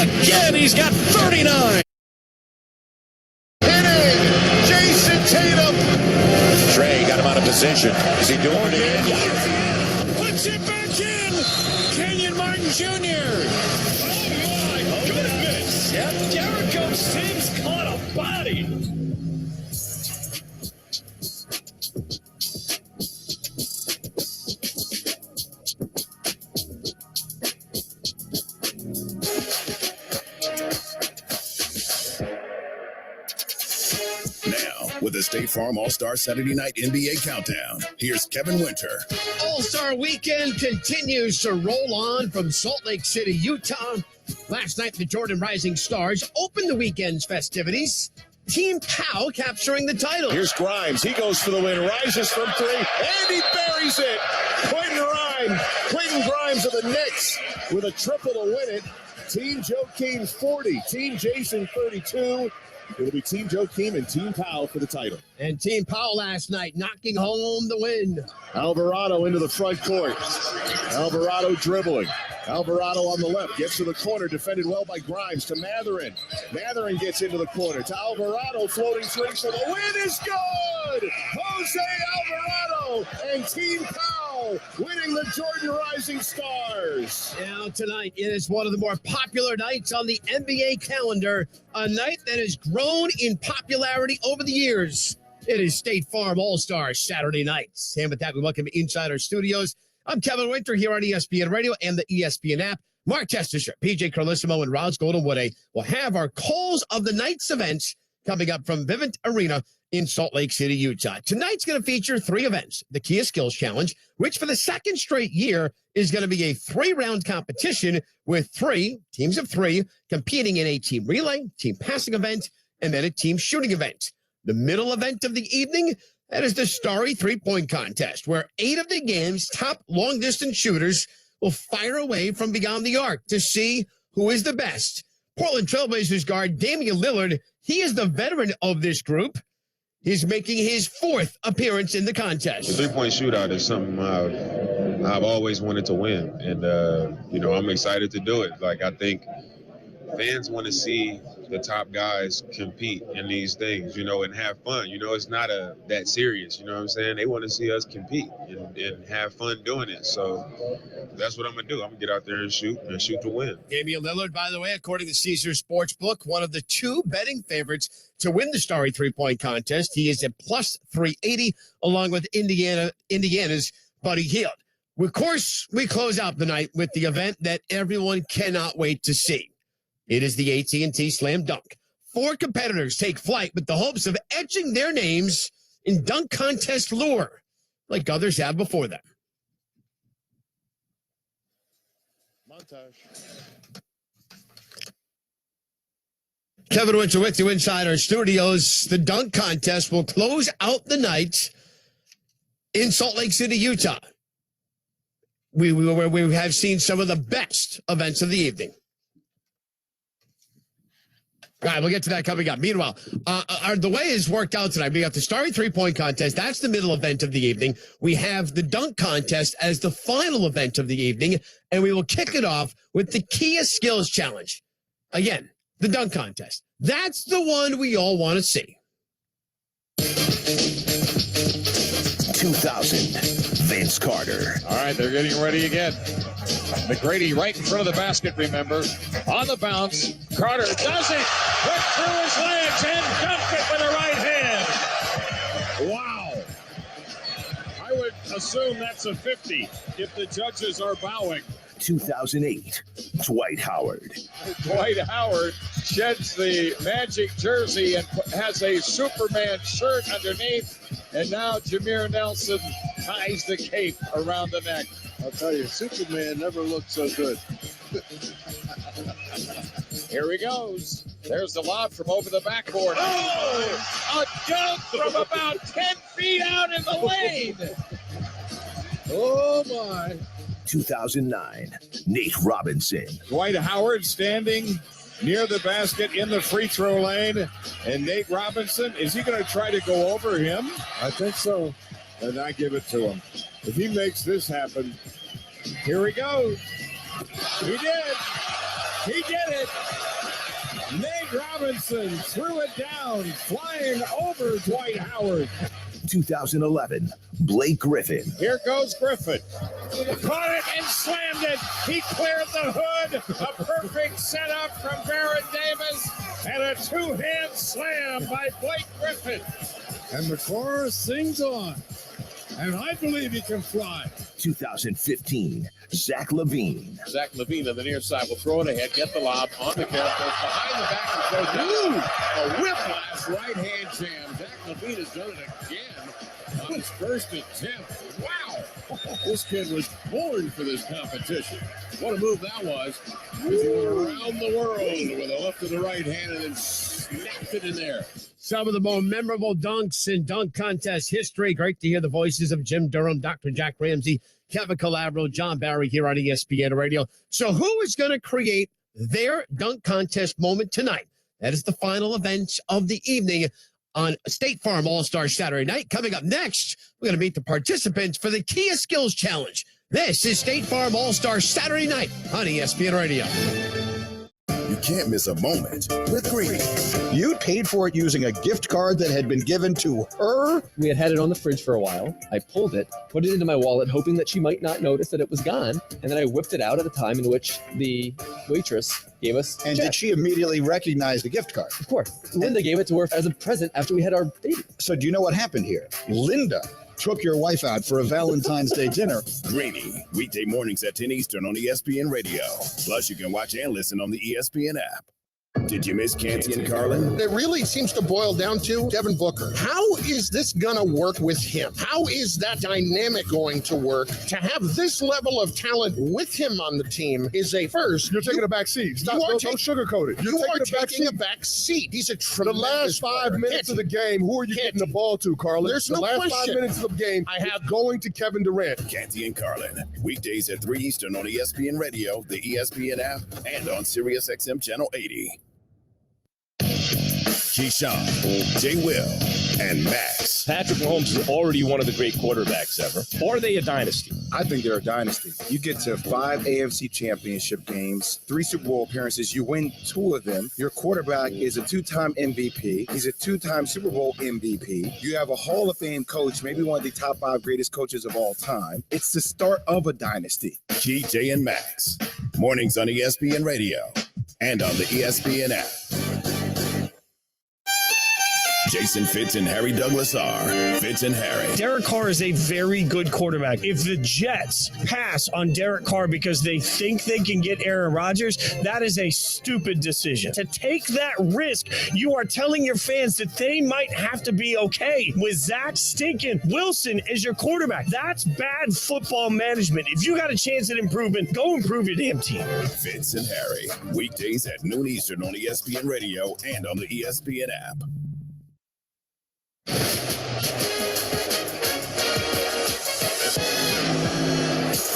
Again, he's got 39. Hitting Jason Tatum. Trey got him out of position. Is he doing it again? Puts it back in. Kenyon Martin Jr. Oh, my goodness. Yep, Jericho Sims caught a body. With the State Farm All-Star Saturday Night NBA Countdown, here's Kevin Winter. All-Star Weekend continues to roll on from Salt Lake City, Utah. Last night, the Jordan Rising Stars opened the weekend's festivities. Team Powell capturing the title. Here's Grimes. He goes for the win, rises from three, and he buries it. Quentin Grimes of the Knicks with a triple to win it. Team Joakim 40, Team Jason 32. It'll be Team Joakim and Team Powell for the title. And Team Powell last night knocking home the win. Alvarado into the front court. Alvarado dribbling. Alvarado on the left, gets to the corner, defended well by Grimes to Matherin. Matherin gets into the corner to Alvarado, floating three for the win is good! Jose Alvarado and Team Powell winning the Jordan Rising Stars. Now tonight it is one of the more popular nights on the NBA calendar, a night that has grown in popularity over the years. It is State Farm All-Star Saturday nights. And with that, we welcome inside our studios. I'm Kevin Winter here on ESPN Radio and the ESPN app. Mark Testisher, PJ Carlissimo, and Roz Goldenwood will have our calls of the night's events coming up from Vivint Arena in Salt Lake City, Utah. Tonight's going to feature three events. The Kia Skills Challenge, which for the second straight year is going to be a three-round competition with three teams of three competing in a team relay, team passing event, and then a team shooting event. The middle event of the evening, that is the Starry three-point contest, where 8 of the game's top long-distance shooters will fire away from beyond the arc to see who is the best. Portland Trailblazers guard Damian Lillard, he is the veteran of this group. He's making his 4th appearance in the contest. The three-point shootout is something I've always wanted to win, and I'm excited to do it. I think fans want to see the top guys compete in these things, and have fun. It's not that serious, you know what I'm saying? They want to see us compete and have fun doing it. So that's what I'm going to do. I'm going to get out there and shoot to win. Damian Lillard, by the way, according to Caesars Sportsbook, one of the 2 betting favorites to win the Starry three-point contest. He is at plus 380, along with Indiana's Buddy Hield. Of course, we close out the night with the event that everyone cannot wait to see. It is the AT&T Slam Dunk. 4 competitors take flight with the hopes of etching their names in dunk contest lore, like others have before them. Montage. Kevin Winter with you inside our studios. The dunk contest will close out the night in Salt Lake City, Utah. We have seen some of the best events of the evening. All right, we'll get to that coming up. Meanwhile, the way it's worked out tonight, we got the Starry three-point contest. That's the middle event of the evening. We have the dunk contest as the final event of the evening, and we will kick it off with the Kia Skills Challenge. Again, the dunk contest. That's the one we all want to see. 2000, Vince Carter. All right, they're getting ready again. McGrady right in front of the basket, remember. On the bounce, Carter does it! Put through his legs and dunked it with the right hand. Wow. I would assume that's a 50 if the judges are bowing. 2008, Dwight Howard. Dwight Howard sheds the Magic jersey and has a Superman shirt underneath. And now Jameer Nelson ties the cape around the neck. I'll tell you, Superman never looked so good. Here he goes. There's the lob from over the backboard. Oh! A dunk from about 10 feet out in the lane. Oh, my. 2009, Nate Robinson. Dwight Howard standing near the basket in the free throw lane. And Nate Robinson, is he going to try to go over him? I think so. And I give it to him. If he makes this happen, here he goes. He did. He did it. Nate Robinson threw it down, flying over Dwight Howard. 2011, Blake Griffin. Here goes Griffin. Caught it and slammed it. He cleared the hood. A perfect setup from Baron Davis. And a two-hand slam by Blake Griffin. And the chorus sings on. And I believe he can fly. 2015, Zach LaVine. Zach LaVine on the near side will throw it ahead, get the lob on the carry, goes behind the back and throws it. A whiplash right-hand jam. Zach LaVine has done it again on his first attempt. Wow! This kid was born for this competition. What a move that was. As he went around the world with a left to the right hand and then snapped it in there. Some of the more memorable dunks in dunk contest history. Great to hear the voices of Jim Durham, Dr. Jack Ramsey, Kevin Calabro, John Barry here on ESPN Radio. So who is going to create their dunk contest moment tonight? That is the final event of the evening on State Farm All-Star Saturday night. Coming up next, we're going to meet the participants for the Kia Skills Challenge. This is State Farm All-Star Saturday night on ESPN Radio. You can't miss a moment with Greeny. You paid for it using a gift card that had been given to her? We had it on the fridge for a while. I pulled it, put it into my wallet, hoping that she might not notice that it was gone. And then I whipped it out at the time in which the waitress gave us. And did she immediately recognize the gift card? Of course. Linda gave it to her as a present after we had our baby. So do you know what happened here? Linda took your wife out for a Valentine's Day dinner. Greeny, weekday mornings at 10 Eastern on ESPN Radio. Plus, you can watch and listen on the ESPN app. Did you miss Canty and Carlin? It really seems to boil down to Devin Booker. How is this going to work with him? How is that dynamic going to work? To have this level of talent with him on the team is a first. You're taking a back seat. Stop. Don't sugarcoat it. You are taking a back seat. He's a tremendous The last 5 minutes of the game, who are you getting the ball to, Carlin? There's the no last question. 5 minutes of the game, I have going to Kevin Durant. Canty and Carlin, weekdays at 3 Eastern on ESPN Radio, the ESPN app, and on Sirius XM Channel 80. Keyshawn, J. Will, and Max. Patrick Mahomes is already one of the great quarterbacks ever. Or are they a dynasty? I think they're a dynasty. You get to 5 AFC championship games, 3 Super Bowl appearances, you win 2 of them. Your quarterback is a 2-time MVP. He's a 2-time Super Bowl MVP. You have a Hall of Fame coach, maybe one of the top 5 greatest coaches of all time. It's the start of a dynasty. Key, J, and Max. Mornings on ESPN Radio and on the ESPN app. Jason Fitz and Harry Douglas are Fitz and Harry. Derek Carr is a very good quarterback. If the Jets pass on Derek Carr because they think they can get Aaron Rodgers, that is a stupid decision. To take that risk, you are telling your fans that they might have to be okay with Zach stinking Wilson as your quarterback. That's bad football management. If you got a chance at improvement, go improve your damn team. Fitz and Harry, weekdays at noon Eastern on ESPN Radio and on the ESPN app.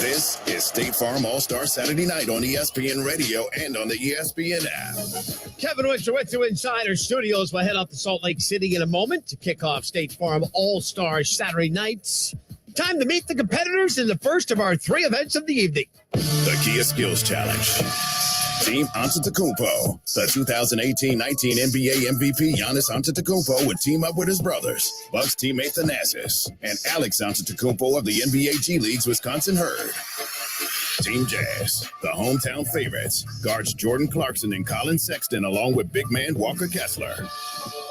This is State Farm All-Star Saturday Night on ESPN Radio and on the ESPN app. Kevin Winter Insider Studios will head off to Salt Lake City in a moment to kick off State Farm All-Star Saturday nights. Time to meet the competitors in the first of our 3 events of the evening. The Kia Skills Challenge. Team Antetokounmpo. The 2018-19 NBA MVP Giannis Antetokounmpo would team up with his brothers, Bucks teammate Thanasis, and Alex Antetokounmpo of the NBA G League's Wisconsin Herd. Team Jazz, the hometown favorites, guards Jordan Clarkson and Colin Sexton, along with big man Walker Kessler.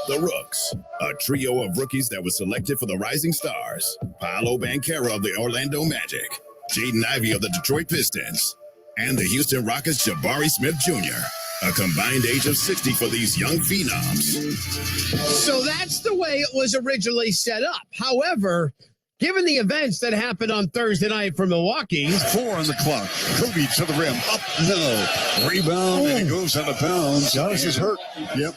The Rooks, a trio of rookies that was selected for the Rising Stars, Paolo Banchero of the Orlando Magic, Jaden Ivey of the Detroit Pistons, and the Houston Rockets' Jabari Smith Jr., a combined age of 60 for these young phenoms. So that's the way it was originally set up. However, given the events that happened on Thursday night for Milwaukee. 4 on the clock. Kobe to the rim. Up, no. Rebound, and it goes out of bounds. Giannis is hurt. Yep.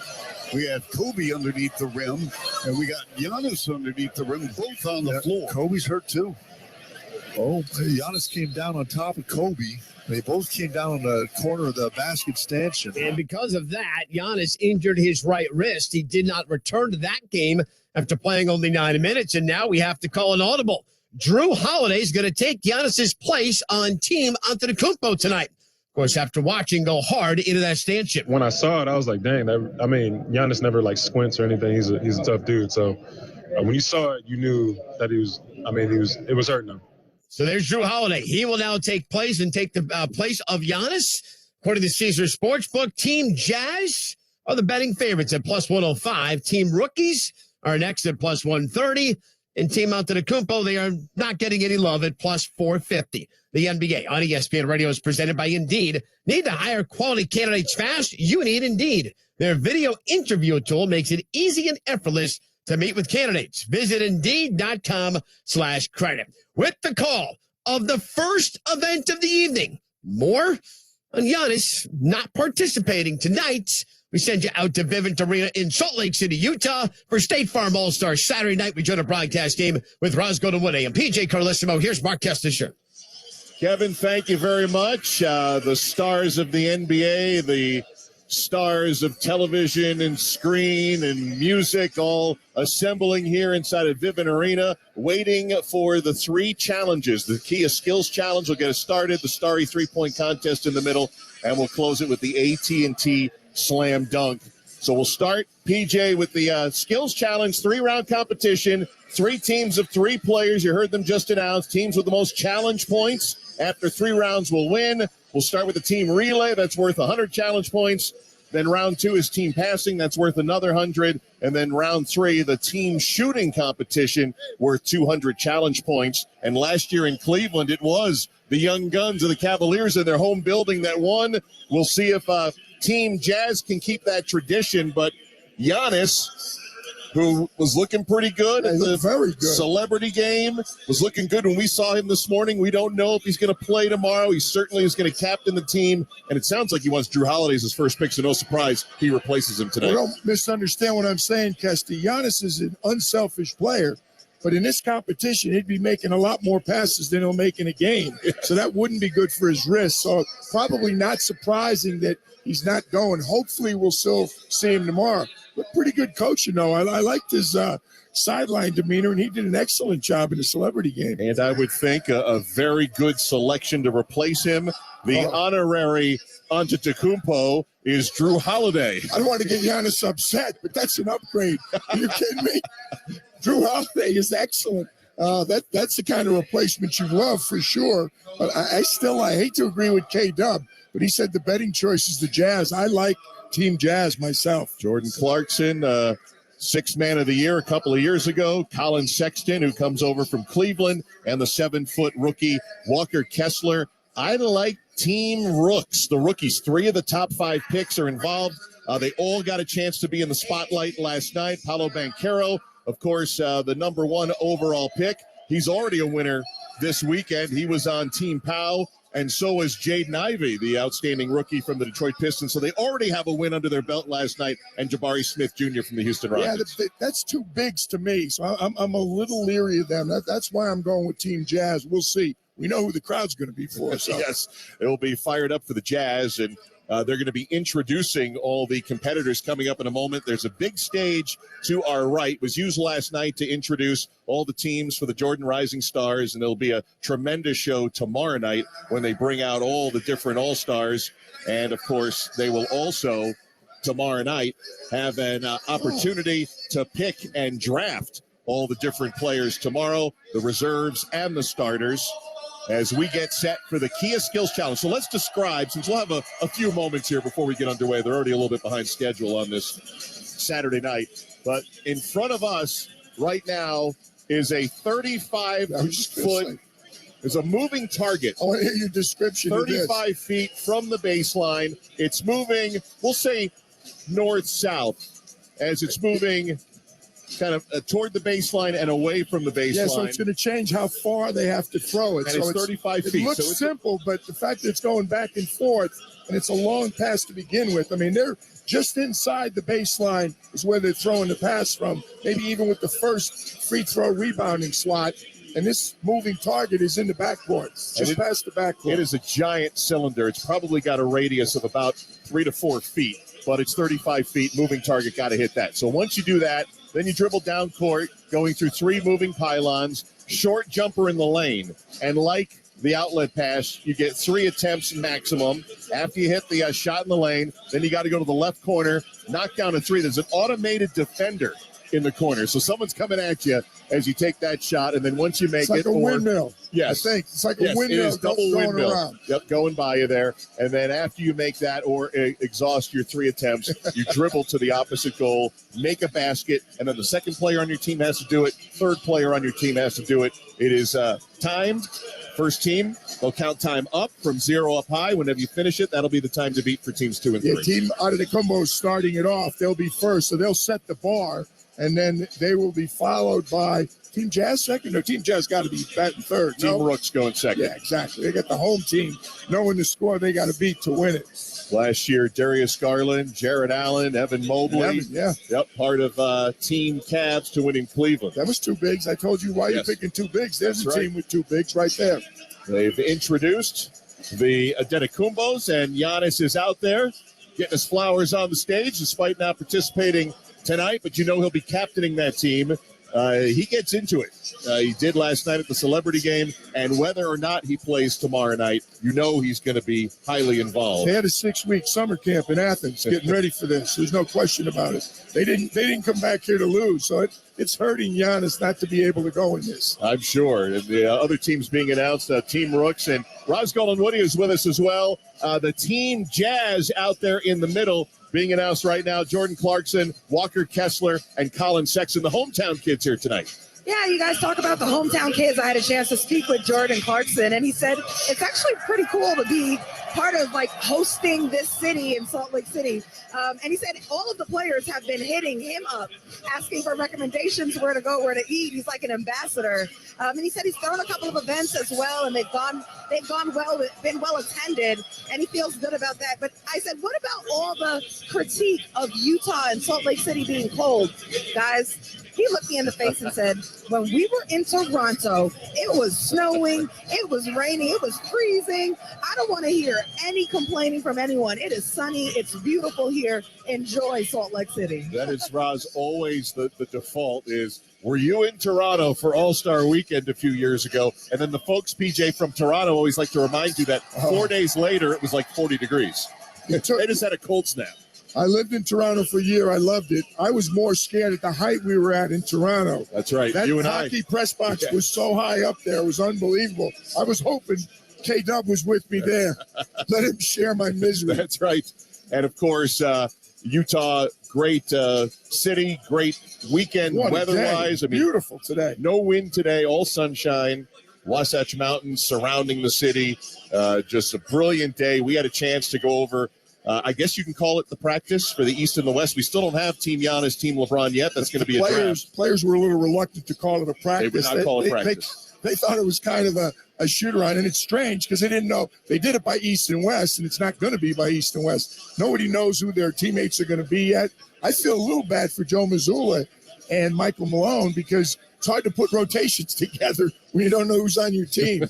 We had Kobe underneath the rim, and we got Giannis underneath the rim, both on the floor. Kobe's hurt, too. Oh, Giannis came down on top of Kobe. They both came down on the corner of the basket stanchion. And because of that, Giannis injured his right wrist. He did not return to that game after playing only 9 minutes, and now we have to call an audible. Drew Holiday is going to take Giannis's place on Team Antetokounmpo tonight. Of course, after watching go hard into that stanchion. When I saw it, I was like, dang, Giannis never like squints or anything. He's a tough dude. So when you saw it, you knew that it was hurting him. So there's Drew Holiday. He will now take the place of Giannis. According to Caesar Sportsbook, Team Jazz are the betting favorites at plus 105. Team Rookies are next at plus 130. And Team Antetokounmpo, they are not getting any love at plus 450. The NBA on ESPN Radio is presented by Indeed. Need to hire quality candidates fast? You need Indeed. Their video interview tool makes it easy and effortless to meet with candidates. Visit Indeed.com/credit. With the call of the first event of the evening. More on Giannis not participating tonight. We send you out to Vivint Arena in Salt Lake City, Utah for State Farm All-Star Saturday night. We join a broadcast game with Roscoe and Woody and PJ Carlissimo. Here's Mark Kestisher. Kevin, thank you very much. The stars of the NBA, the stars of television and screen and music all assembling here inside of Vivint Arena, waiting for the three challenges. The Kia Skills Challenge will get us started, the Starry three-point contest in the middle, and we'll close it with the AT&T Slam Dunk. So we'll start, PJ, with the Skills Challenge, three-round competition, 3 teams of 3 players. You heard them just announced. Teams with the most challenge points after 3 rounds will win. We'll start with the team relay. That's worth 100 challenge points. Then round 2 is team passing. That's worth another 100. And then round 3, the team shooting competition, worth 200 challenge points. And last year in Cleveland, it was the Young Guns of the Cavaliers in their home building that won. We'll see if Team Jazz can keep that tradition. But Giannis, who was looking pretty good at the very good celebrity game, was looking good when we saw him this morning. We don't know if he's going to play tomorrow. He certainly is going to captain the team, and it sounds like he wants Drew Holiday as his first pick, so no surprise he replaces him today. Well, don't misunderstand what I'm saying, Kesty. Giannis is an unselfish player, but in this competition, he'd be making a lot more passes than he'll make in a game, so that wouldn't be good for his wrist. So probably not surprising that he's not going. Hopefully we'll still see him tomorrow. But pretty good coach, you know. I liked his sideline demeanor, and he did an excellent job in the celebrity game. And I would think a very good selection to replace him. The honorary Antetokounmpo is Drew Holiday. I don't want to get Giannis upset, but that's an upgrade. Are you kidding me? Drew Holiday is excellent. That's the kind of replacement you love for sure. But I hate to agree with K-Dub, but he said the betting choice is the Jazz. I like Team Jazz myself. Jordan Clarkson, 6th man of the year a couple of years ago. Colin Sexton, who comes over from Cleveland, and the 7-foot rookie Walker Kessler. I like Team Rooks. The rookies, 3 of the top 5 picks are involved. They all got a chance to be in the spotlight last night. Paolo Banchero, of course, the number 1 overall pick. He's already a winner this weekend. He was on Team Pau, and so was Jaden Ivey, the outstanding rookie from the Detroit Pistons. So they already have a win under their belt last night, and Jabari Smith Jr. from the Houston Rockets. Yeah, that's 2 bigs to me, so I'm a little leery of them. That's why I'm going with Team Jazz. We'll see. We know who the crowd's going to be for. So. Yes, it will be fired up for the Jazz, and they're going to be introducing all the competitors coming up in a moment. There's a big stage to our right. It was used last night to introduce all the teams for the Jordan Rising Stars, and there'll be a tremendous show tomorrow night when they bring out all the different All-Stars. And, of course, they will also, tomorrow night, have an opportunity to pick and draft all the different players tomorrow, the reserves and the starters, as we get set for the Kia Skills Challenge. So let's describe, since we'll have a few moments here before we get underway. They're already a little bit behind schedule on this Saturday night. But in front of us right now is a 35-foot, is a moving target. I want to hear your description 35 feet from the baseline. It's moving, we'll say, north-south, as it's moving kind of toward the baseline and away from the baseline. Yeah, so it's going to change how far they have to throw it. And so it's 35 feet. It looks simple, but the fact that it's going back and forth, and it's a long pass to begin with. I mean, they're just inside the baseline is where they're throwing the pass from, maybe even with the first free throw rebounding slot. And this moving target is in the backcourt, just past the backcourt. It is a giant cylinder. It's probably got a radius of about 3 to 4 feet, but it's 35 feet. Moving target, got to hit that. So once you do that, then you dribble down court, going through 3 moving pylons, short jumper in the lane. And like the outlet pass, you get 3 attempts maximum. After you hit the shot in the lane, then you got to go to the left corner, knock down a 3. There's an automated defender in the corner. So someone's coming at you as you take that shot, and then once you make It's like a windmill. Yes. I think it's like a windmill. It is double going windmill. around. Yep, going by you there. And then after you make that or exhaust your 3 attempts, you dribble to the opposite goal, make a basket, and then the second player on your team has to do it. Third player on your team has to do it. It is timed. First team, they'll count time up from 0 up high. Whenever you finish it, that'll be the time to beat for teams 2 and 3. Yeah, team out of the combo starting it off. They'll be first, so they'll set the bar, and then they will be followed by Team Jazz second. No, Team Jazz got to be batting third. Team Rook's going second. Yeah, exactly. They got the home team knowing the score they got to beat to win it. Last year, Darius Garland, Jared Allen, Evan Mobley. Yep, part of Team Cavs to winning Cleveland. That was 2 bigs. I told you why you're picking 2 bigs. There's That's a right. team with 2 bigs right there. They've introduced the Adetokumbos, and Giannis is out there getting his flowers on the stage despite not participating tonight, but you know he'll be captaining that team. He gets into it. He did last night at the celebrity game, and whether or not he plays tomorrow night, you know he's going to be highly involved. They had a 6-week summer camp in Athens getting ready for this. There's no question about it. They didn't come back here to lose, so it's hurting Giannis not to be able to go in this. I'm sure. And the other teams being announced, Team Rooks, and Roz Golan-Woody is with us as well. The Team Jazz out there in the middle being announced right now. Jordan Clarkson, Walker Kessler, and Colin Sexton, the hometown kids here tonight. Yeah, you guys talk about the hometown kids. I had a chance to speak with Jordan Clarkson, and he said it's actually pretty cool to be part of like hosting this city in Salt Lake City. And he said all of the players have been hitting him up, asking for recommendations, where to go, where to eat. He's like an ambassador. And he said he's thrown a couple of events as well, and they've gone well, been well attended, and he feels good about that. But I said, what about all the critique of Utah and Salt Lake City being cold? Guys, he looked me in the face and said, when we were in Toronto, it was snowing, it was raining, it was freezing. I don't want to hear any complaining from anyone. It is sunny, it's beautiful here. Enjoy Salt Lake City. That is, Roz, always the default is, were you in Toronto for All-Star Weekend a few years ago? And then the folks, PJ, from Toronto always like to remind you that 4 days later, it was like 40 degrees. They just had a cold snap. I lived in Toronto for a year. I loved it. I was more scared at the height we were at in Toronto. That's right. That You and hockey press box was so high up there. It was unbelievable. I was hoping K-Dub was with me there. Let him share my misery. That's right. And, of course, Utah, great city, great weekend What a weather-wise. day. Beautiful today. No wind today, all sunshine. Wasatch Mountains surrounding the city. Just a brilliant day. We had a chance to go over, I guess you can call it the practice for the East and the West. We still don't have Team Giannis, Team LeBron yet. That's going to be a draft. Players were a little reluctant to call it a practice. They would not call it practice. They thought it was kind of a shoot-around, and it's strange because they didn't know. They did it by East and West, and it's not going to be by East and West. Nobody knows who their teammates are going to be yet. I feel a little bad for Joe Mazzulla and Michael Malone because it's hard to put rotations together when you don't know who's on your team.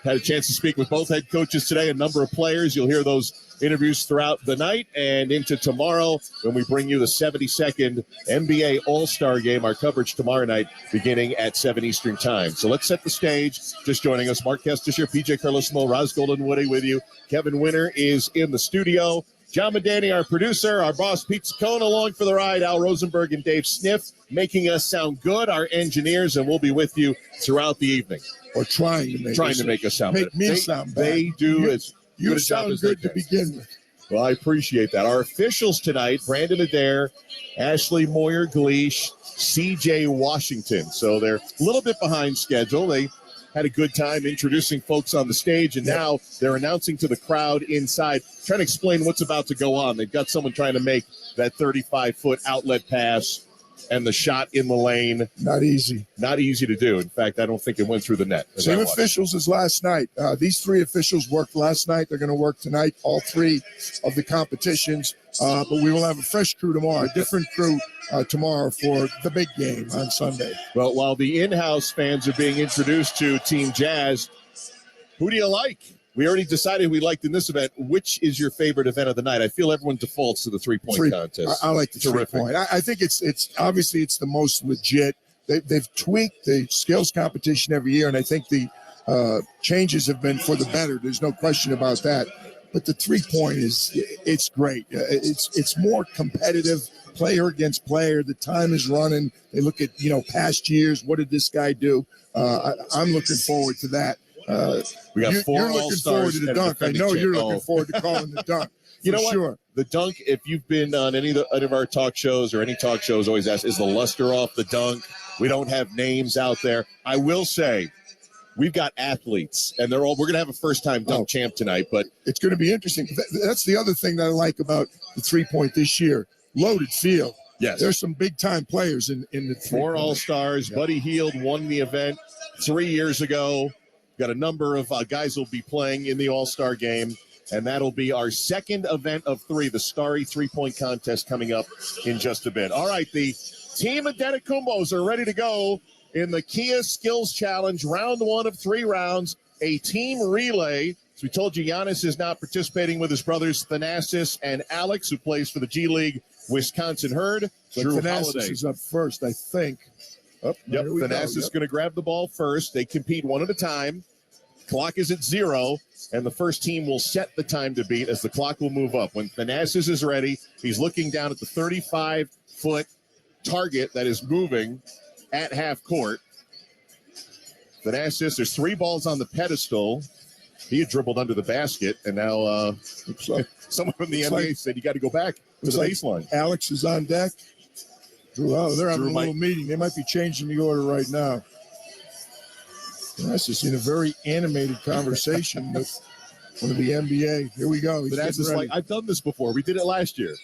Had a chance to speak with both head coaches today, a number of players. You'll hear those interviews throughout the night and into tomorrow when we bring you the 72nd NBA All-Star Game, our coverage tomorrow night beginning at 7 Eastern Time. So let's set the stage. Just joining us, Mark Kestisher, PJ Carlosimo, Roz Golan-Woody with you. Kevin Winter is in the studio. John Medani, our producer, our boss, Pete Saccone, along for the ride, Al Rosenberg and Dave Sniff, making us sound good, our engineers, and we'll be with you throughout the evening. Or trying to make us sound make good. me sound bad. They do as You good a job sound as they good to can. begin with. Well, I appreciate that. Our officials tonight, Brandon Adair, Ashley Moyer-Gleish, CJ Washington. So they're a little bit behind schedule. They had a good time introducing folks on the stage, and now they're announcing to the crowd inside, trying to explain what's about to go on. They've got someone trying to make that 35-foot outlet pass and the shot in the lane. Not easy. Not easy to do. In fact, I don't think it went through the net. Same officials as last night. These three officials worked last night. They're going to work tonight, all three of the competitions. But we will have a fresh crew tomorrow, a different crew tomorrow for the big game on Sunday. Well, while the in-house fans are being introduced to Team Jazz, who do you like? We already decided we liked in this event. Which is your favorite event of the night? I feel everyone defaults to the three-point contest. I like the three-point. I think it's obviously it's the most legit. They've tweaked the skills competition every year, and I think the changes have been for the better. There's no question about that. But the 3-point it's great. It's more competitive, player against player. The time is running. They look at, past years. What did this guy do? I'm looking forward to that. We got four You're looking forward All-Stars to the and a dunk. I know defending you're champ. looking forward to calling the dunk. You know what? Sure. The dunk, if you've been on any of our talk shows or any talk shows, always ask, is the luster off the dunk? We don't have names out there. I will say, we've got athletes, and we're going to have a first-time dunk champ tonight. But it's going to be interesting. That's the other thing that I like about the 3-point this year. Loaded field. Yes. There's some big-time players in the 3-point. 4 All-Stars. Yeah. Buddy Hield won the event 3 years ago. Got a number of guys will be playing in the All-Star game. And that'll be our second event of 3, the Starry 3-point contest coming up in just a bit. All right, the team of Antetokounmpos are ready to go in the Kia Skills Challenge, round 1 of 3 rounds, a team relay. As we told you, Giannis is not participating with his brothers Thanasis and Alex, who plays for the G League Wisconsin Herd. But Drew Thanasis Holiday is up first, I think. Yep, Thanasis is going to grab the ball first. They compete one at a time. Clock is at 0, and the first team will set the time to beat as the clock will move up. When Thanasis is ready, he's looking down at the 35-foot target that is moving at half court. Thanasis, there's 3 balls on the pedestal. He had dribbled under the basket, and now someone from the NBA said you got to go back to the baseline. Alex is on deck. Drew, they're having a little meeting. They might be changing the order right now. That's just in a very animated conversation with one of the NBA. Here we go. That's just like, I've done this before. We did it last year.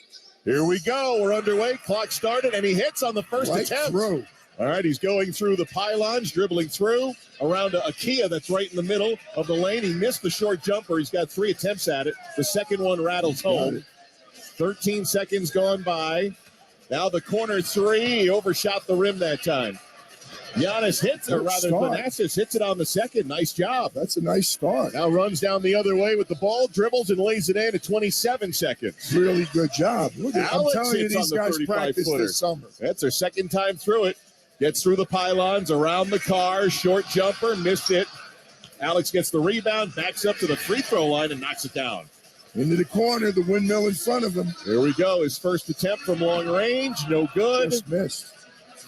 Here we go. We're underway. Clock started, and he hits on the first attempt. Through. All right, he's going through the pylons, dribbling through around a Kia that's right in the middle of the lane. He missed the short jumper. He's got 3 attempts at it. The second one rattles home. 13 seconds gone by. Now the corner 3. He overshot the rim that time. Giannis hits, or rather Thanasis hits it on the second. Nice job. That's a nice start. Now runs down the other way with the ball, dribbles and lays it in at 27 seconds. Really good job. Look at, Alex I'm telling you, these guys practice this summer. That's their second time through it. Gets through the pylons, around the car, short jumper, missed it. Alex gets the rebound, backs up to the free throw line and knocks it down. Into the corner, the windmill in front of him. Here we go. His first attempt from long range, no good. Just missed.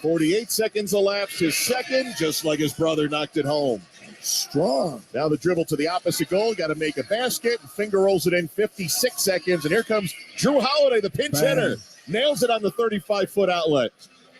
48 seconds elapsed. His second, just like his brother, knocked it home. Strong. Now the dribble to the opposite goal. Got to make a basket. Finger rolls it in 56 seconds. And here comes Drew Holiday, the pinch hitter. Nails it on the 35-foot outlet.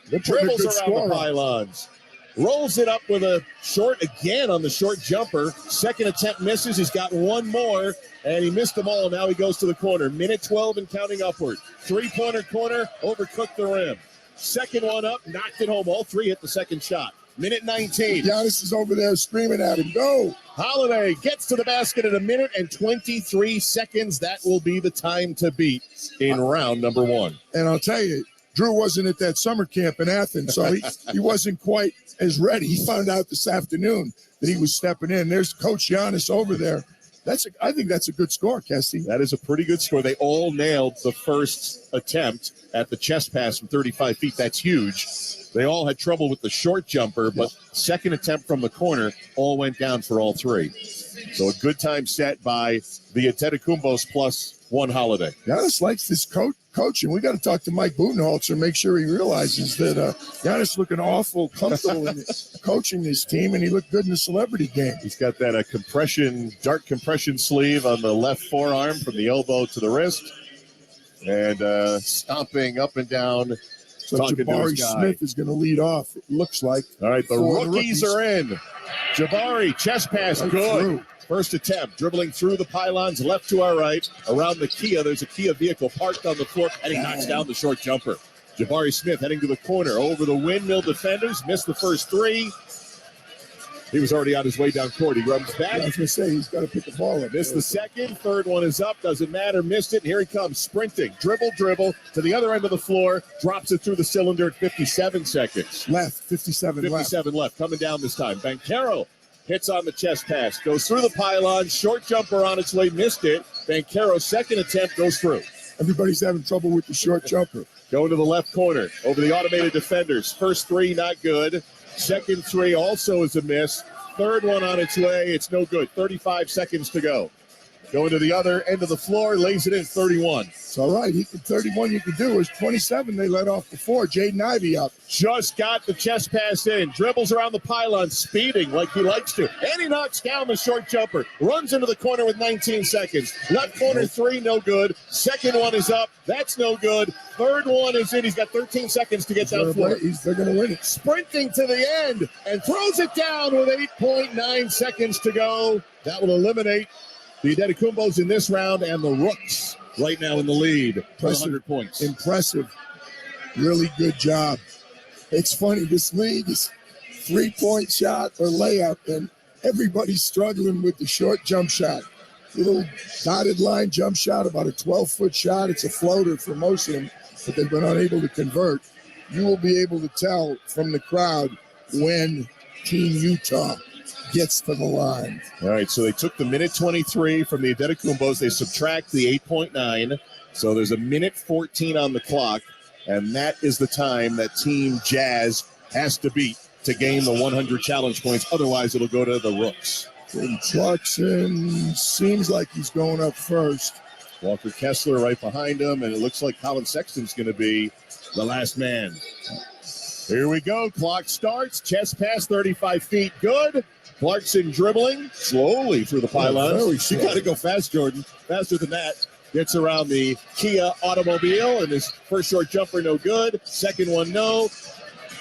Dribbles around the pylons. Rolls it up with a short again on the short jumper. Second attempt misses. He's got one more, and he missed them all. Now he goes to the corner. Minute 12 and counting upward. 3-pointer corner, overcooked the rim. Second one up, knocked it home. All 3 hit the second shot. Minute 19. Giannis is over there screaming at him, go. Holiday gets to the basket at 1 minute and 23 seconds. That will be the time to beat in round number 1. And I'll tell you, Drew wasn't at that summer camp in Athens, so he wasn't quite as ready. He found out this afternoon that he was stepping in. There's Coach Giannis over there. I think that's a good score, Kessie. That is a pretty good score. They all nailed the first attempt at the chest pass from 35 feet. That's huge. They all had trouble with the short jumper, but second attempt from the corner all went down for all 3. So a good time set by the Antetokounmpos plus 1 Holiday. Giannis likes this coaching. We got to talk to Mike Budenholzer, make sure he realizes that Giannis looking awful comfortable in coaching this team, and he looked good in the celebrity game. He's got that dark compression sleeve on the left forearm from the elbow to the wrist, and stomping up and down. So Jabari Smith is going to lead off, it looks like. All right, the rookies are in. Jabari, chest pass, good. First attempt, dribbling through the pylons, left to our right. Around the Kia, there's a Kia vehicle parked on the floor, and he knocks down the short jumper. Jabari Smith heading to the corner, over the windmill defenders, missed the first 3. He was already on his way down court. He runs back. I was going to say, he's got to pick the ball up. Missed the second. Third one is up. Doesn't matter. Missed it. Here he comes, sprinting. Dribble to the other end of the floor. Drops it through the cylinder at 57 seconds. Left, 57 left. Coming down this time. Banchero hits on the chest pass. Goes through the pylon. Short jumper on its way. Missed it. Banchero's second attempt goes through. Everybody's having trouble with the short jumper. Going to the left corner. Over the automated defenders. First 3, not good. Second 3 also is a miss. Third one on its way. It's no good. 35 seconds to go. Going to the other end of the floor, lays it in 31. It's all right. 31 you can do is 27 they let off before. Jaden Ivey up. Just got the chest pass in. Dribbles around the pylon, speeding like he likes to. And he knocks down the short jumper. Runs into the corner with 19 seconds. Left corner three, no good. Second one is up. That's no good. Third one is in. He's got 13 seconds to get down floor. They're going to win it. Sprinting to the end and throws it down with 8.9 seconds to go. That will eliminate the Adetokumbos in this round, and the Rooks right now in the lead for 100 points. Impressive. Really good job. It's funny, this league is 3-point shot or layup, and everybody's struggling with the short jump shot. Little dotted line jump shot, about a 12-foot shot. It's a floater for most of them, but they've been unable to convert. You will be able to tell from the crowd when Team Utah gets to the line. All right, so they took the minute 23 from the Adetokumbos. They subtract the 8.9. So there's a minute 14 on the clock, and that is the time that Team Jazz has to beat to gain the 100 challenge points. Otherwise, it'll go to the Rooks. And Clarkson seems like he's going up first. Walker Kessler right behind him, and it looks like Colin Sexton's going to be the last man. Here we go. Clock starts. Chest pass, 35 feet. Good. Clarkson dribbling slowly through the pylons. You got to go fast, Jordan. Faster than that. Gets around the Kia automobile, and his first short jumper, no good. Second one, no.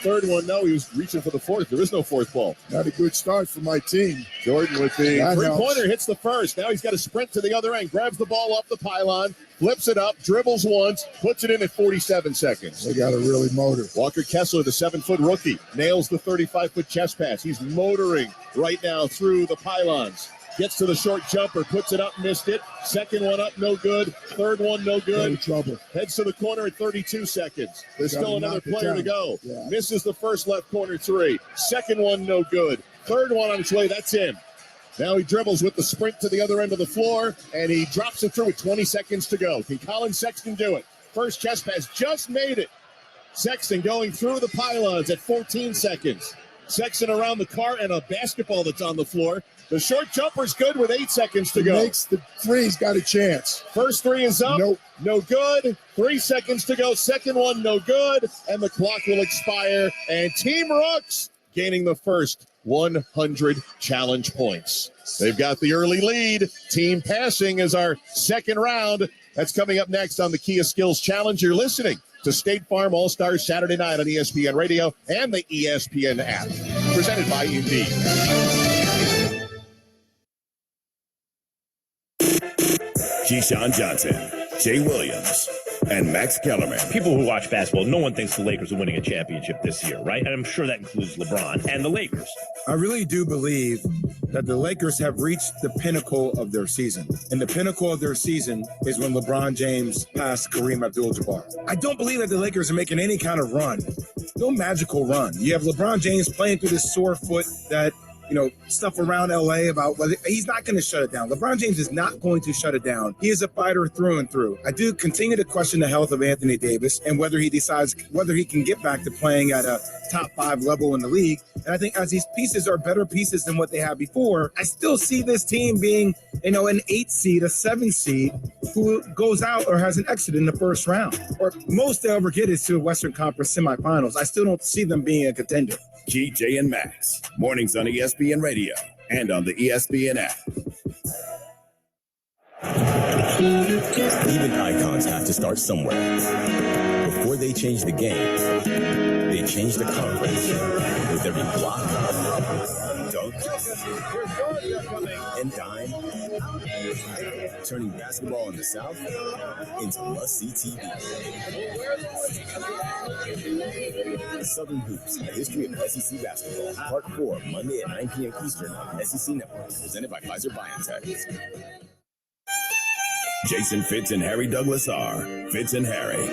Third one, no. He was reaching for the fourth. There is no fourth ball. Not a good start for my team. Jordan with the three-pointer hits the first. Now he's got to sprint to the other end. Grabs the ball up the pylon, flips it up, dribbles once, puts it in at 47 seconds. They got to really motor. Walker Kessler, the 7-foot rookie, nails the 35-foot chest pass. He's motoring right now through the pylons. Gets to the short jumper, puts it up, missed it. Second one up, no good. Third one, no good. No trouble. Heads to the corner at 32 seconds. There's still another player to go. Yeah. Misses the first left corner three. Second one, no good. Third one on its way, that's in. Now he dribbles with the sprint to the other end of the floor, and he drops it through with 20 seconds to go. Can Colin Sexton do it? First chest pass, just made it. Sexton going through the pylons at 14 seconds. Sexton around the car and a basketball that's on the floor. The short jumper's good with 8 seconds to go. Makes the three, he's got a chance. First three is up. Nope. No good. 3 seconds to go. Second one, no good. And the clock will expire. And Team Rooks gaining the first 100 challenge points. They've got the early lead. Team passing is our second round. That's coming up next on the Kia Skills Challenge. You're listening to State Farm All-Stars Saturday night on ESPN Radio and the ESPN app. Presented by Indeed. Keyshawn Johnson, Jay Williams, and Max Kellerman. People who watch basketball, no one thinks the Lakers are winning a championship this year, right? And I'm sure that includes LeBron and the Lakers. I really do believe that the Lakers have reached the pinnacle of their season. And the pinnacle of their season is when LeBron James passed Kareem Abdul-Jabbar. I don't believe that the Lakers are making any kind of run. No magical run. You have LeBron James playing through this sore foot that, stuff around LA about whether he's not going to shut it down. LeBron James is not going to shut it down. He is a fighter through and through. I do continue to question the health of Anthony Davis and whether he can get back to playing at a top 5 level in the league. And I think as these pieces are better pieces than what they had before, I still see this team being, an 8 seed, a 7 seed who goes out or has an exit in the first round. Or most they'll ever get is to a Western Conference semifinals. I still don't see them being a contender. Key, Jay, and Max. Mornings on ESPN Radio and on the ESPN app. Even icons have to start somewhere. Before they change the game, they change the conference with every block, dunk, and dime, turning basketball in the South into must-see TV. Southern Hoops, a history of SEC basketball, Part 4, Monday at 9 p.m. Eastern on SEC Network, presented by Pfizer BioNTech. Jason Fitz and Harry Douglas are Fitz and Harry.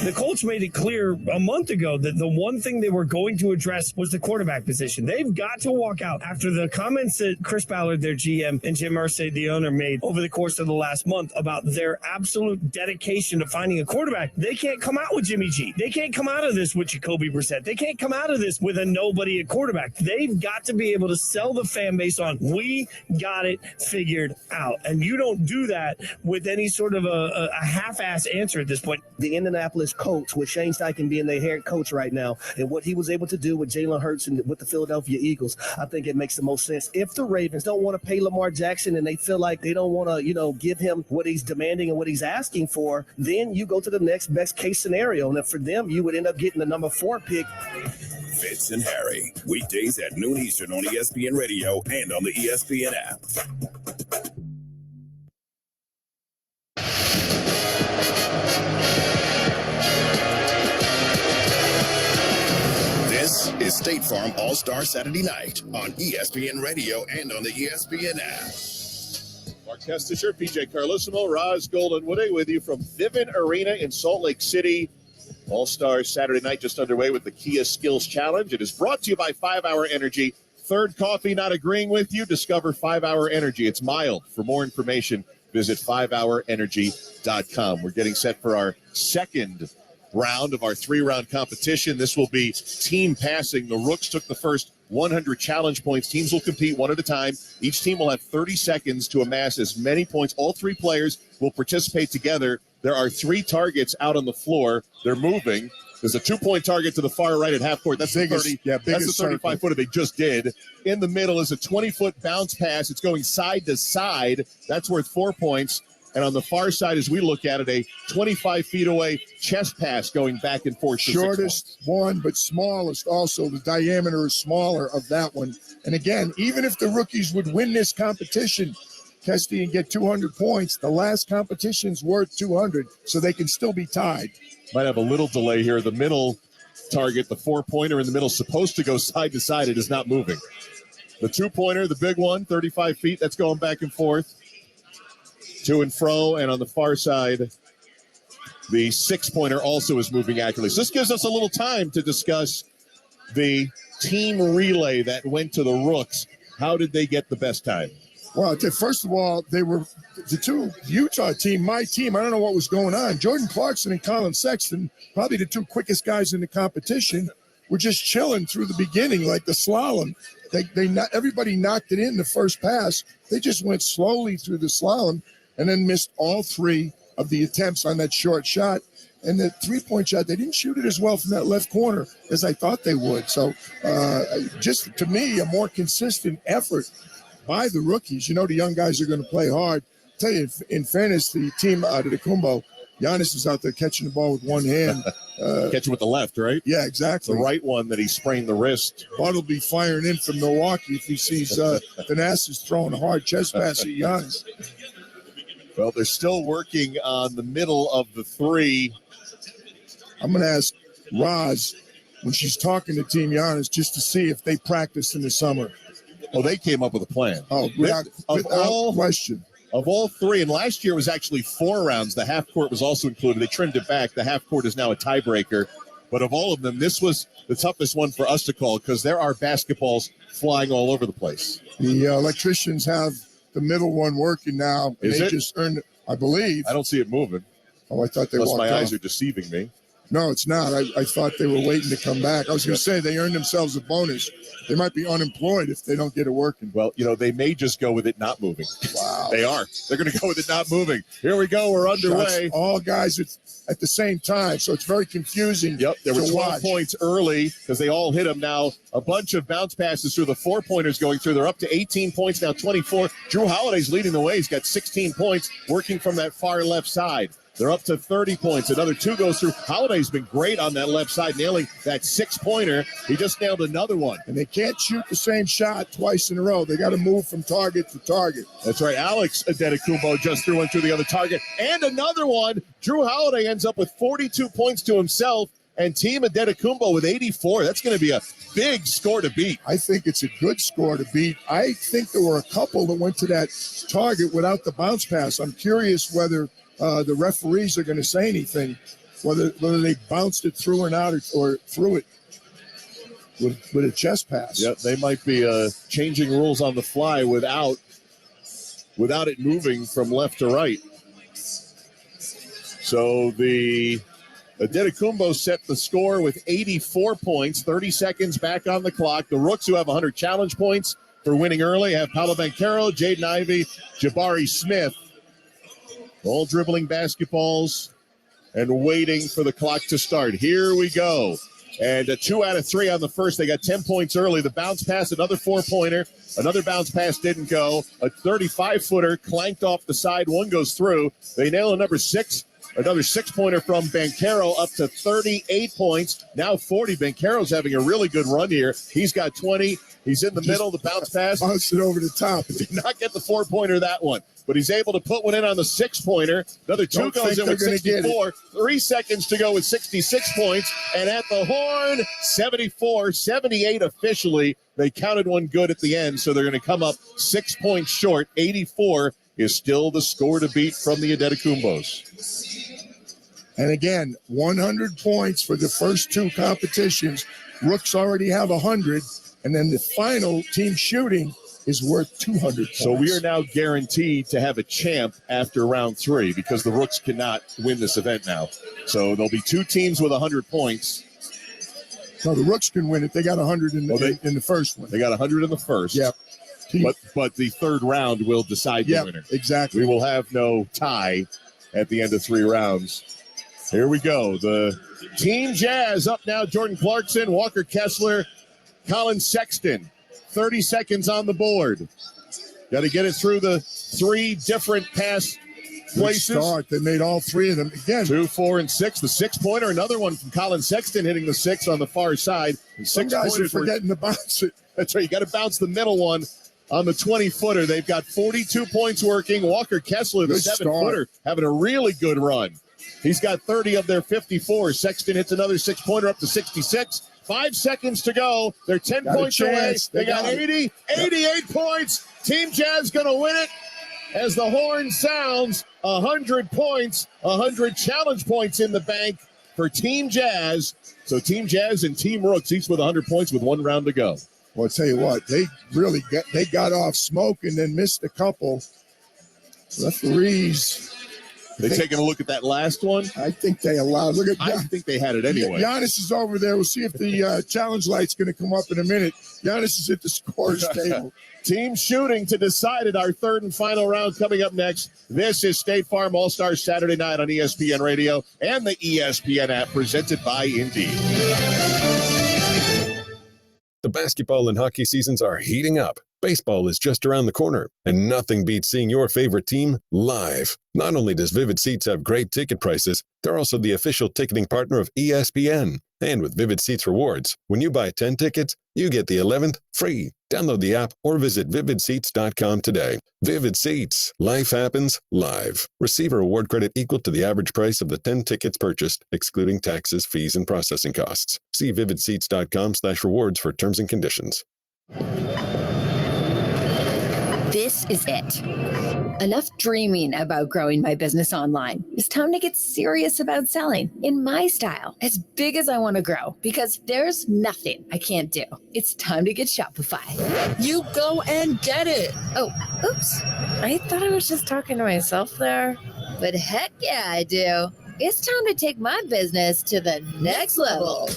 The Colts made it clear a month ago that the one thing they were going to address was the quarterback position. They've got to walk out after the comments that Chris Ballard, their GM, and Jim Irsay, the owner, made over the course of the last month about their absolute dedication to finding a quarterback. They can't come out with Jimmy G. They can't come out of this with Jacoby Brissett. They can't come out of this with a nobody at quarterback. They've got to be able to sell the fan base on, we got it figured out. And you don't do that with any sort of a half-ass answer at this point. The Indianapolis Colts, with Shane Steichen being their head coach right now, and what he was able to do with Jalen Hurts and with the Philadelphia Eagles, I think it makes the most sense. If the Ravens don't want to pay Lamar Jackson and they feel like they don't want to, give him what he's demanding and what he's asking for, then you go to the next best case scenario. And then for them, you would end up getting the number 4 pick. Fitz and Harry, weekdays at noon Eastern on ESPN Radio and on the ESPN app. This is State Farm All-Star Saturday Night on ESPN Radio and on the ESPN app. Mark Kestisher, PJ Carlissimo, Roz Golden-Woody with you from Vivint Arena in Salt Lake City. All-Star Saturday Night just underway with the Kia Skills Challenge. It is brought to you by 5 Hour Energy. Third coffee not agreeing with you? Discover 5 Hour Energy. It's mild. For more information, visit 5hourenergy.com. We're getting set for our second round of our 3-round competition. This will be team passing. The Rooks took the first 100 challenge points. Teams will compete one at a time. Each team will have 30 seconds to amass as many points. All 3 players will participate together. There are 3 targets out on the floor. They're moving. There's a 2-point target to the far right at half court. That's the 30. Yeah, that's the 35-footer they just did. In the middle is a 20-foot bounce pass. It's going side to side. That's worth 4 points. And on the far side, as we look at it, a 25 feet away chest pass going back and forth. Shortest one, but smallest also. The diameter is smaller of that one. And again, even if the rookies would win this competition, Kesty, and get 200 points, the last competition's worth 200, so they can still be tied. Might have a little delay here. The middle target, the 4-pointer in the middle, supposed to go side to side. It is not moving. The 2-pointer, the big one, 35 feet, that's going back and forth. To and fro, and on the far side, the 6-pointer also is moving accurately. So this gives us a little time to discuss the team relay that went to the Rooks. How did they get the best time? Well, first of all, they were the 2 Utah team, my team. I don't know what was going on. Jordan Clarkson and Colin Sexton, probably the 2 quickest guys in the competition, were just chilling through the beginning like the slalom. Everybody knocked it in the first pass. They just went slowly through the slalom and then missed all 3 of the attempts on that short shot. And the 3-point shot, they didn't shoot it as well from that left corner as I thought they would. So just to me, a more consistent effort by the rookies. The young guys are going to play hard. I'll tell you, in fairness, the team out of the Kumbo, Giannis is out there catching the ball with one hand. Catching with the left, right? Yeah, exactly. The right one that he sprained the wrist. Bud will be firing in from Milwaukee if he sees Thanasis throwing a hard chest pass at Giannis. Well, they're still working on the middle of the 3. I'm going to ask Roz when she's talking to Team Giannis just to see if they practiced in the summer. Oh, they came up with a plan. Oh, without question. Of all 3, and last year was actually 4 rounds. The half court was also included. They trimmed it back. The half court is now a tiebreaker. But of all of them, this was the toughest one for us to call because there are basketballs flying all over the place. The electricians have the middle one working now. Is they it? Just earned, I believe. I don't see it moving. Oh, I thought they Unless walked my eyes off. are deceiving me. No, it's not. I thought they were waiting to come back. I was going to say they earned themselves a bonus. They might be unemployed if they don't get it working. Well, they may just go with it not moving. Wow. They are. They're going to go with it not moving. Here we go. We're underway. Shots, all guys at the same time, so it's very confusing. Yep, there were 12 watch. points early because they all hit them. Now a bunch of bounce passes through the 4-pointers going through. They're up to 18 points now, 24. Drew Holiday's leading the way. He's got 16 points working from that far left side. They're up to 30 points. Another 2 goes through. Holiday's been great on that left side, nailing that 6-pointer. He just nailed another one. And they can't shoot the same shot twice in a row. They got to move from target to target. That's right. Alex Adetokumbo just threw one through the other target. And another one. Drew Holiday ends up with 42 points to himself. and Team Adetokunbo with 84. That's going to be a big score to beat. I think it's a good score to beat. I think there were a couple that went to that target without the bounce pass. I'm curious whether the referees are going to say anything, whether they bounced it through and out or threw it with a chest pass. Yep, they might be changing rules on the fly without it moving from left to right. So the Adetokunbo set the score with 84 points, 30 seconds back on the clock. The Rooks, who have 100 challenge points for winning early, have Paolo Banchero, Jaden Ivey, Jabari Smith, all dribbling basketballs and waiting for the clock to start. Here we go. And 2 out of 3 on the first. They got 10 points early. The bounce pass, another 4-pointer. Another bounce pass didn't go. A 35-footer clanked off the side. One goes through. They nail a number 6. Another 6-pointer from Banchero, up to 38 points. Now 40. Banchero's having a really good run here. He's got 20. He's in the middle. The bounce pass. Bounced it over the top. Did not get the 4-pointer that one. But he's able to put one in on the 6-pointer. Another 2 goes in with 64. 3 seconds to go with 66 points. And at the horn, 74, 78 officially. They counted one good at the end, so they're going to come up 6 points short. 84 is still the score to beat from the Adetokumbos. And again, 100 points for the first 2 competitions. Rooks already have 100. And then the final team shooting is worth 200 points. So we are now guaranteed to have a champ after round 3 because the Rooks cannot win this event now. So there'll be 2 teams with 100 points. No, the Rooks can win it. They got 100 in the first one. They got 100 in the first. Yep. But the third round will decide the winner. Exactly. We will have no tie at the end of 3 rounds. Here we go. The Team Jazz up now. Jordan Clarkson, Walker Kessler, Colin Sexton. 30 seconds on the board. Got to get it through the 3 different pass places. Good start. They made all 3 of them again. 2, 4, and 6. The 6-pointer, another one from Colin Sexton hitting the 6 on the far side. Some guys are forgetting to bounce it. That's right. You got to bounce the middle one on the 20-footer. They've got 42 points working. Walker Kessler, the 7-footer, having a really good run. He's got 30 of their 54. Sexton hits another 6-pointer up to 66. 5 seconds to go. They're 10 points away. They got 80, 88 points. Team Jazz going to win it as the horn sounds. 100 points, 100 challenge points in the bank for Team Jazz. So Team Jazz and Team Rooks each with 100 points with 1 round to go. Well, I'll tell you what, they really got off smoke and then missed a couple. Referees. They taking a look at that last one? I think they allowed. Look at. I think they had it anyway. Giannis is over there. We'll see if the challenge light's going to come up in a minute. Giannis is at the scores table. Team shooting to decide it. Our third and final round coming up next. This is State Farm All-Star Saturday night on ESPN Radio and the ESPN app, presented by Indeed. The basketball and hockey seasons are heating up. Baseball is just around the corner, and nothing beats seeing your favorite team live. Not only does Vivid Seats have great ticket prices, they're also the official ticketing partner of ESPN. And with Vivid Seats Rewards, when you buy 10 tickets, you get the 11th free. Download the app or visit vividseats.com today. Vivid Seats. Life happens live. Receive a reward credit equal to the average price of the 10 tickets purchased, excluding taxes, fees, and processing costs. See vividseats.com/rewards for terms and conditions. This is it. Enough dreaming about growing my business online. It's time to get serious about selling in my style, as big as I want to grow, because there's nothing I can't do. It's time to get Shopify. You go and get it. Oh, oops. I thought I was just talking to myself there. But heck yeah, I do. It's time to take my business to the next level.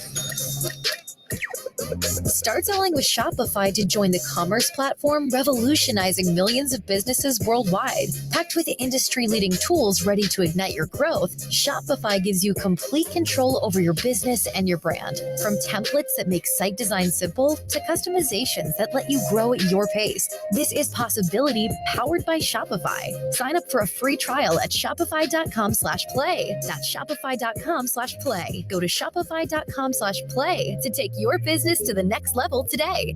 Start selling with Shopify to join the commerce platform revolutionizing millions of businesses worldwide. Packed with industry-leading tools ready to ignite your growth, Shopify gives you complete control over your business and your brand. From templates that make site design simple to customizations that let you grow at your pace. This is possibility powered by Shopify. Sign up for a free trial at shopify.com/play. That's shopify.com/play. Go to shopify.com/play to take your business to the next level today.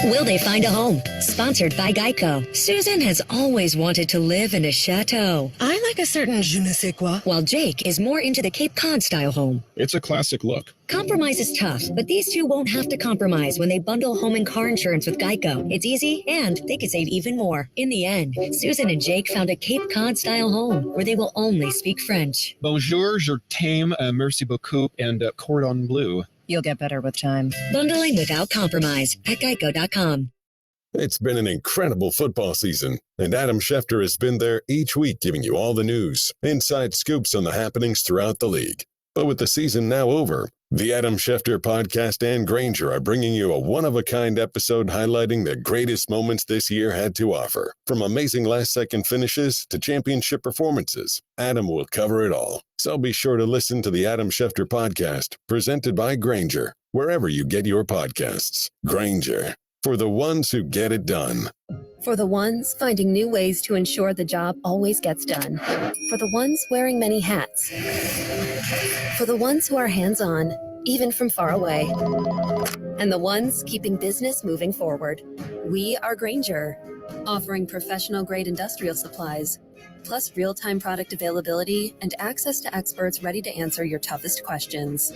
Will they find a home? Sponsored by Geico. Susan has always wanted to live in a chateau. I like a certain je ne sais quoi, while Jake is more into the Cape Cod style home. It's a classic look. Compromise is tough, but these two won't have to compromise when they bundle home and car insurance with Geico. It's easy, and they can save even more. In the end, Susan and Jake found a Cape Cod style home where they will only speak French. Bonjour, je t'aime, merci beaucoup, and cordon bleu. You'll get better with time. Bundling without compromise at geico.com. It's been an incredible football season, and Adam Schefter has been there each week giving you all the news, inside scoops on the happenings throughout the league. But with the season now over, the Adam Schefter podcast and Granger are bringing you a one-of-a-kind episode highlighting the greatest moments this year had to offer. From amazing last-second finishes to championship performances, Adam will cover it all. So be sure to listen to the Adam Schefter podcast, presented by Granger, wherever you get your podcasts. Granger, for the ones who get it done. For the ones finding new ways to ensure the job always gets done. For the ones wearing many hats. For the ones who are hands-on, even from far away. And the ones keeping business moving forward. We are Granger, offering professional-grade industrial supplies, plus real-time product availability and access to experts ready to answer your toughest questions.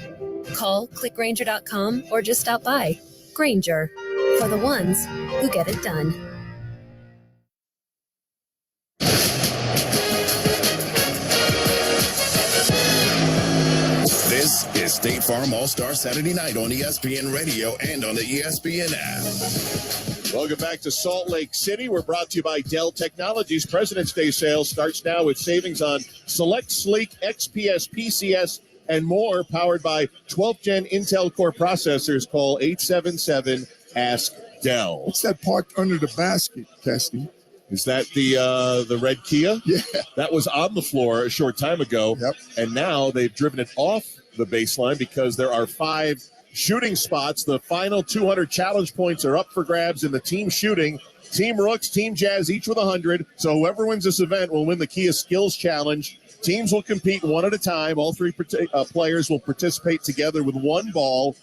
Call, click Granger.com, or just stop by. Granger, for the ones who get it done. This is State Farm All-Star Saturday Night on ESPN Radio and on the ESPN app. Welcome back to Salt Lake City. We're brought to you by Dell Technologies. President's Day sale starts now with savings on select Sleek, XPS, PCS, and more, powered by 12th Gen Intel Core processors. Call 877-ASK-DELL. What's that parked under the basket, Kesty? Is that the red Kia? Yeah. That was on the floor a short time ago. Yep. And now they've driven it off the baseline because there are 5 shooting spots. The final 200 challenge points are up for grabs in the team shooting. Team Rooks, Team Jazz, each with 100. So whoever wins this event will win the Kia Skills Challenge. Teams will compete one at a time. All 3 players will participate together with 1 ball.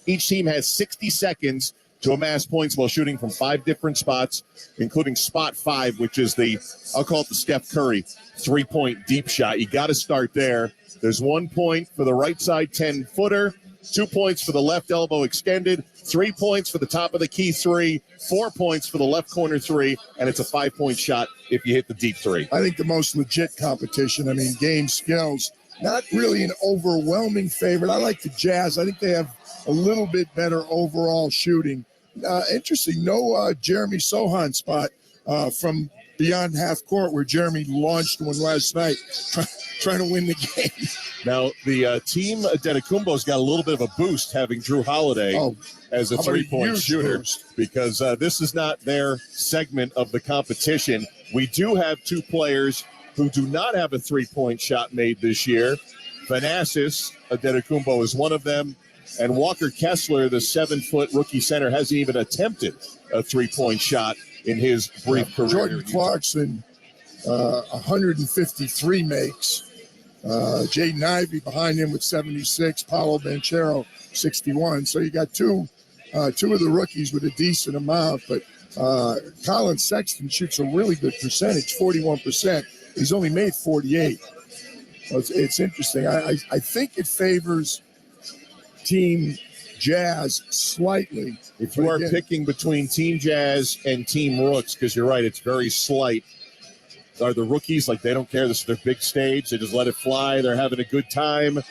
Each team has 60 seconds to amass points while shooting from 5 different spots, including spot 5, which is I'll call it the Steph Curry 3-point deep shot. You got to start there. There's 1 point for the right side 10-footer, 2 points for the left elbow extended, 3 points for the top of the key 3, 4 points for the left corner 3, and it's a 5-point shot if you hit the deep 3. I think the most legit competition. I mean, game skills, not really an overwhelming favorite. I like the Jazz. I think they have a little bit better overall shooting. Interesting, no Jeremy Sohan spot from beyond half court where Jeremy launched one last night trying to win the game. Now, the team Antetokounmpo's got a little bit of a boost having Drew Holiday as a 3-point shooter because this is not their segment of the competition. We do have 2 players who do not have a 3-point shot made this year. Thanasis Antetokounmpo is one of them. And Walker Kessler, the 7-foot rookie center, hasn't even attempted a 3-point shot in his brief career. Jordan Clarkson, 153 makes. Jaden Ivey behind him with 76. Paolo Banchero, 61. So you got two of the rookies with a decent amount. But Colin Sexton shoots a really good percentage, 41%. He's only made 48. So it's interesting. I think it favors Team Jazz slightly. If you are picking between Team Jazz and Team Rooks, because you're right, it's very slight. Are the rookies like they don't care? This is their big stage. They just let it fly. They're having a good time.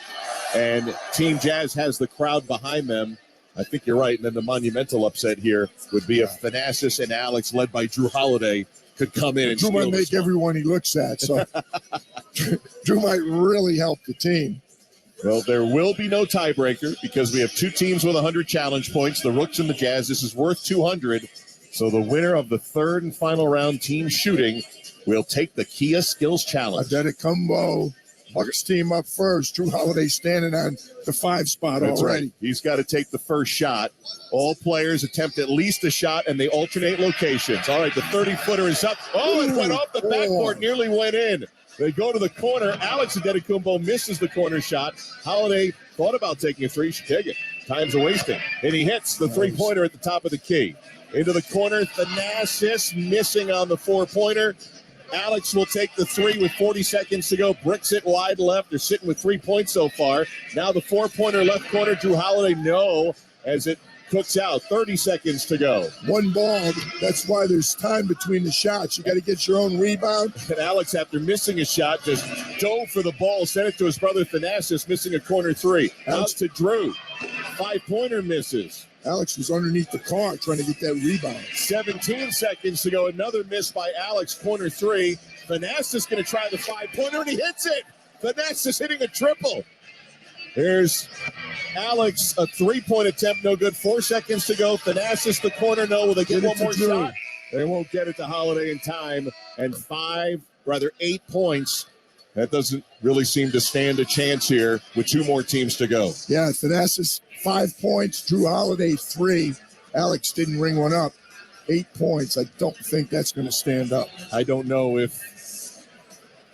And Team Jazz has the crowd behind them. I think you're right. And then the monumental upset here would be if Thanasis and Alex, led by Drew Holiday, could come in and Drew might make everyone he looks at. So Drew might really help the team. Well, there will be no tiebreaker because we have 2 teams with 100 challenge points, the Rooks and the Jazz. This is worth 200. So the winner of the 3rd and final round team shooting will take the Kia Skills Challenge. Antetokounmpo, Bucks team up first. Drew Holiday standing on the 5 spot That's already. Right. He's got to take the first shot. All players attempt at least a shot, and they alternate locations. All right, the 30-footer is up. Oh, it went off the backboard, nearly went in. They go to the corner. Alex Antetokounmpo misses the corner shot. Holiday thought about taking a 3. He should take it. Time's a wasting. And he hits the 3-pointer at the top of the key. Into the corner, Thanasis missing on the 4-pointer. Alex will take the three with 40 seconds to go. Bricks it wide left. They're sitting with 3 points so far. Now the 4-pointer left corner. Drew Holiday, no, as it cooks out. 30 seconds to go. One ball. That's why there's time between the shots. You got to get your own rebound. And Alex, after missing a shot, just dove for the ball. Sent it to his brother Thanasis, missing a corner three. Out to Drew. 5-pointer misses. Alex was underneath the car trying to get that rebound. 17 seconds to go. Another miss by Alex, corner three. Thanasis going to try the 5-pointer, and he hits it. Thanasis hitting a triple. There's Alex, a 3-point attempt, no good. 4 seconds to go. Thanasis, the corner, no. Will they get one more shot? They won't get it to Holiday in time. And 8 points. That doesn't really seem to stand a chance here with 2 more teams to go. Yeah, Thanasis, 5 points. Drew Holiday, 3. Alex didn't ring one up. 8 points. I don't think that's going to stand up. I don't know if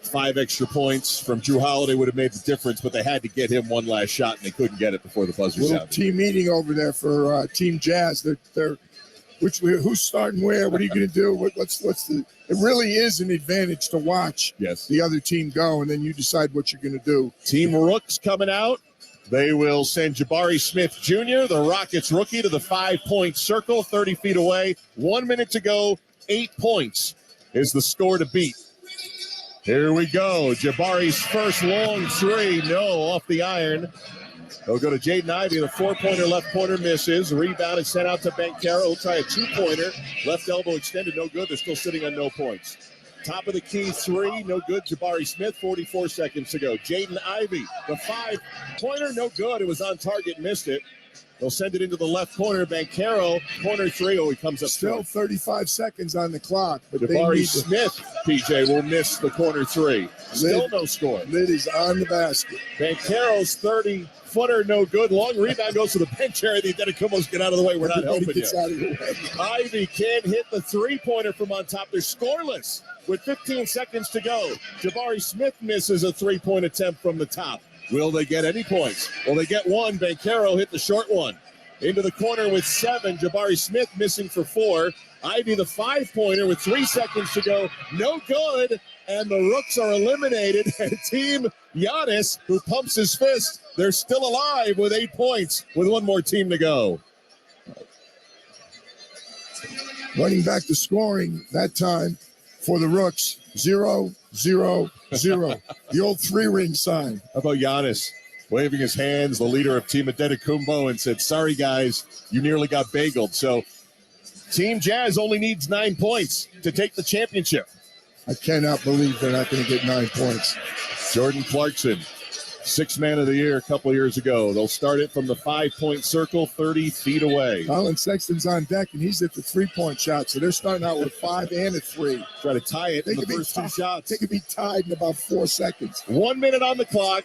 5 extra points from Drew Holiday would have made the difference, but they had to get him one last shot, and they couldn't get it before the buzzer sounded. Team meeting over there for Team Jazz. They're who's starting where? What are you going to do? What's the? It really is an advantage to watch the other team go, and then you decide what you're going to do. Team Rooks coming out. They will send Jabari Smith Jr., the Rockets rookie, to the 5-point circle, 30 feet away. 1 minute to go. 8 points is the score to beat. Here we go. Jabari's first long three. No, off the iron. They'll go to Jaden Ivey. The 4-pointer left corner misses. Rebound is sent out to Bankero. He'll try a 2-pointer. Left elbow extended. No good. They're still sitting on no points. Top of the key, 3. No good. Jabari Smith, 44 seconds to go. Jaden Ivey, the 5-pointer. No good. It was on target. Missed it. They'll send it into the left corner. Bankero, corner 3. Oh, he comes up. Still 35 seconds on the clock. But Jabari Smith, PJ, will miss the corner 3. Still no score. Lid is on the basket. Bankero's 30-footer, no good. Long rebound goes to the bench area. The Dedikumos get out of the way. We're not helping you. Ivy can't hit the 3-pointer from on top. They're scoreless with 15 seconds to go. Jabari Smith misses a 3-point attempt from the top. Will they get any points? Will they get one? Bankero hit the short one. Into the corner with 7. Jabari Smith missing for 4. Ivy, the 5-pointer with 3 seconds to go. No good. And the Rooks are eliminated. And Team Giannis, who pumps his fist, they're still alive with 8 points with 1 more team to go. Running back to scoring that time for the Rooks. 0-0-0. The old 3-ring sign. How about Giannis waving his hands, the leader of Team Antetokounmpo, and said, sorry, guys, you nearly got bageled. So Team Jazz only needs 9 points to take the championship. I cannot believe they're not going to get 9 points. Jordan Clarkson, 6th man of the year a couple of years ago. They'll start it from the 5-point circle, 30 feet away. Colin Sexton's on deck, and he's at the 3-point shot. So they're starting out with a 5 and a 3. Try to tie it in the first 2 shots. They could be tied in about 4 seconds. 1 minute on the clock.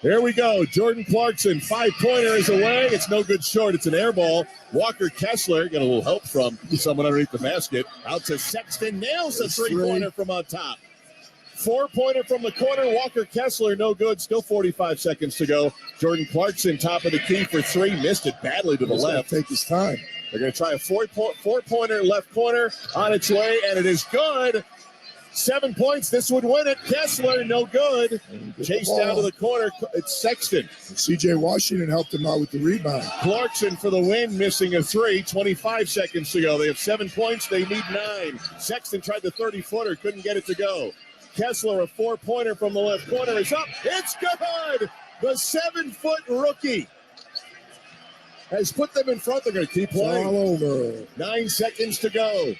There we go. Jordan Clarkson, 5-pointer is away. It's no good short. It's an air ball. Walker Kessler, got a little help from someone underneath the basket. Out to Sexton, nails a 3-pointer from on top. 4-pointer from the corner. Walker Kessler, no good. Still 45 seconds to go. Jordan Clarkson, top of the key for 3. Missed it badly to the left. Take his time. They're going to try a 4-pointer left corner on its way, and it is good. 7 points. This would win it. Kessler, no good. Chased down to the corner. It's Sexton. C.J. Washington helped him out with the rebound. Clarkson for the win, missing a 3. 25 seconds to go. They have 7 points. They need 9. Sexton tried the 30-footer. Couldn't get it to go. Kessler, a 4-pointer from the left corner, is up. It's good. The 7-foot rookie has put them in front. They're going to keep playing. All over. 9 seconds to go.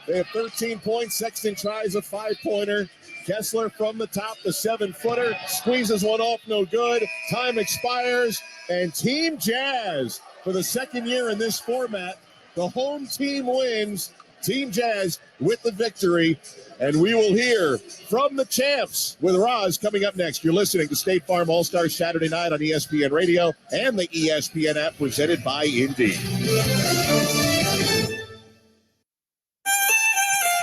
They have 13 points. Sexton tries a 5-pointer. Kessler from the top, the 7-footer. Squeezes one off, no good. Time expires. And Team Jazz, for the second year in this format, the home team wins. Team Jazz with the victory. And we will hear from the champs with Roz coming up next. You're listening to State Farm All-Star Saturday night on ESPN Radio and the ESPN app presented by Indeed.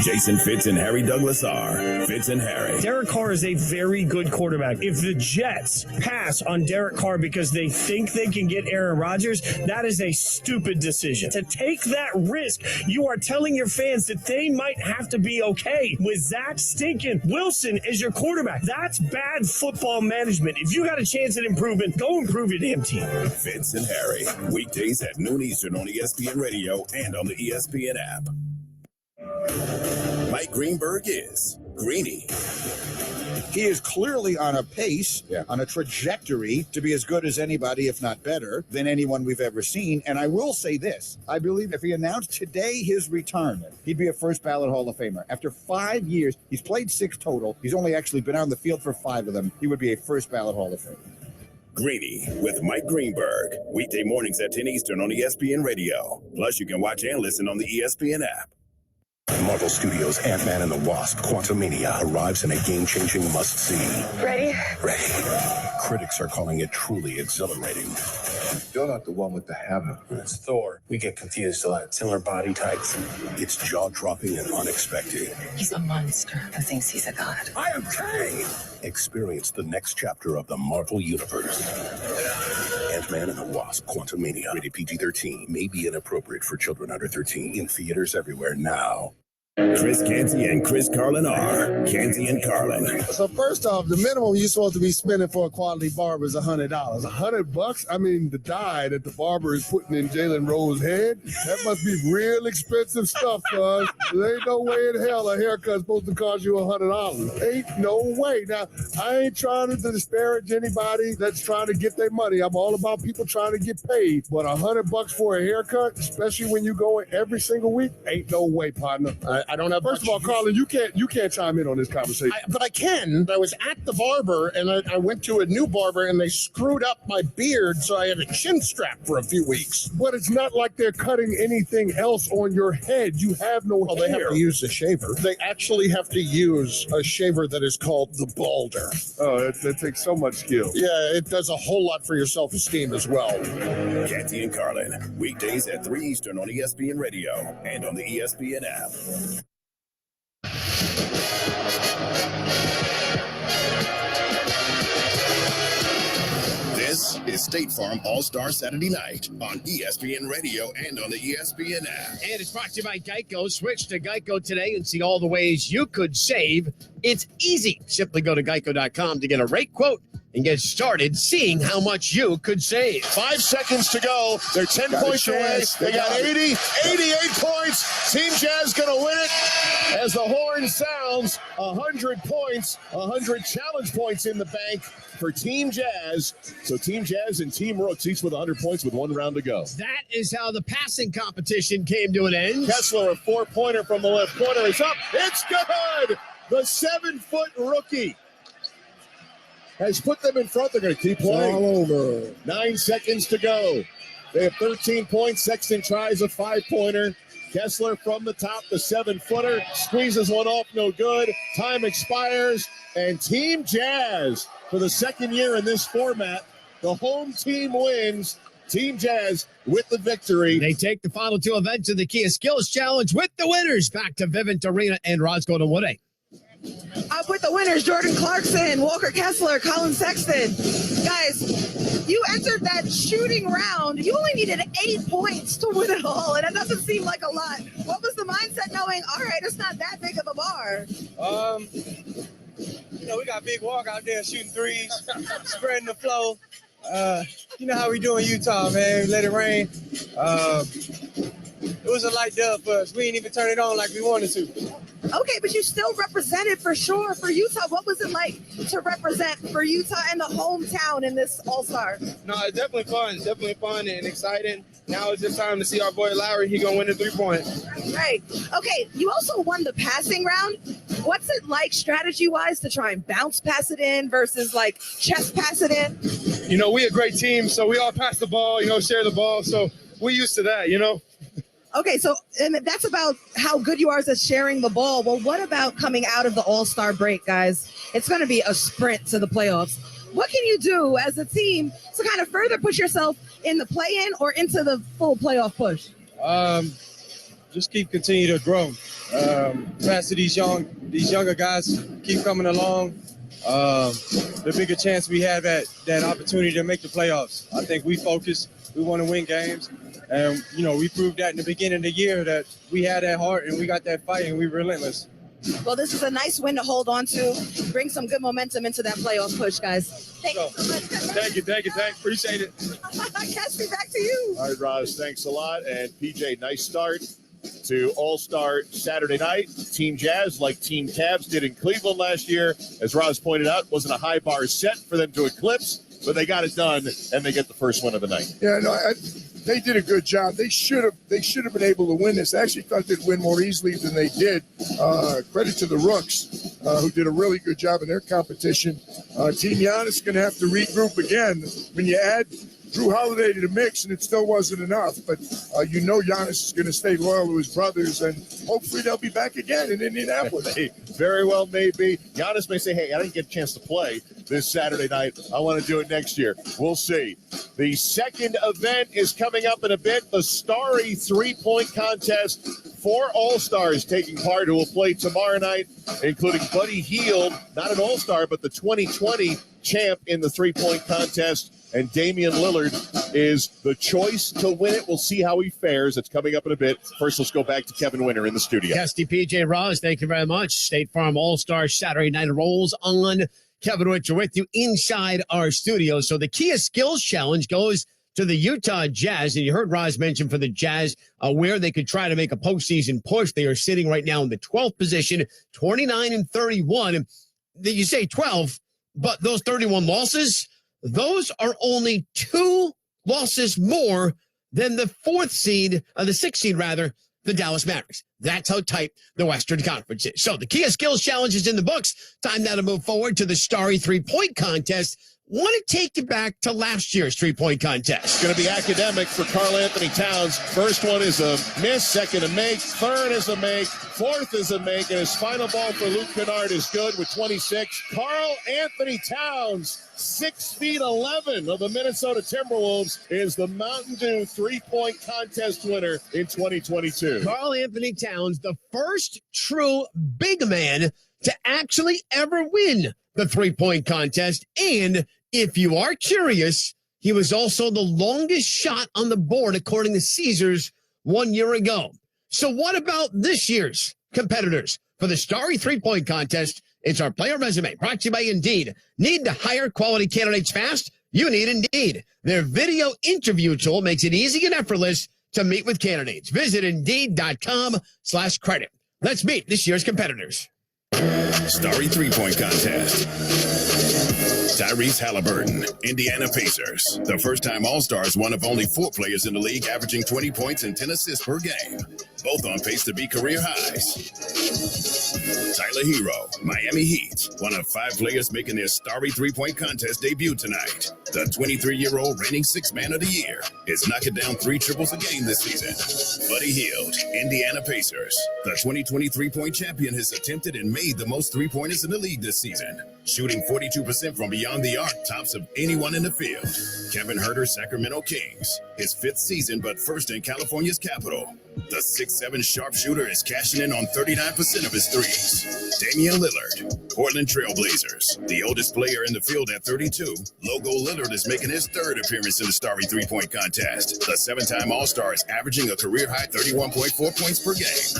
Jason Fitz and Harry Douglas are Fitz and Harry. Derek Carr is a very good quarterback. If the Jets pass on Derek Carr because they think they can get Aaron Rodgers, that is a stupid decision. To take that risk, you are telling your fans that they might have to be okay with Zach stinking Wilson as your quarterback. That's bad football management. If you got a chance at improvement, go improve your damn team. Fitz and Harry, weekdays at noon Eastern on ESPN Radio and on the ESPN app. Mike Greenberg is Greeny. He is clearly on a pace, on a trajectory to be as good as anybody, if not better, than anyone we've ever seen. And I will say this. I believe if he announced today his retirement, he'd be a first ballot Hall of Famer. After 5 years, he's played 6 total. He's only actually been on the field for 5 of them. He would be a first ballot Hall of Famer. Greeny with Mike Greenberg. Weekday mornings at 10 Eastern on ESPN Radio. Plus, you can watch and listen on the ESPN app. Marvel Studios' Ant-Man and the Wasp: Quantumania arrives in a game-changing must-see. Ready? Ready. Critics are calling it truly exhilarating. You're not the one with the hammer. It's Thor. We get confused a lot. Similar body types. It's jaw-dropping and unexpected. He's a monster who thinks he's a god. I am Kang! Experience the next chapter of the Marvel Universe. Ant-Man and the Wasp: Quantumania. Rated PG-13. May be inappropriate for children under 13. In theaters everywhere now. Chris Canty and Chris Carlin are Canty and Carlin. So first off, the minimum you're supposed to be spending for a quality barber is $100. $100? I mean, the dye that the barber is putting in Jalen Rose's head, that must be real expensive stuff, cuz. There ain't no way in hell a haircut's supposed to cost you $100. Ain't no way. Now, I ain't trying to disparage anybody that's trying to get their money. I'm all about people trying to get paid. But $100 for a haircut, especially when you go in every single week, ain't no way, partner. I don't have. First of all, Carlin, you can't chime in on this conversation. But I can. I was at the barber, and I went to a new barber, and they screwed up my beard, so I had a chin strap for a few weeks. But it's not like they're cutting anything else on your head. You have no hair. They have to use a shaver. They actually have to use a shaver that is called the Balder. Oh, that takes so much skill. Yeah, it does a whole lot for your self-esteem as well. Canty and Carlin, weekdays at 3 Eastern on ESPN Radio and on the ESPN app. This is State Farm All-Star Saturday Night on ESPN Radio and on the ESPN app. And it's brought to you by Geico. Switch to Geico today and see all the ways you could save. It's easy. Simply go to geico.com to get a rate quote and get started seeing how much you could save. 5 seconds to go. They're 10 points away. They got 88 points. Team Jazz going to win it as the horn sounds. 100 points, 100 challenge points in the bank for Team Jazz. So Team Jazz and Team Rooks each with 100 points with 1 round to go. That is how the passing competition came to an end. Kessler, a 4-pointer from the left corner, is up. It's good. The 7-foot rookie has put them in front. They're going to keep playing. All over. 9 seconds to go. They have 13 points. Sexton tries a 5-pointer. Kessler from the top, the 7-footer, squeezes one off, no good. Time expires, and Team Jazz, for the second year in this format, the home team wins. Team Jazz with the victory. They take the final 2 events of the Kia Skills Challenge with the winners. Back to Vivint Arena and Roscoe to Woody. Up with the winners, Jordan Clarkson, Walker Kessler, Colin Sexton. Guys, you entered that shooting round. You only needed 8 points to win it all, and it doesn't seem like a lot. What was the mindset knowing, all right, it's not that big of a bar? We got Big Walk out there shooting threes, spreading the flow. You know how we do in Utah, man. Let it rain. It was a light dub for us. We didn't even turn it on like we wanted to. Okay, but you still represented for sure for Utah. What was it like to represent for Utah and the hometown in this All-Star? No, it's definitely fun. It's definitely fun and exciting. Now it's just time to see our boy Lowry. He gonna win the 3-point. Right. Okay, you also won the passing round. What's it like strategy-wise to try and bounce pass it in versus like chest pass it in? We a great team, so we all pass the ball, share the ball. So we're used to that, Okay, so and that's about how good you are at sharing the ball. Well, what about coming out of the All-Star break, guys? It's going to be a sprint to the playoffs. What can you do as a team to kind of further push yourself in the play-in or into the full playoff push? just continue to grow. Faster these younger guys keep coming along, the bigger chance we have at that opportunity to make the playoffs. I think we focus. We want to win games. And, we proved that in the beginning of the year that we had that heart and we got that fight and we were relentless. Well, this is a nice win to hold on to. Bring some good momentum into that playoff push, guys. Thank you so much. Thank you. Appreciate it. Cassie, back to you. All right, Roz, thanks a lot. And PJ, nice start to All-Star Saturday night. Team Jazz, like Team Cavs did in Cleveland last year, as Roz pointed out, wasn't a high bar set for them to eclipse, but they got it done, and they get the first win of the night. Yeah, no, they did a good job. They should have been able to win this. I actually thought they'd win more easily than they did. Credit to the Rooks, who did a really good job in their competition. Team Giannis is going to have to regroup again. When you add Drew Holiday to the mix, and it still wasn't enough. But Giannis is going to stay loyal to his brothers, and hopefully they'll be back again in Indianapolis. They very well may be. Giannis may say, hey, I didn't get a chance to play this Saturday night. I want to do it next year. We'll see. The second event is coming up in a bit, the Starry three-point contest. 4 All-Stars taking part who will play tomorrow night, including Buddy Hield, not an All-Star, but the 2020 champ in the three-point contest. And Damian Lillard is the choice to win it. We'll see how he fares. It's coming up in a bit. First, let's go back to Kevin Winter in the studio. Kesty, PJ, Roz, thank you very much. State Farm All-Star Saturday Night rolls on. Kevin Winter with you inside our studio. So the Kia Skills Challenge goes to the Utah Jazz. And you heard Roz mention for the Jazz where they could try to make a postseason push. They are sitting right now in the 12th position, 29-31. You say 12, but those 31 losses, those are only 2 losses more than the 6th seed, the Dallas Mavericks. That's how tight the Western Conference is. So the Kia Skills Challenge is in the books. Time now to move forward to the Starry three-point contest. Want to take you back to last year's three-point contest. It's going to be academic for Karl Anthony Towns. First one is a miss, second a make, third is a make, fourth is a make, and his final ball for Luke Kennard is good with 26. Karl Anthony Towns, 6'11" of the Minnesota Timberwolves, is the Mountain Dew three-point contest winner in 2022. Karl Anthony Towns, the first true big man to actually ever win the three-point contest. And if you are curious, he was also the longest shot on the board, according to Caesars, 1 year ago. So what about this year's competitors for the Starry three-point contest? It's our player resume, brought to you by Indeed. Need to hire quality candidates fast? You need Indeed. Their video interview tool makes it easy and effortless to meet with candidates. Visit Indeed.com/credit. Let's meet this year's competitors. Starry three-point contest. Tyrese Halliburton, Indiana Pacers. The first-time All-Stars, one of only 4 players in the league averaging 20 points and 10 assists per game. Both on pace to be career highs. Tyler Hero, Miami Heat, one of 5 players making their Starry three-point contest debut tonight. The 23-year-old reigning 6th man of the year is knocking down 3 triples a game this season. Buddy Hield, Indiana Pacers. The 2020 three-point champion has attempted and made the most three-pointers in the league this season, shooting 42% from beyond the arc, tops of anyone in the field. Kevin Huerter, Sacramento Kings, his 5th season, but first in California's capital. The 6'7" sharpshooter is cashing in on 39% of his threes. Damian Lillard, Portland Trailblazers, the oldest player in the field at 32. Logo Lillard is making his 3rd appearance in the Starry three-point contest. The 7-time All-Star is averaging a career-high 31.4 points per game.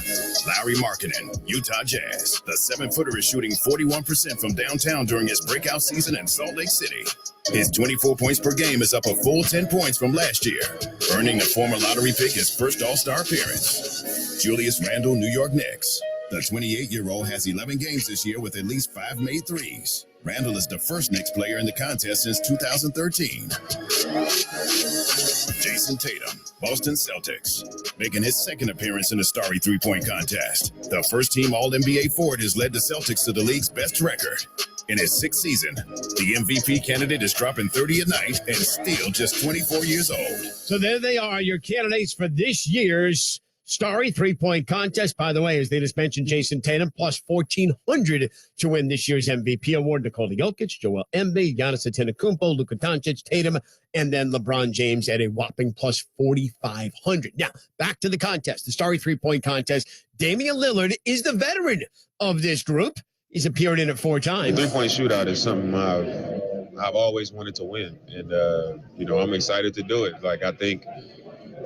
Lauri Markkanen, Utah Jazz. The 7-footer is shooting 41% from downtown during his breakout season in Salt Lake City. His 24 points per game is up a full 10 points from last year, earning the former lottery pick his first All-Star appearance. Julius Randle, New York Knicks. The 28-year-old has 11 games this year with at least 5 made threes. Randle is the first Knicks player in the contest since 2013. Jason Tatum, Boston Celtics, making his 2nd appearance in the Starry three-point contest. The first-team All-NBA forward has led the Celtics to the league's best record. In his 6th season, the MVP candidate is dropping 30 a night and still just 24 years old. So there they are, your candidates for this year's Starry three-point contest, by the way, as they just mentioned, Jason Tatum, plus 1,400 to win this year's MVP award. Nikola Jokic, Joel Embiid, Giannis Antetokounmpo, Luka Doncic, Tatum, and then LeBron James at a whopping plus 4,500. Now, back to the contest, the Starry three-point contest. Damian Lillard is the veteran of this group. He's appeared in it 4 times. The three-point shootout is something I've always wanted to win, and I'm excited to do it. Like, I think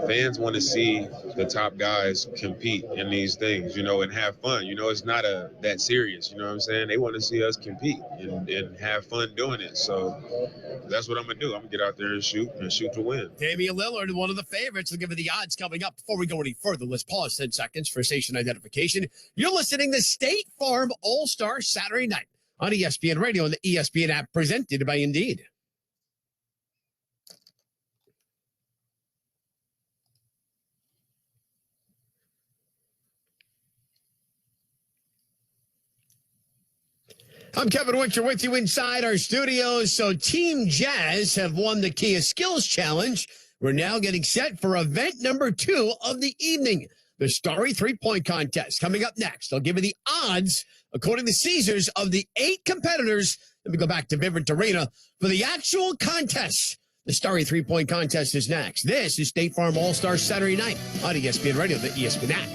fans want to see the top guys compete in these things, and have fun. It's not that serious. You know what I'm saying? They want to see us compete and have fun doing it. So that's what I'm going to do. I'm going to get out there and shoot to win. Damian Lillard, one of the favorites. We'll give you the odds coming up. Before we go any further, let's pause 10 seconds for station identification. You're listening to State Farm All-Star Saturday Night on ESPN Radio and the ESPN app, presented by Indeed. I'm Kevin Winter with you inside our studios. So Team Jazz have won the Kia Skills Challenge. We're now getting set for event number 2 of the evening, the Starry three-point contest. Coming up next, I'll give you the odds, according to Caesars, of the 8 competitors. Let me go back to Vivint Arena for the actual contest. The Starry three-point contest is next. This is State Farm All-Star Saturday Night on ESPN Radio, the ESPN app.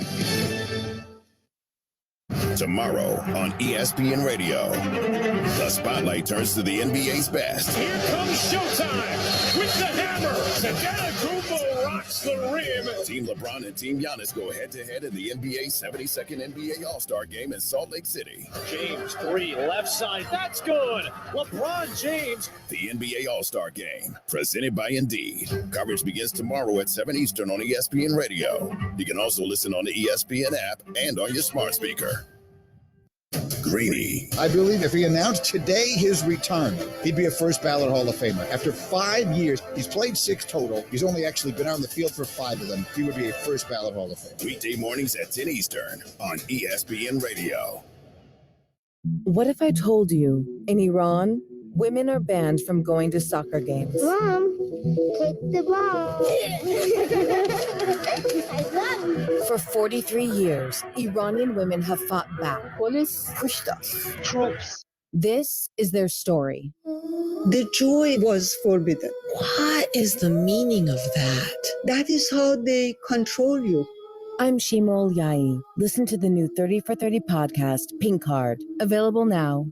Tomorrow on ESPN Radio, the spotlight turns to the NBA's best. Here comes showtime with the hammer. Antetokounmpo rocks the rim. Team LeBron and Team Giannis go head-to-head in the NBA's 72nd NBA All-Star Game in Salt Lake City. James, 3, left side. That's good. LeBron James. The NBA All-Star Game, presented by Indeed. Coverage begins tomorrow at 7 Eastern on ESPN Radio. You can also listen on the ESPN app and on your smart speaker. Greeny. I believe if he announced today his return, he'd be a first ballot Hall of Famer. After 5 years, he's played 6 total. He's only actually been on the field for 5 of them. He would be a first ballot Hall of Famer. Weekday mornings at 10 Eastern on ESPN Radio. What if I told you in Iran, women are banned from going to soccer games? Mom, take the ball. For 43 years, Iranian women have fought back. Police pushed us. Troops. This is their story. The joy was forbidden. What is the meaning of that? That is how they control you. I'm Shimol Yai. Listen to the new 30 for 30 podcast, Pink Card. Available now.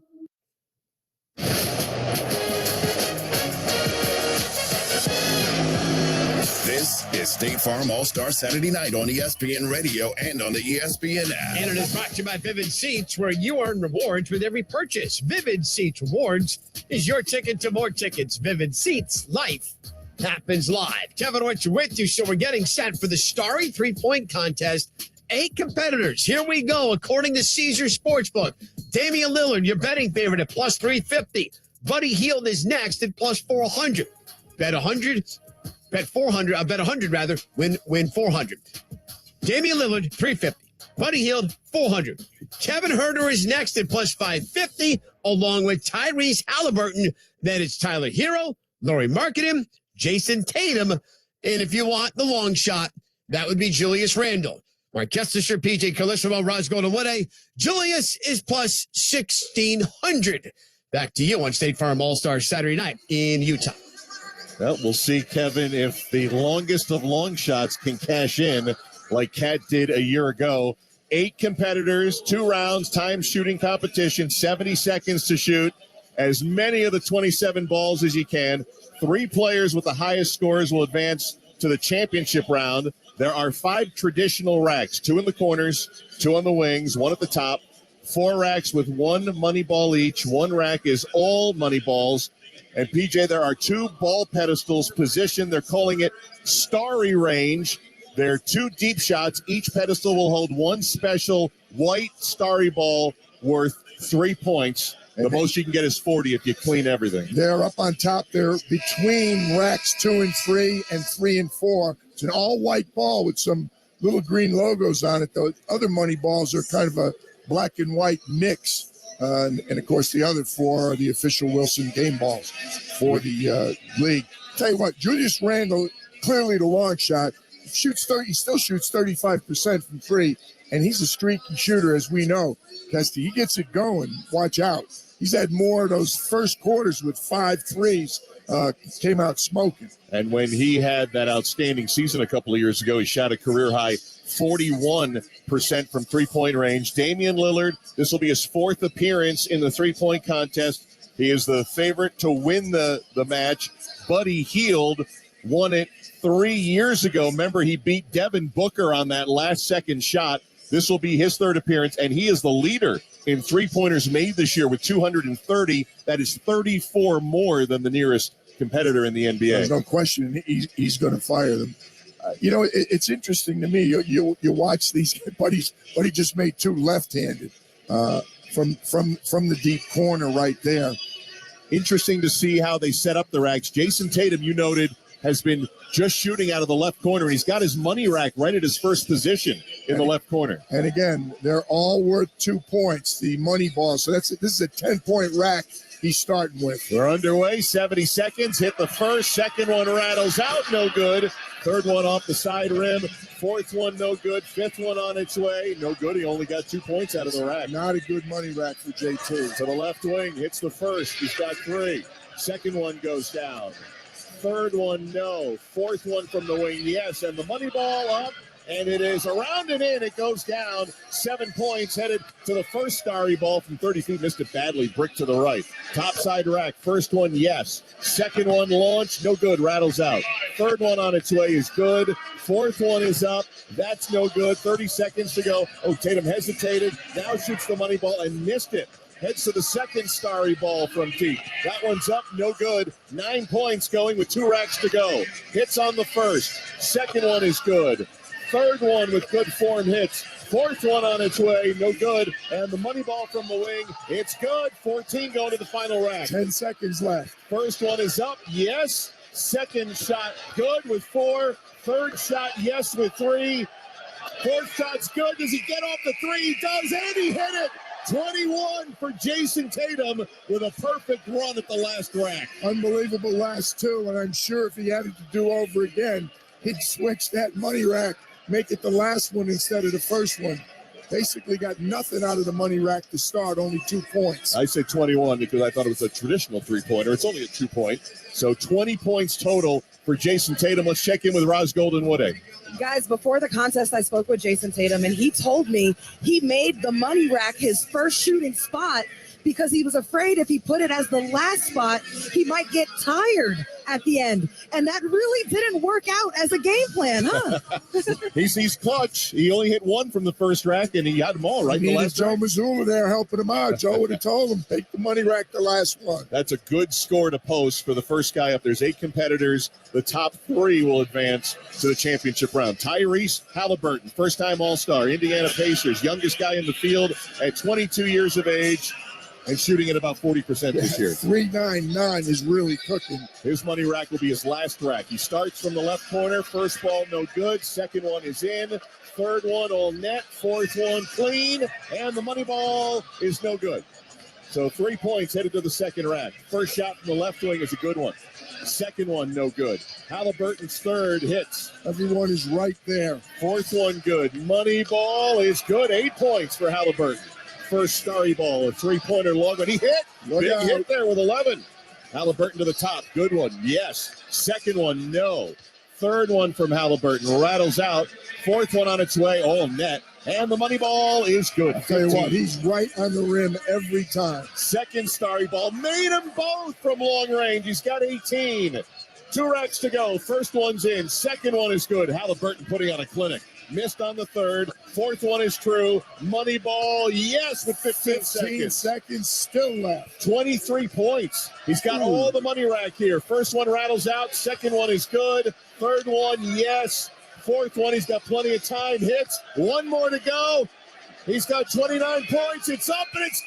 This is State Farm All-Star Saturday Night on ESPN Radio and on the ESPN app. And it is brought to you by Vivid Seats, where you earn rewards with every purchase. Vivid Seats Rewards is your ticket to more tickets. Vivid Seats, life happens live. Kevin Winter with you, so we're getting set for the Starry three-point contest. 8 competitors. Here we go, according to Caesar Sportsbook. Damian Lillard, your betting favorite at plus 350. Buddy Hield is next at plus 400. Bet 100. Bet 400, bet 100 rather, win 400. Damian Lillard, 350. Buddy Hield, 400. Kevin Huerter is next at plus 550, along with Tyrese Halliburton. Then it's Tyler Hero, Lauri Markkanen, Jason Tatum, and if you want the long shot, that would be Julius Randle. Marquez Fisher, PJ Carlesimo, Roscoe Woode. Julius is plus 1,600. Back to you on State Farm All-Star Saturday Night in Utah. Well, we'll see, Kevin, if the longest of long shots can cash in like Kat did a year ago. 8 competitors, 2 rounds, time shooting competition, 70 seconds to shoot as many of the 27 balls as you can. 3 players with the highest scores will advance to the championship round. There are 5 traditional racks, 2 in the corners, 2 on the wings, 1 at the top, 4 racks with 1 money ball each. 1 rack is all money balls. And, PJ, there are 2 ball pedestals positioned. They're calling it Starry Range. There are 2 deep shots. Each pedestal will hold 1 special white Starry ball worth 3 points. The most you can get is 40 if you clean everything. They're up on top. They're between racks 2 and 3 and 3 and 4. It's an all-white ball with some little green logos on it. The other money balls are kind of a black and white mix. And of course, the other 4 are the official Wilson game balls for the league. Tell you what, Julius Randle, clearly the long shot. he still shoots 35% from three, and he's a streaky shooter, as we know. Kesty, he gets it going. Watch out. He's had more of those first quarters with 5 threes. Came out smoking. And when he had that outstanding season a couple of years ago, he shot a career-high 41% from three-point range. Damian Lillard, this will be his 4th appearance in the three-point contest. He is the favorite to win the match. Buddy Hield won it 3 years ago. Remember, he beat Devin Booker on that last-second shot. This will be his 3rd appearance, and he is the leader in three-pointers made this year with 230. That is 34 more than the nearest competitor in the NBA. There's no question he's going to fire them. It's interesting to me. You watch these buddies. Buddy just made 2 left-handed from the deep corner right there. Interesting to see how they set up the racks. Jason Tatum, you noted, has been just shooting out of the left corner, and he's got his money rack right at his first position in the left corner. And again, they're all worth 2 points, the money ball. So this is a 10-point rack he's starting with. We're underway, 70 seconds. Hit the first, second one rattles out, no good. Third one off the side rim. 4th one, no good. 5th one on its way, no good. He only got 2 points out of the rack. Not a good money rack for JT. To the left wing, hits the first. He's got 3. Second one goes down. 3rd one, no. 4th one from the wing, yes. And the money ball up, and it is around and in. It goes down. 7 points headed to the first starry ball from 30 feet. Missed it badly. Brick to the right. Top side rack. First one, yes. Second one, launch. No good. Rattles out. 3rd one on its way is good. 4th one is up. That's no good. 30 seconds to go. Oh, Tatum hesitated. Now shoots the money ball and missed it. Heads to the second starry ball from deep. That one's up, no good. 9 points going with 2 racks to go. Hits on the first. Second one is good. 3rd one with good form hits. 4th one on its way, no good. And the money ball from the wing, it's good. 14 going to the final rack. 10 seconds left. First one is up, yes. Second shot, good with 4. 3rd shot, yes with 3. 4th shot's good. Does he get off the 3? He does, and he hit it. 21 for Jason Tatum with a perfect run at the last rack. Unbelievable last 2, and I'm sure if he had it to do over again, he'd switch that money rack, make it the last one instead of the first one. Basically got nothing out of the money rack to start, only 2 points. I said 21 because I thought it was a traditional three-pointer. It's only a 2-point. So 20 points total for Jason Tatum. Let's check in with Roz Golden-Woode. Guys, before the contest, I spoke with Jason Tatum, and he told me he made the money rack his first shooting spot because he was afraid if he put it as the last spot, he might get tired at the end. And that really didn't work out as a game plan, huh? He's clutch. He only hit 1 from the first rack, and he had them all right in the last Joe rack. Mazzulla there helping him out. Joe would have told him, take the money rack the last one. That's a good score to post for the first guy up. There's 8 competitors. The top 3 will advance to the championship round. Tyrese Halliburton, first-time All-Star, Indiana Pacers, youngest guy in the field at 22 years of age. And shooting at about 40% this year. 399 is really cooking. His money rack will be his last rack. He starts from the left corner. First ball, no good. Second one is in. 3rd one, all net. 4th one, clean. And the money ball is no good. So 3 points headed to the second rack. First shot from the left wing is a good one. Second one, no good. Halliburton's 3rd hits. Everyone is right there. 4th one, good. Money ball is good. 8 points for Halliburton. First starry ball, a 3-pointer long one. He hit. Big hit there with 11. Halliburton to the top. Good one. Yes. Second one, no. 3rd one from Halliburton. Rattles out. 4th one on its way. All net. And the money ball is good. I'll tell you what, he's right on the rim every time. Second starry ball. Made them both from long range. He's got 18. 2 racks to go. First one's in. Second one is good. Halliburton putting on a clinic. Missed on the 3rd. 4th one is true. Money ball, yes, with 15 seconds still left. 23 points. He's got all the money rack here. First one rattles out. Second one is good. 3rd one, yes. 4th one, he's got plenty of time. Hits. 1 more to go. He's got 29 points. It's up and it's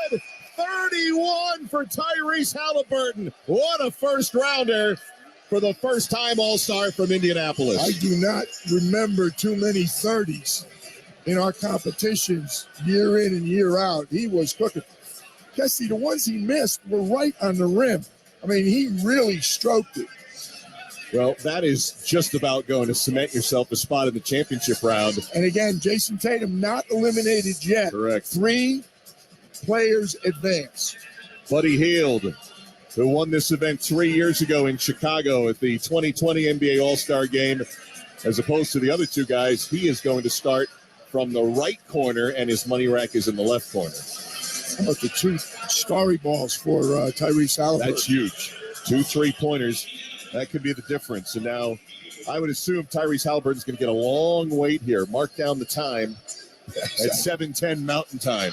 good. 31 for Tyrese Halliburton. What a first rounder. For the first time All-Star from Indianapolis. I do not remember too many 30s in our competitions year in and year out. He was cooking. Kessie, the ones he missed were right on the rim. I mean, he really stroked it. Well, that is just about going to cement yourself a spot in the championship round. And again, Jason Tatum not eliminated yet. Correct. 3 players advance. Buddy Hield, who won this event 3 years ago in Chicago at the 2020 NBA All-Star Game, as opposed to the other 2 guys, he is going to start from the right corner, and his money rack is in the left corner. How about the 2 starry balls for Tyrese Halliburton? That's huge. 2 3-pointers. That could be the difference. And now I would assume Tyrese Halliburton's going to get a long wait here. Mark down the time at 7:10 Mountain Time.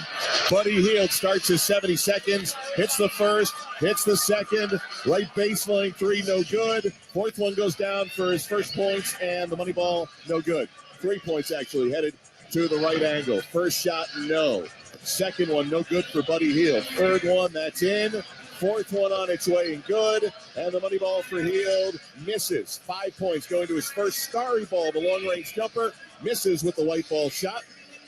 Buddy Hield starts his 70 seconds, hits the first, hits the second, right baseline 3, no good. 4th one goes down for his first points, and the money ball, no good. 3 points actually headed to the right angle. First shot, no. Second one, no good for Buddy Hield. 3rd one, that's in. 4th one on its way and good. And the money ball for Hield misses. 5 points going to his first starry ball, the long-range jumper. Misses with the white ball shot.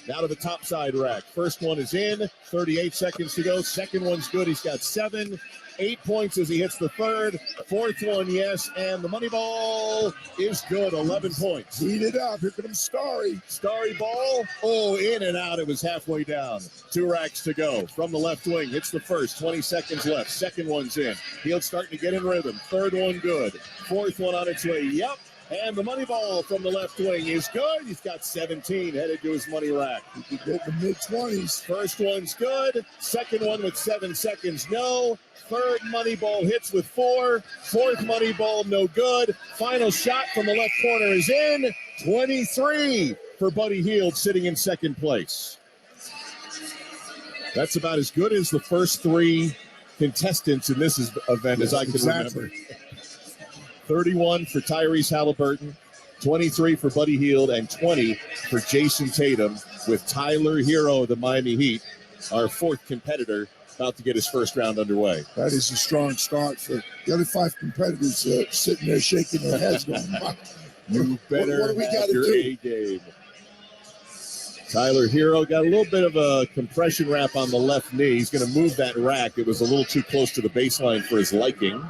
Now to the top side rack. First one is in. 38 seconds to go. Second one's good. He's got 7. 8 points as he hits the third. 4th one, yes. And the money ball is good. 11 points. Heat it up. Here comes Starry. Starry ball. Oh, in and out. It was halfway down. 2 racks to go. From the left wing. Hits the first. 20 seconds left. Second one's in. Hield's starting to get in rhythm. 3rd one good. 4th one on its way. Yep. And the money ball from the left wing is good. He's got 17 headed to his money rack. He could get the mid-20s. First one's good. Second one with 7 seconds, no. 3rd money ball hits with 4. 4th money ball, no good. Final shot from the left corner is in. 23 for Buddy Hield, sitting in 2nd place. That's about as good as the first 3 contestants in this event as I can remember. 31 for Tyrese Halliburton, 23 for Buddy Hield, and 20 for Jason Tatum, with Tyler Hero of the Miami Heat, our 4th competitor, about to get his first round underway. That is a strong start for the other 5 competitors sitting there shaking their heads going, you better what do we have gotta your do? A-game. Tyler Hero got a little bit of a compression wrap on the left knee. He's going to move that rack. It was a little too close to the baseline for his liking.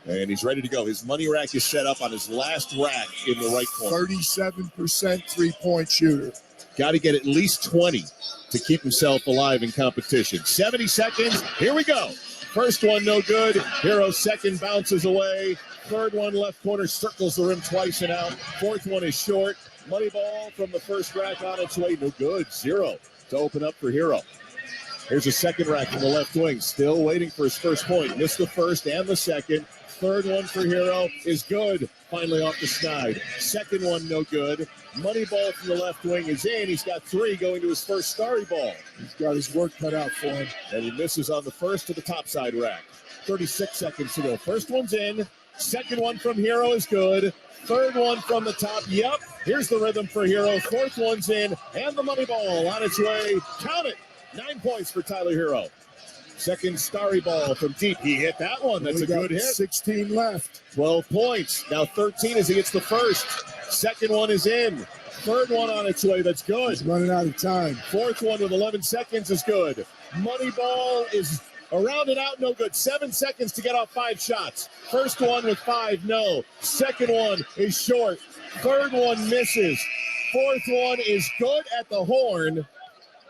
And he's ready to go. His money rack is set up on his last rack in the right corner. 37% 3-point shooter. Got to get at least 20 to keep himself alive in competition. 70 seconds. Here we go. First one, no good. Hero second bounces away. 3rd one, left corner, circles the rim twice and out. 4th one is short. Money ball from the first rack on its way. No good. 0 to open up for Hero. Here's a second rack from the left wing. Still waiting for his first point. Missed the first and the second. 3rd one for Hero is good. Finally off the snide. 2nd one, no good. Money ball from the left wing is in. He's got 3 going to his first starry ball. He's got his work cut out for him. And he misses on the first to the top side rack. 36 seconds to go. First one's in. 2nd one from Hero is good. 3rd one from the top. Yep. Here's the rhythm for Hero. 4th one's in. And the money ball on its way. Count it. 9 points for Tyler Hero. Second starry ball from deep. He hit that one. That's a good hit. 16 left. 12 points. Now 13 as he hits the first. Second one is in. 3rd one on its way. That's good. He's running out of time. 4th one with 11 seconds is good. Money ball is around and out, no good. 7 seconds to get off 5 shots. First one with 5, no. Second one is short. 3rd one misses. 4th one is good at the horn.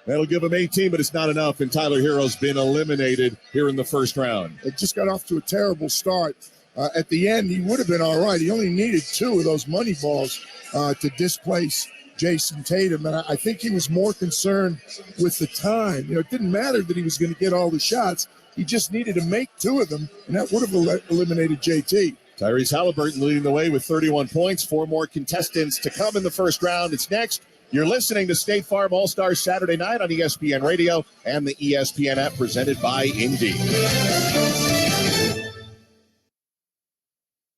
That'll give him 18, but it's not enough, and Tyler Hero's been eliminated here in the first round. It just got off to a terrible start. At the end, he would have been all right. He only needed 2 of those money balls to displace Jason Tatum, and I think he was more concerned with the time. You know, it didn't matter that he was going to get all the shots. He just needed to make 2 of them, and that would have eliminated JT. Tyrese Halliburton leading the way with 31 points. 4 more contestants to come in the first round. It's next. You're listening to State Farm All-Stars Saturday night on ESPN Radio and the ESPN app, presented by Indeed.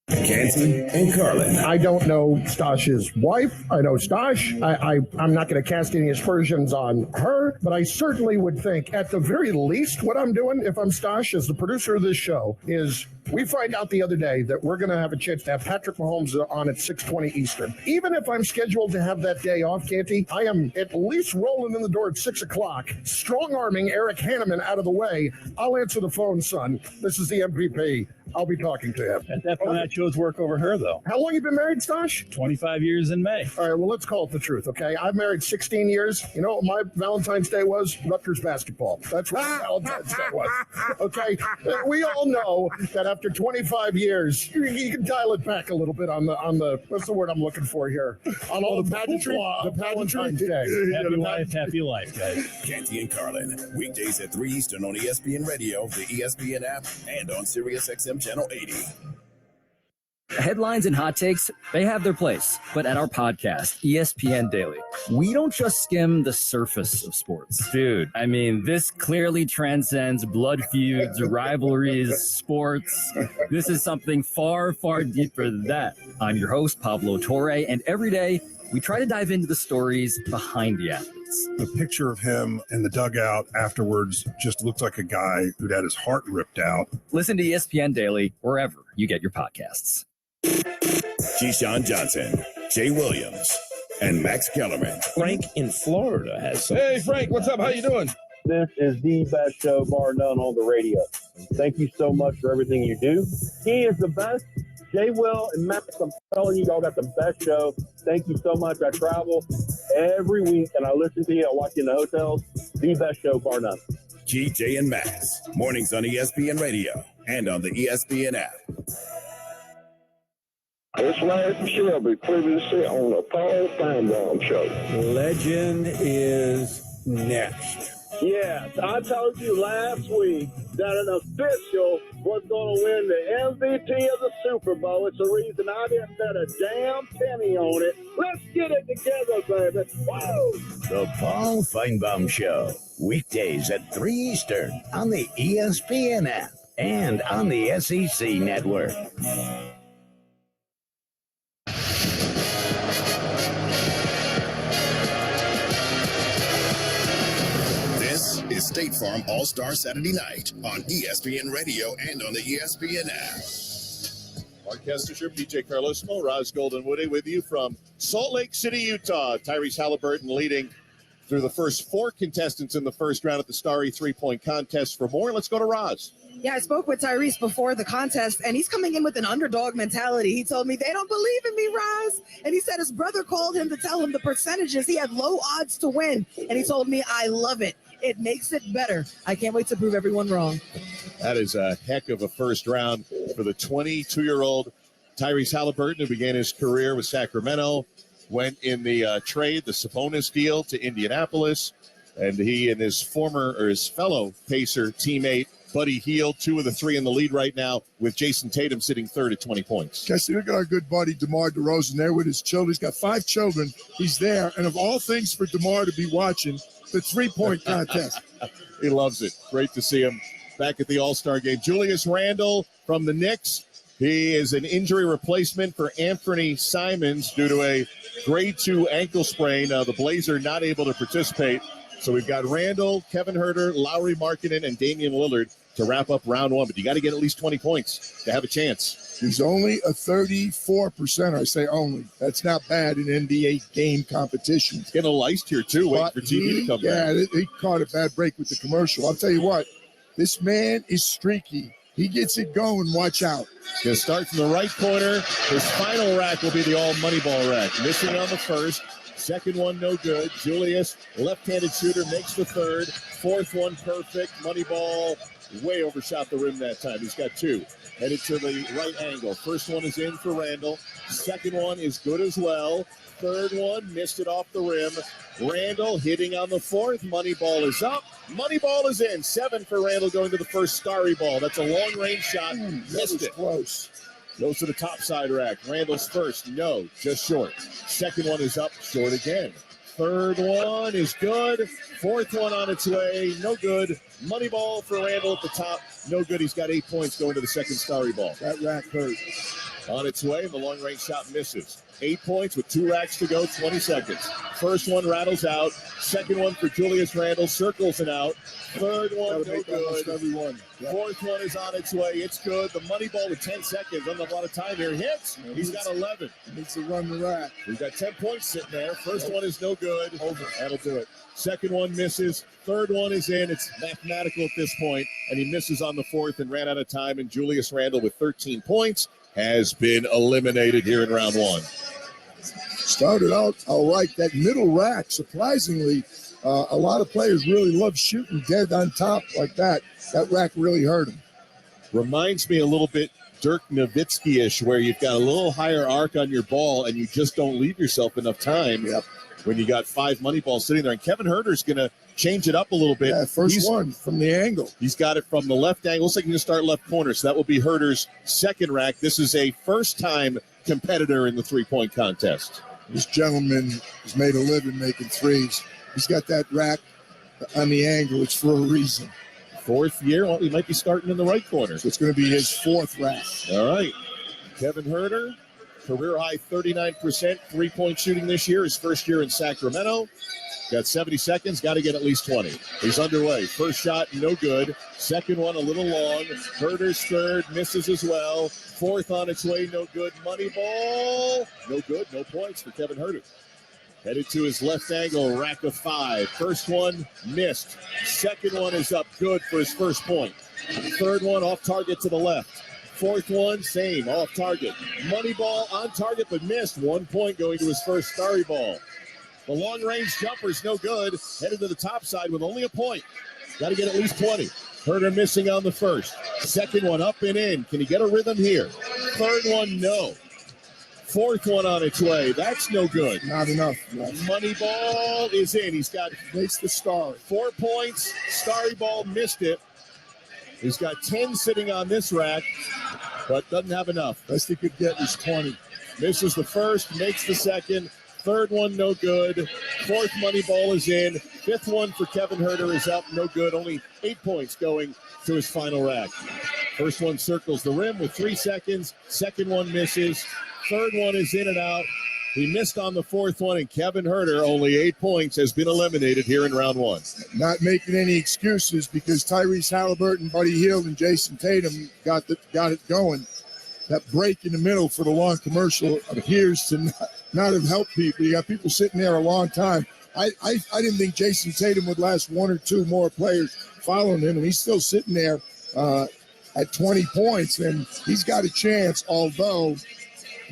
Canty and Carlin. I don't know Stash's wife. I know Stash. I'm not going to cast any aspersions on her, but I certainly would think, at the very least, what I'm doing, if I'm Stash, as the producer of this show, is We find out the other day that we're going to have a chance to have Patrick Mahomes on at 6:20 Eastern. Even if I'm scheduled to have that day off, Canty, I am at least rolling in the door at 6 o'clock, strong-arming Eric Hanneman out of the way. I'll answer the phone, son. This is the MVP. I'll be talking to him. At that point, I chose work over her, though. How long you been married, Stosh? 25 years in May. All right, well, let's call it the truth, okay? I've married 16 years. You know what my Valentine's Day was? Rutgers basketball. That's what Valentine's Day was, okay? We all know that after 25 years, you can dial it back a little bit on the what's the word I'm looking for here? On all the pageantry, Valentine's Day. Happy wife, happy life, guys. Canty and Carlin, weekdays at 3 Eastern on ESPN Radio, the ESPN app, and on SiriusXM Channel 80. Headlines and hot takes, they have their place. But at our podcast, ESPN Daily, we don't just skim the surface of sports. Dude, I mean, this clearly transcends blood feuds, rivalries, sports. This is something far, far deeper than that. I'm your host, Pablo Torre, and every day, we try to dive into the stories behind the athletes. The picture of him in the dugout afterwards just looked like a guy who'd had his heart ripped out. Listen to ESPN Daily wherever you get your podcasts. Keyshawn Johnson, Jay Williams, and Max Kellerman. Frank in Florida has some. Hey, Frank, what's up? How you doing? This is the best show bar none on the radio. Thank you so much for everything you do. He is the best. Jay Will and Max, I'm telling you, y'all got the best show. Thank you so much. I travel every week, and I listen to you. I watch you in the hotels. The best show, bar none. Key, Jay, and Max. Mornings on ESPN Radio and on the ESPN app. It's Larry Shelby, previously on the Paul Feinbaum Show. Legend is next. Yes, I told you last week that an official was going to win the MVP of the Super Bowl. It's the reason I didn't bet a damn penny on it. Let's get it together, baby. Woo! The Paul Feinbaum Show, weekdays at 3 Eastern on the ESPN app and on the SEC Network. Is State Farm All-Star Saturday Night on ESPN Radio and on the ESPN app. Mark Kestisher, PJ Carlosimo, Roz Golden-Woody with you from Salt Lake City, Utah. Tyrese Halliburton leading through the first 4 contestants in the first round at the Starry three-point contest. For more, let's go to Roz. Yeah, I spoke with Tyrese before the contest, and he's coming in with an underdog mentality. He told me, they don't believe in me, Roz. And he said his brother called him to tell him the percentages. He had low odds to win. And he told me, I love it. It makes it better. I can't wait to prove everyone wrong. That is a heck of a first round for the 22-year-old Tyrese Halliburton, who began his career with Sacramento, went in the trade, the Sabonis deal, to Indianapolis, and he and his fellow Pacer teammate, Buddy Hield, 2 of the 3 in the lead right now, with Jason Tatum sitting third at 20 points. Cassie, look at our good buddy DeMar DeRozan there with his children. He's got 5 children. He's there, and of all things for DeMar to be watching, the three-point contest. He loves it. Great to see him back at the All-Star game. Julius Randle from the Knicks. He is an injury replacement for Anthony Simons due to a grade 2 ankle sprain. The Blazer not able to participate. So we've got Randle, Kevin Huerter, Lauri Markkanen, and Damian Lillard to wrap up round 1. But you got to get at least 20 points to have a chance. He's only a 34%. I say only. That's not bad in NBA game competition. He's getting a iced here, too, waiting for TV to come back. Yeah, he caught a bad break with the commercial. I'll tell you what, this man is streaky. He gets it going. Watch out. Going to start from the right corner. His final rack will be the all-Moneyball rack. Missing on the first. Second one, no good. Julius, left-handed shooter, makes the third. Fourth one, perfect. Moneyball way overshot the rim that time. He's got 2. Headed to the right angle. First one is in for Randle. Second one is good as well. Third one, missed it off the rim. Randle hitting on the fourth. Moneyball is up. Moneyball is in. 7 for Randle going to the first Starry ball. That's a long-range shot. Missed it. Close. Goes to the top side rack. Randle's first. No, just short. Second one is up. Short again. Third one is good. Fourth one on its way. No good. Moneyball for Randle at the top. No good. He's got 8 points going to the second Starry ball. That rack hurt. On its way, and the long-range shot misses. 8 points with 2 racks to go, 20 seconds. First one rattles out. Second one for Julius Randle, circles and out. Third one, no good. Fourth one is on its way. It's good. The money ball with 10 seconds. Doesn't have a lot of time here. Hits. He's got 11. Needs to run the rack. He's got 10 points sitting there. First one is no good. Over. That'll do it. Second one misses. Third one is in. It's mathematical at this point, and he misses on the fourth and ran out of time. And Julius Randle with 13 points has been eliminated here in round one. Started out all right. That middle rack, surprisingly, a lot of players really love shooting dead on top like that. That rack really hurt him. Reminds me a little bit Dirk Nowitzki-ish, where you've got a little higher arc on your ball and you just don't leave yourself enough time when you got 5 money balls sitting there. And Kevin Herter's going to change it up a little bit. Yeah, first one from the angle. He's got it from the left angle. Looks like he can start left corner. So that will be Herter's second rack. This is a first-time competitor in the three-point contest. This gentleman has made a living making threes. He's got that rack on the angle. It's for a reason. Fourth year. Well, he might be starting in the right corner. So it's going to be his fourth rack. All right. Kevin Herter, career high 39% three-point shooting this year. His first year in Sacramento. Got 70 seconds. Got to get at least 20. He's underway. First shot, no good. Second one, a little long. Herter's third, misses as well. Fourth on its way, no good. Money ball, no good. No points for Kevin Herter. Headed to his left angle, rack of 5. First one, missed. Second one is up, good for his first point. Third one, off target to the left. Fourth one, same, off target. Money ball on target, but missed. 1 point going to his first starry ball. The long-range jumper's no good. Headed to the top side with only a point. Got to get at least 20. Herter missing on the first. Second one up and in. Can he get a rhythm here? Third one, no. Fourth one on its way. That's no good. Not enough. Money ball is in. He's got makes the star. 4 points. Starry ball missed it. He's got 10 sitting on this rack, but doesn't have enough. Best he could get was 20. Misses the first, makes the second. Third one, no good. Fourth money ball is in. Fifth one for Kevin Herter is up, no good. Only 8 points going to his final rack. First one circles the rim with 3 seconds. Second one misses. Third one is in and out. He missed on the fourth one, and Kevin Herter, only 8 points, has been eliminated here in round one. Not making any excuses because Tyrese Halliburton, Buddy Hield, and Jason Tatum got it going. That break in the middle for the long commercial appears to not have helped people. You got people sitting there a long time. I didn't think Jason Tatum would last 1 or 2 more players following him, and he's still sitting there at 20 points, and he's got a chance, although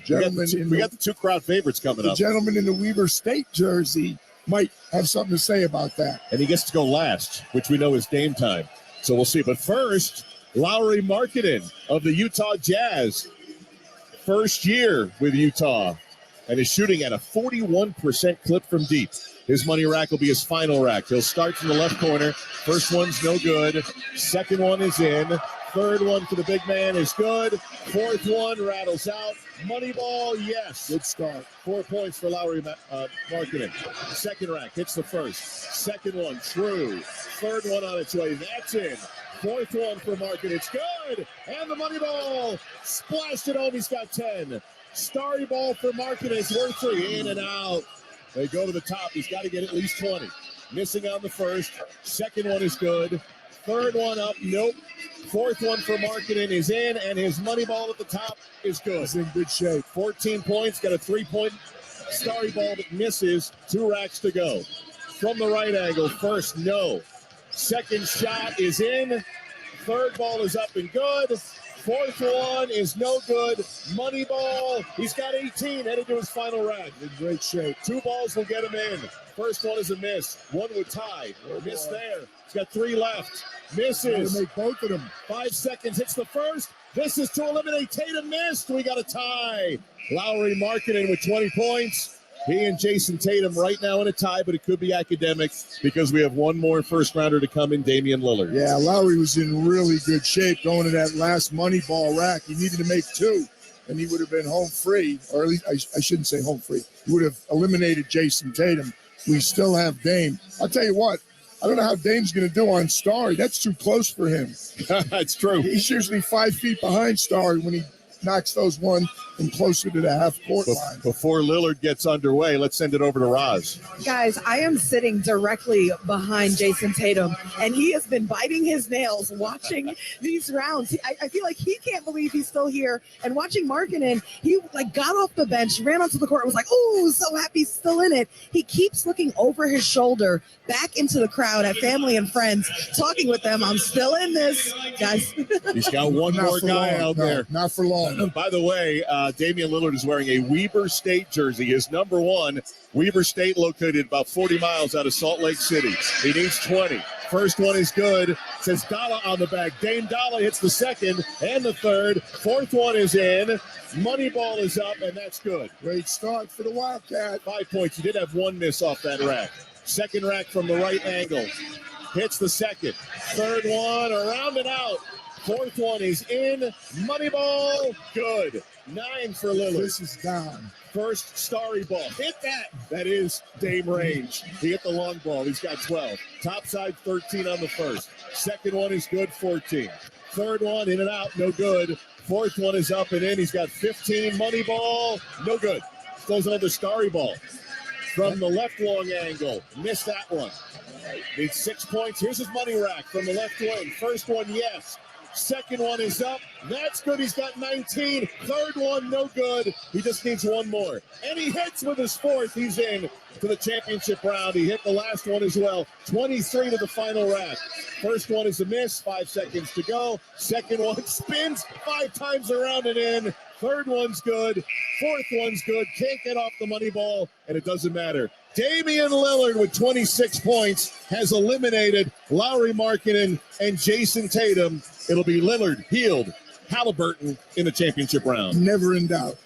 we got the 2 crowd favorites coming the up. Gentleman in the Weber State jersey might have something to say about that. And he gets to go last, which we know is Dame time. So we'll see. But first, Lauri Markkanen of the Utah Jazz. First year with Utah and is shooting at a 41% clip from deep. His money rack will be his final rack. He'll start from the left corner. First one's no good. Second one is in. Third one for the big man is good. Fourth one rattles out. Money ball, yes. Good start. 4 points for Lauri Markkanen. Second rack hits the first. Second one, true. Third one on its way. That's in. Fourth one for Markkanen. It's good. And the money ball splashed it home. He's got 10. Starry ball for Markkanen. It's worth 3. In and out. They go to the top. He's got to get at least 20. Missing on the first. Second one is good. Third one up. Nope. Fourth one for Markkanen is in, and his money ball at the top is good. He's in good shape. 14 points. Got a 3-point starry ball that misses. 2 racks to go. From the right angle. First, no. Second shot is in. Third ball is up and good. Fourth one is no good. Money ball. He's got 18. Headed to his final rack. In great shape. 2 balls will get him in. First one is a miss. One would tie. Miss there. He's got 3 left. Misses. Make both of them. 5 seconds. Hits the first. This is to eliminate Tatum. Missed. We got a tie. Lauri Markkanen with 20 points. He and Jason Tatum right now in a tie, but it could be academic because we have one more first rounder to come in, Damian Lillard. Yeah, Lowry was in really good shape going to that last money ball rack. He needed to make 2, and he would have been home free, or at least I shouldn't say home free. He would have eliminated Jason Tatum. We still have Dame. I'll tell you what, I don't know how Dame's going to do on Starry. That's too close for him. That's true. He's usually 5 feet behind Starry when he knocks those 1, and closer to the half-court line. Before Lillard gets underway, let's send it over to Roz. Guys, I am sitting directly behind Jason Tatum, and he has been biting his nails watching these rounds. I feel like he can't believe he's still here. And watching Markkanen, he got off the bench, ran onto the court, and was like, "Oh, so happy he's still in it." He keeps looking over his shoulder back into the crowd at family and friends, talking with them. I'm still in this, guys. He's got one more guy out there. Not for long. By the way, Damian Lillard is wearing a Weber State jersey, his number one. Weber State located about 40 miles out of Salt Lake City. He needs 20. First one is good. It says Dalla on the back. Dame Dalla hits the second and the third. Fourth one is in. Moneyball is up, and that's good. Great start for the Wildcat. 5 points. He did have one miss off that rack. Second rack from the right angle. Hits the second. Third one around and out. Fourth one is in. Moneyball. Good. 9 for Lillard. This is down. First starry ball. Hit that. That is Dame range. He hit the long ball. He's got 12. Topside 13 on the first. Second one is good, 14. Third one in and out, no good. Fourth one is up and in. He's got 15. Money ball, no good. Throws another starry ball. From the left long angle. Missed that one. Needs 6 points. Here's his money rack from the left wing. First one, yes. Second one is up. That's good. He's got 19. Third one, no good. He just needs one more. And he hits with his fourth. He's in to the championship round. He hit the last one as well. 23 to the final rack. First one is a miss. 5 seconds to go. Second one spins 5 times around and in. Third one's good. Fourth one's good. Can't get off the money ball, and it doesn't matter. Damian Lillard with 26 points has eliminated Lauri Markkanen and Jason Tatum. It'll be Lillard, Hield, Halliburton in the championship round. Never in doubt.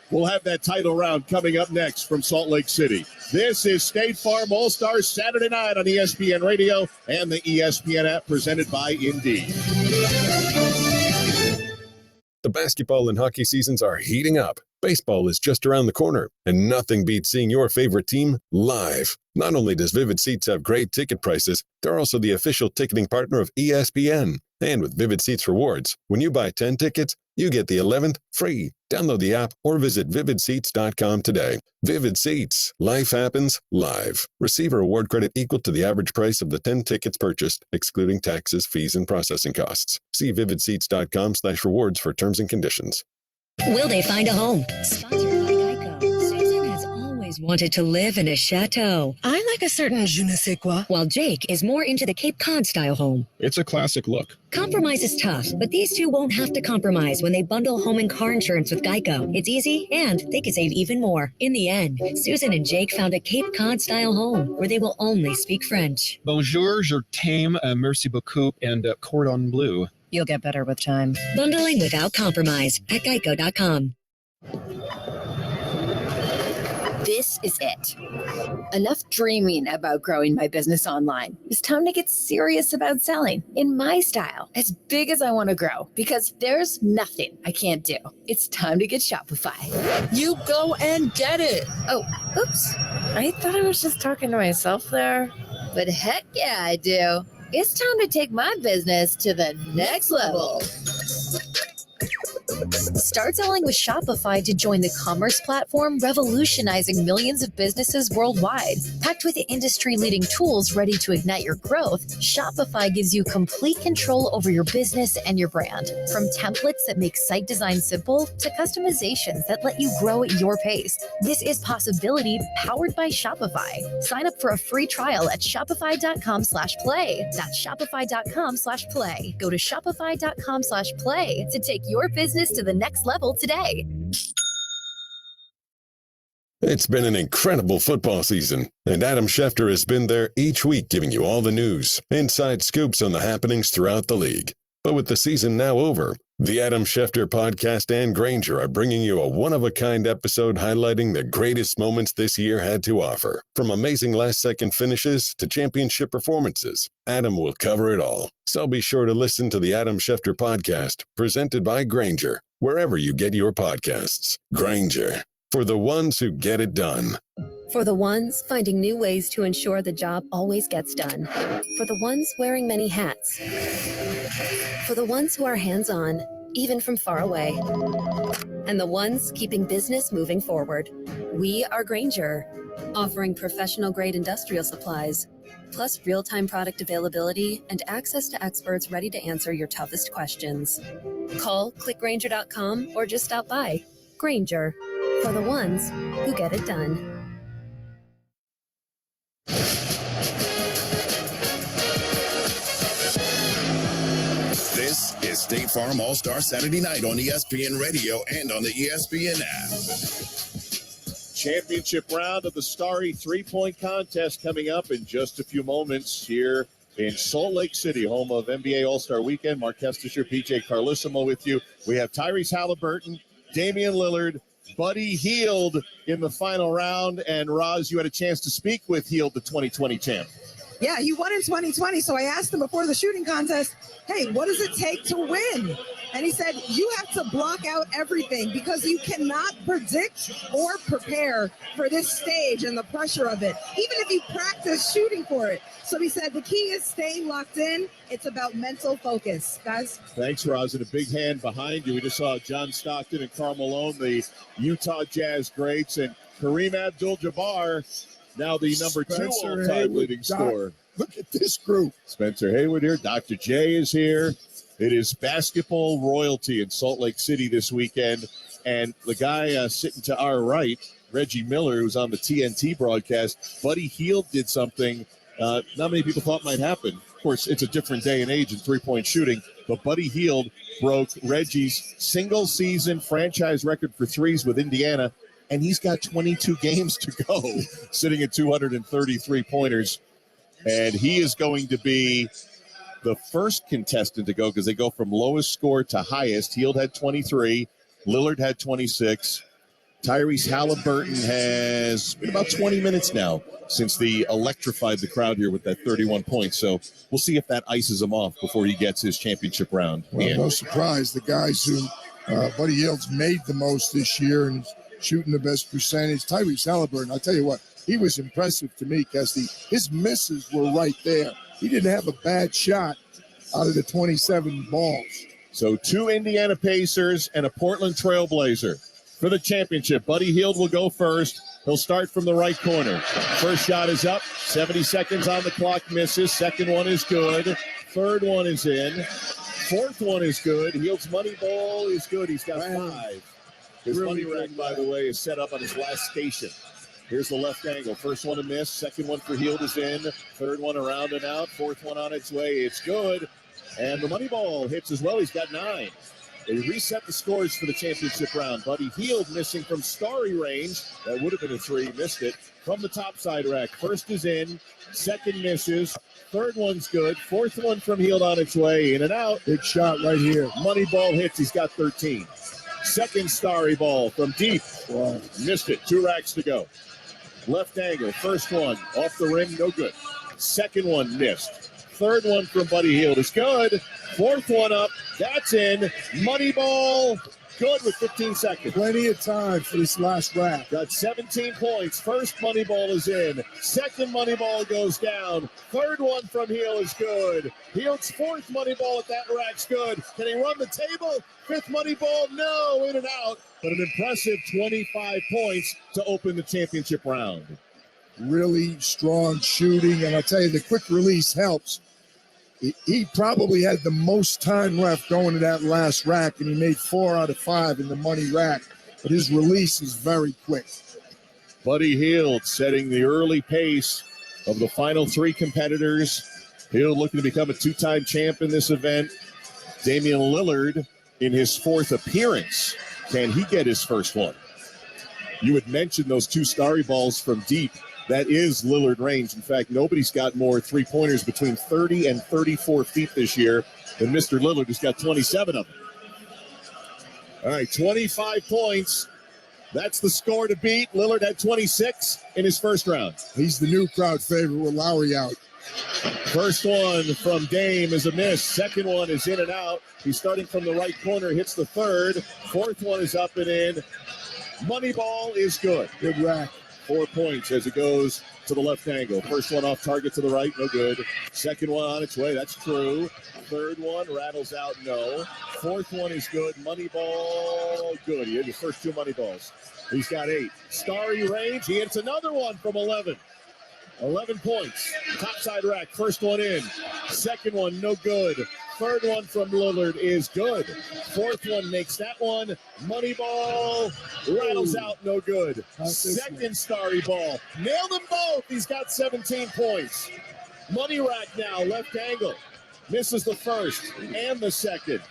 We'll have that title round coming up next from Salt Lake City. This is State Farm All-Stars Saturday night on ESPN Radio and the ESPN app, presented by Indeed. The basketball and hockey seasons are heating up. Baseball is just around the corner, and nothing beats seeing your favorite team live. Not only does Vivid Seats have great ticket prices, they're also the official ticketing partner of ESPN. And with Vivid Seats rewards, when you buy 10 tickets, you get the 11th free. Download the app or visit vividseats.com today. Vivid Seats. Life happens live. Receive a reward credit equal to the average price of the 10 tickets purchased, excluding taxes, fees, and processing costs. See vividseats.com/rewards for terms and conditions. Will they find a home? Sponsored by Geico. Susan has always wanted to live in a chateau. I like a certain je ne sais quoi. While Jake is more into the Cape Cod style home. It's a classic look. Compromise is tough, but these two won't have to compromise when they bundle home and car insurance with Geico. It's easy, and they can save even more. In the end, Susan and Jake found a Cape Cod style home where they will only speak French. Bonjour, je t'aime, merci beaucoup, and cordon bleu. You'll get better with time. Bundling without compromise at geico.com. This is it. Enough dreaming about growing my business online. It's time to get serious about selling in my style, as big as I want to grow, because there's nothing I can't do. It's time to get Shopify. You go and get it. Oh, oops. I thought I was just talking to myself there. But heck yeah, I do. It's time to take my business to the next level. Start selling with Shopify to join the commerce platform revolutionizing millions of businesses worldwide. Packed with industry-leading tools ready to ignite your growth, Shopify gives you complete control over your business and your brand. From templates that make site design simple to customizations that let you grow at your pace. This is possibility powered by Shopify. Sign up for a free trial at shopify.com/play. That's shopify.com/play. Go to shopify.com/play to take your business to the next level today. It's been an incredible football season, and Adam Schefter has been there each week giving you all the news, inside scoops on the happenings throughout the league. But with the season now over, the Adam Schefter podcast and Granger are bringing you a one-of-a-kind episode highlighting the greatest moments this year had to offer. From amazing last-second finishes to championship performances, Adam will cover it all. So be sure to listen to the Adam Schefter podcast, presented by Granger, wherever you get your podcasts. Granger, for the ones who get it done. For the ones finding new ways to ensure the job always gets done. For the ones wearing many hats. For the ones who are hands-on, even from far away. and the ones keeping business moving forward. We are Grainger, offering professional-grade industrial supplies, plus real-time product availability and access to experts ready to answer your toughest questions. Call, clickgrainger.com, or just stop by. Grainger, for the ones who get it done. This is State Farm All-Star Saturday Night on ESPN Radio and on the ESPN app. Championship round of the Starry three-point contest coming up in just a few moments here in Salt Lake City, home of NBA All-Star Weekend. Mark Kestisher, PJ Carlissimo with you. We have Tyrese Halliburton, Damian Lillard, Buddy Hield in the final round. And Roz, you had a chance to speak with Hield, the 2020 champ. Yeah, he won in 2020. So I asked him before the shooting contest, hey, what does it take to win? And he said, you have to block out everything because you cannot predict or prepare for this stage and the pressure of it, even if you practice shooting for it. So he said, the key is staying locked in. It's about mental focus, guys. Thanks, Roz. And a big hand behind you. We just saw John Stockton and Karl Malone, the Utah Jazz greats, and Kareem Abdul-Jabbar, now the number Spencer 2 all-time Haywood, leading scorer. Look at this group. Spencer Haywood here. Dr. J is here. It is basketball royalty in Salt Lake City this weekend. And the guy sitting to our right, Reggie Miller, who's on the TNT broadcast, Buddy Hield did something not many people thought might happen. Of course, it's a different day and age in three-point shooting, but Buddy Hield broke Reggie's single-season franchise record for threes with Indiana, and he's got 22 games to go, sitting at 233 pointers. And he is going to be the first contestant to go because they go from lowest score to highest. Hield had 23. Lillard had 26. Tyrese Halliburton has been about 20 minutes now since they electrified the crowd here with that 31 points. So we'll see if that ices him off before he gets his championship round. Well, no surprise, the guys who Buddy Hield's made the most this year and shooting the best percentage. Tyrese Halliburton, I'll tell you what, he was impressive to me because his misses were right there. He didn't have a bad shot out of the 27 balls. So 2 Indiana Pacers and a Portland Trailblazer for the championship. Buddy Hield will go first. He'll start from the right corner. First shot is up. 70 seconds on the clock, misses. Second one is good. Third one is in. Fourth one is good. Hield's money ball is good. He's got 5. His money rack, by the way, is set up on his last station. Here's the left angle. First one to miss. Second one for Hield is in. Third one around and out. Fourth one on its way. It's good. And the money ball hits as well. He's got 9. They reset the scores for the championship round. Buddy Hield missing from starry range. That would have been a 3. Missed it. From the top side rack. First is in. Second misses. Third one's good. Fourth one from Hield on its way. In and out. Big shot right here. Money ball hits. He's got 13. Second starry ball from deep. Wow. Missed it. 2 racks to go. Left angle. First one off the rim. No good. Second one missed. Third one from Buddy Hield is good. Fourth one up. That's in. Money ball. Good with 15 seconds. Plenty of time for this last rack. Got 17 points. First money ball is in. Second money ball goes down. Third one from Hield is good. Hield's fourth money ball at that rack's good. Can he run the table? Fifth money ball, no, in and out. But an impressive 25 points to open the championship round. Really strong shooting, and I'll tell you, the quick release helps. He probably had the most time left going to that last rack, and he made 4 out of 5 in the money rack. But his release is very quick. Buddy Hield setting the early pace of the final 3 competitors. Hield looking to become a 2-time champ in this event. Damian Lillard in his 4th appearance. Can he get his first one? You had mentioned those 2 starry balls from deep. That is Lillard range. In fact, nobody's got more three-pointers between 30 and 34 feet this year than Mr. Lillard, who's got 27 of them. All right, 25 points. That's the score to beat. Lillard had 26 in his first round. He's the new crowd favorite with Lowry out. First one from Dame is a miss. Second one is in and out. He's starting from the right corner, hits the third. Fourth one is up and in. Money ball is good. Good rack. 4 points as it goes to the left angle. First one off target to the right, no good. Second one on its way, that's true. Third one rattles out, no. Fourth one is good. Money ball, good. He hit his first 2 money balls. He's got 8. Starry range, he hits another one from 11. 11 points. Topside rack, first one in. Second one, no good. Third one from Lillard is good. Fourth one makes that one. Money ball rattles out, no good. Second starry ball. Nailed them both. He's got 17 points. Money rack now, left angle. Misses the first and the second.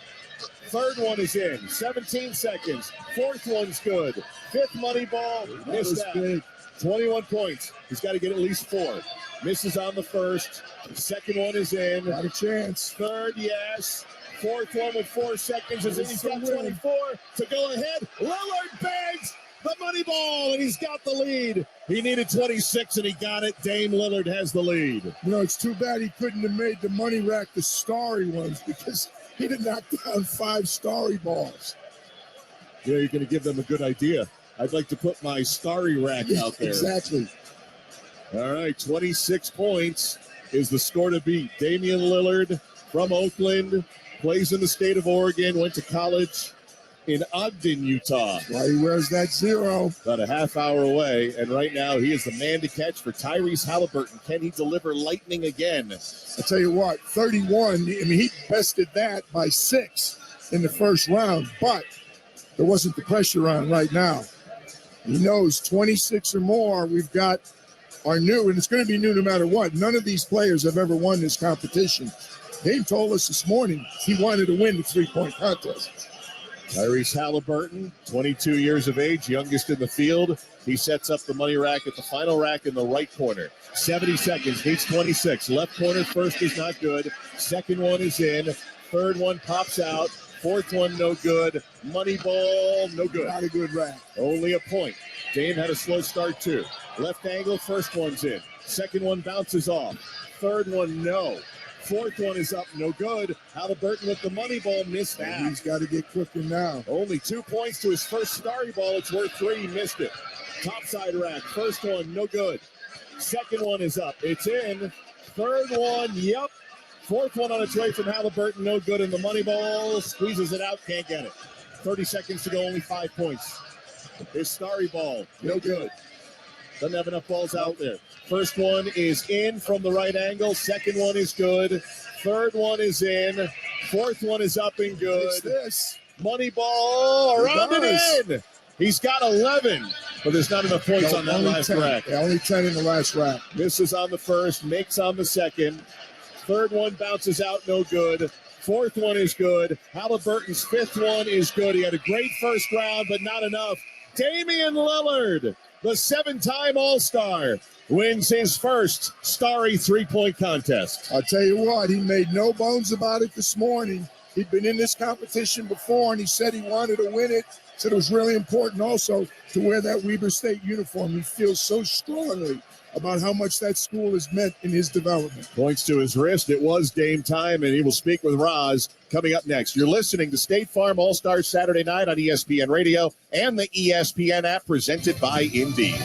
Third one is in. 17 seconds. Fourth one's good. Fifth money ball. Missed that. Big. 21 points. He's got to get at least 4. Misses on the first. Second one is in. Got a chance. Third, yes. Fourth one with 4 seconds is in. He's got 24 to go ahead. Lillard bags the money ball, and he's got the lead. He needed 26, and he got it. Dame Lillard has the lead. You know, it's too bad he couldn't have made the money rack the starry ones because he'd have knocked down 5 starry balls. Yeah, you're going to give them a good idea. I'd like to put my starry rack out there. Exactly. All right, 26 points is the score to beat. Damian Lillard from Oakland, plays in the state of Oregon, went to college in Ogden, Utah. Why he wears that 0. About a half hour away, and right now he is the man to catch for Tyrese Halliburton. Can he deliver lightning again? I tell you what, 31, I mean, he bested that by 6 in the first round, but there wasn't the pressure on right now. He knows 26 or more, we've got our new, and it's going to be new no matter what. None of these players have ever won this competition. Dave told us this morning he wanted to win the 3-point contest. Tyrese Halliburton, 22 years of age, youngest in the field. He sets up the money rack at the final rack in the right corner. 70 seconds, needs 26. Left corner first is not good. Second one is in. Third one pops out. Fourth one, no good. Money ball, no good. Not a good rack. Only a point. Dame had a slow start, too. Left angle, first one's in. Second one bounces off. Third one, no. Fourth one is up, no good. Halliburton with the money ball, missed that. He's got to get cooking now. Only 2 points to his first starry ball. It's worth 3. He missed it. Topside rack, first one, no good. Second one is up. It's in. Third one, yep. Fourth one on its way from Halliburton, no good. And the money ball squeezes it out, can't get it. 30 seconds to go, only 5 points. His starry ball, no good. Doesn't have enough balls out there. First one is in from the right angle. Second one is good. Third one is in. Fourth one is up and good. It's this. Money ball around and in. He's got 11, but there's not enough points on that last 10. rack. Yeah, only 10 in the last rack. Misses on the first, makes on the second. Third one bounces out, no good. Fourth one is good. Halliburton's fifth one is good. He had a great first round, but not enough. Damian Lillard, the 7-time All-Star, wins his first starry 3-point contest. I'll tell you what, he made no bones about it this morning. He'd been in this competition before, and he said he wanted to win it. Said it was really important also to wear that Weber State uniform. He feels so strongly about how much that school has meant in his development. Points to his wrist. It was Dame time, and he will speak with Roz coming up next. You're listening to State Farm All-Star Saturday night on ESPN Radio and the ESPN app, presented by Indeed.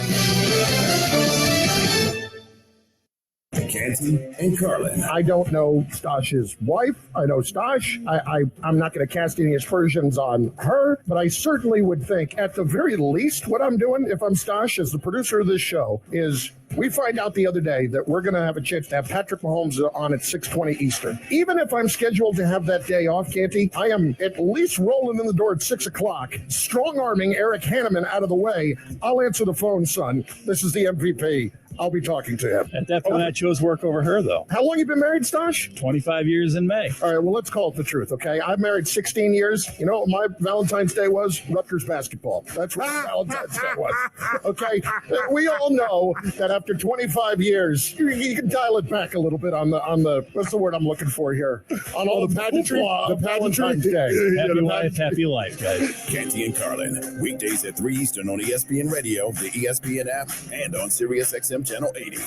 Canty and Carlin. I don't know Stash's wife. I know Stash. I'm not going to cast any aspersions on her, but I certainly would think, at the very least, what I'm doing, if I'm Stash, as the producer of this show, is we find out the other day that we're going to have a chance to have Patrick Mahomes on at 6:20 Eastern. Even if I'm scheduled to have that day off, Canty, I am at least rolling in the door at 6 o'clock, strong-arming Eric Hanneman out of the way. I'll answer the phone, son. This is the MVP. I'll be talking to him. At that point, I chose work over her, though. How long you been married, Stash? 25 years in May. All right, well, let's call it the truth, okay? I've married 16 years. You know what my Valentine's Day was? Rutgers basketball. That's what Valentine's Day was, okay? We all know that after 25 years, you can dial it back a little bit on the what's the word I'm looking for here? On all the pageantry, the Valentine's Day. Happy wife, happy life, guys. Canty and Carlin, weekdays at 3 Eastern on ESPN Radio, the ESPN app, and on SiriusXM Channel 80.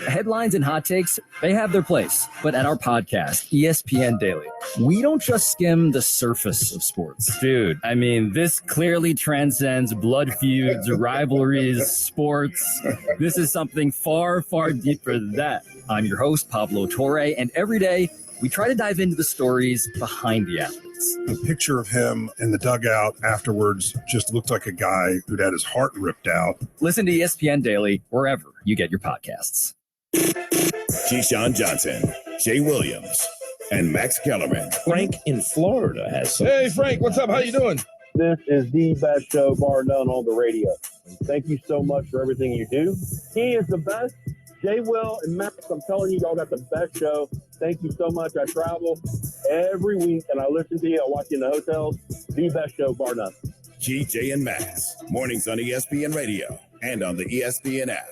Headlines and hot takes, they have their place. But at our podcast, ESPN Daily, we don't just skim the surface of sports. Dude, I mean, this clearly transcends blood feuds, rivalries, sports. This is something far, far deeper than that. I'm your host, Pablo Torre, and every day we try to dive into the stories behind the athletes. The picture of him in the dugout afterwards just looked like a guy who'd had his heart ripped out. Listen to ESPN Daily wherever you get your podcasts. Keyshawn Johnson, Jay Williams, and Max Kellerman. Frank in Florida has some. Hey, Frank, what's up? How you doing? This is the best show bar none on the radio. Thank you so much for everything you do. He is the best. Jay, Will, and Max, I'm telling you, y'all got the best show. Thank you so much. I travel every week, and I listen to you. I watch you in the hotels. The best show bar none. Key, Jay, and Max. Mornings on ESPN Radio and on the ESPN app.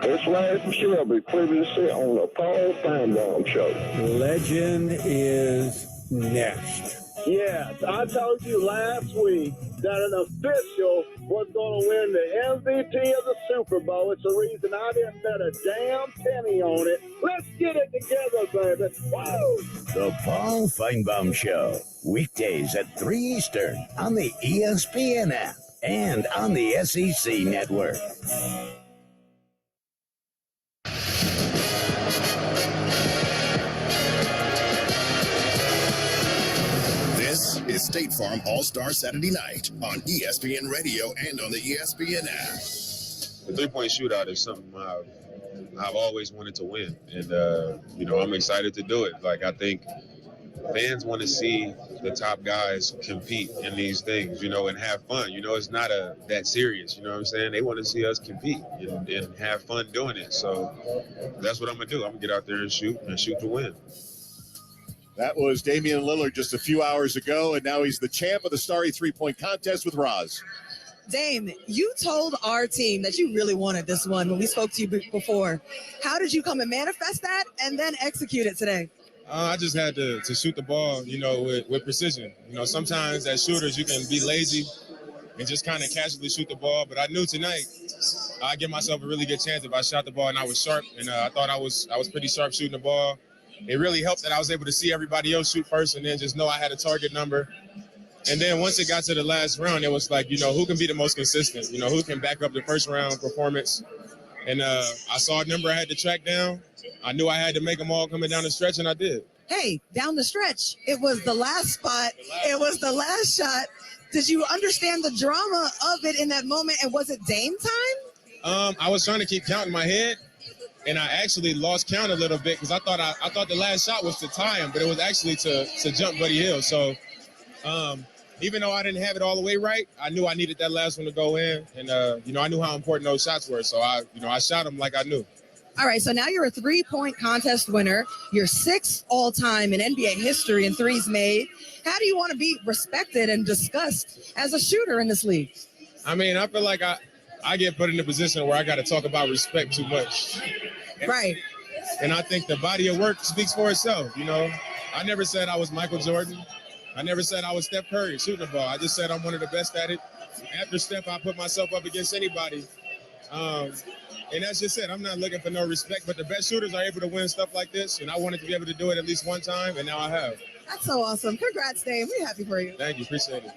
It's Larry Shelby previously on the Paul Feinbaum Show. Legend is next. Yeah, I told you last week that an official was going to win the MVP of the Super Bowl. It's the reason I didn't bet a damn penny on it. Let's get it together, baby. Woo! The Paul Feinbaum Show. Weekdays at 3 Eastern on the ESPN app and on the SEC Network. This is State Farm All-Star Saturday Night on ESPN Radio and on the ESPN app. The three-point shootout is something I've always wanted to win, and I'm excited to do it. Like, I think fans want to see the top guys compete in these things, and have fun. It's not that serious. You know what I'm saying? They want to see us compete and have fun doing it. So that's what I'm gonna do. I'm gonna get out there and shoot to win. That was Damian Lillard just a few hours ago, and now he's the champ of the Starry three-point contest with Roz. Dame, you told our team that you really wanted this one when we spoke to you before. How did you come and manifest that and then execute it today? I just had to shoot the ball, with precision. Sometimes as shooters you can be lazy and just kind of casually shoot the ball, but I knew tonight I'd give myself a really good chance if I shot the ball and I was sharp, and I thought I was pretty sharp shooting the ball. It really helped that I was able to see everybody else shoot first and then just know I had a target number. And then once it got to the last round, it was like, who can be the most consistent? Who can back up the first round performance? And I saw a number I had to track down. I knew I had to make them all coming down the stretch, and I did. Hey, down the stretch, it was the last spot. It was the last shot. Did you understand the drama of it in that moment? And was it Dame time? I was trying to keep count in my head, and I actually lost count a little bit because I thought the last shot was to tie him, but it was actually to jump Buddy Hield. So even though I didn't have it all the way right, I knew I needed that last one to go in, and I knew how important those shots were. So I shot them like I knew. All right, so now you're a three-point contest winner. You're sixth all-time in NBA history in threes made. How do you want to be respected and discussed as a shooter in this league? I mean, I feel like I get put in a position where I got to talk about respect too much. Right. And I think the body of work speaks for itself, I never said I was Michael Jordan. I never said I was Steph Curry shooting the ball. I just said I'm one of the best at it. After Steph, I put myself up against anybody. And that's just it. I'm not looking for no respect, but the best shooters are able to win stuff like this, and I wanted to be able to do it at least one time, and now I have. That's so awesome. Congrats, Dame. We're happy for you. Thank you. Appreciate it.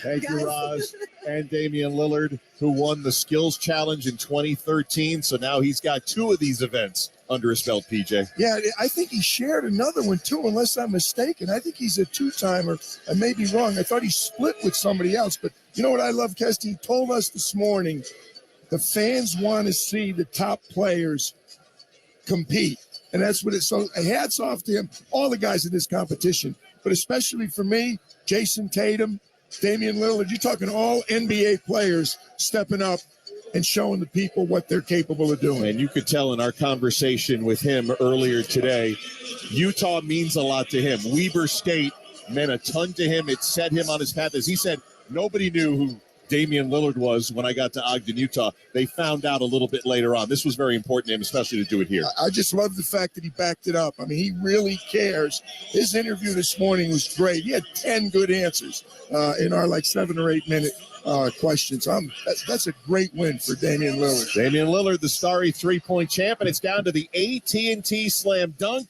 Thank you, Roz. And Damian Lillard, who won the Skills Challenge in 2013. So now he's got two of these events under his belt, PJ. Yeah, I think he shared another one, too, unless I'm mistaken. I think he's a two-timer. I may be wrong. I thought he split with somebody else. But you know what I love, Kesty? He told us this morning the fans want to see the top players compete. And that's what it's so hats off to him, all the guys in this competition, but especially for me, Jason Tatum, Damian Lillard. You're talking all NBA players stepping up and showing the people what they're capable of doing. And you could tell in our conversation with him earlier today, Utah means a lot to him. Weber State meant a ton to him. It set him on his path. As he said, nobody knew who Damian Lillard was when I got to Ogden, Utah. They found out a little bit later on. This was very important to him, especially to do it here. I just love the fact that he backed it up. I mean, he really cares. His interview this morning was great. He had 10 good answers in our 7 or 8 minute questions. That's a great win for Damian Lillard. Damian Lillard, the starry three-point champ, and it's down to the AT&T Slam Dunk.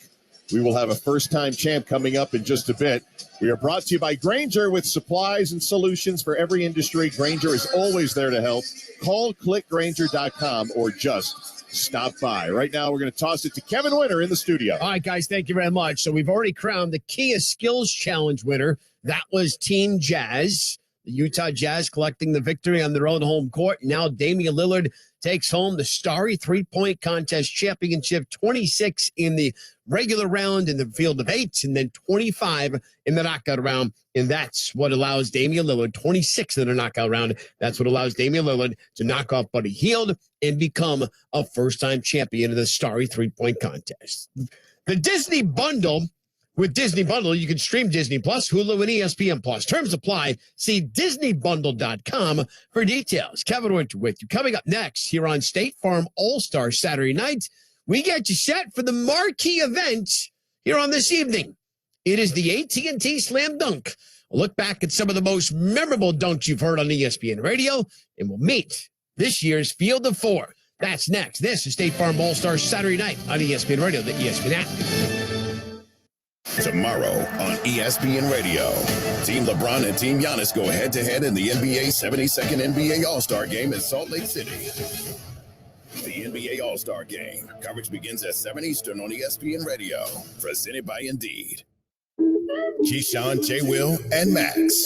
We will have a first-time champ coming up in just a bit. We are brought to you by Grainger with supplies and solutions for every industry. Grainger is always there to help. Call clickgrainger.com or just stop by. Right now, we're going to toss it to Kevin Winter in the studio. All right, guys, thank you very much. So we've already crowned the Kia Skills Challenge winner. That was Team Jazz. The Utah Jazz collecting the victory on their own home court. Now Damian Lillard takes home the Starry three-point contest championship, 26 in the regular round in the field of 8, and then 25 in the knockout round. And that's what allows Damian Lillard, 26 in the knockout round. That's what allows Damian Lillard to knock off Buddy Hield and become a first-time champion of the Starry three-point contest. The Disney Bundle. With Disney Bundle, you can stream Disney Plus, Hulu, and ESPN Plus. Terms apply. See DisneyBundle.com for details. Kevin Winter with you. Coming up next here on State Farm All-Star Saturday night, we get you set for the marquee event here on this evening. It is the AT&T Slam Dunk. We'll look back at some of the most memorable dunks you've heard on ESPN Radio, and we'll meet this year's Field of Four. That's next. This is State Farm All-Star Saturday night on ESPN Radio, the ESPN app. Tomorrow on ESPN Radio, Team LeBron and Team Giannis go head-to-head in the NBA's 72nd NBA All-Star Game in Salt Lake City. The NBA All-Star Game. Coverage begins at 7 Eastern on ESPN Radio. Presented by Indeed. Keyshawn, J. Will, and Max.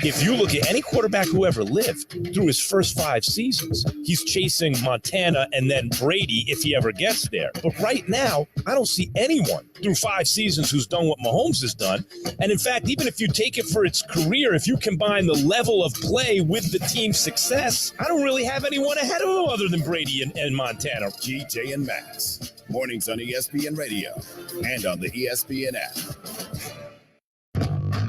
If you look at any quarterback who ever lived through his first 5 seasons, he's chasing Montana and then Brady if he ever gets there. But right now, I don't see anyone through 5 seasons who's done what Mahomes has done. And in fact, even if you take it for its career, if you combine the level of play with the team's success, I don't really have anyone ahead of him other than Brady and Montana. GJ and Max. Mornings on ESPN Radio and on the ESPN app.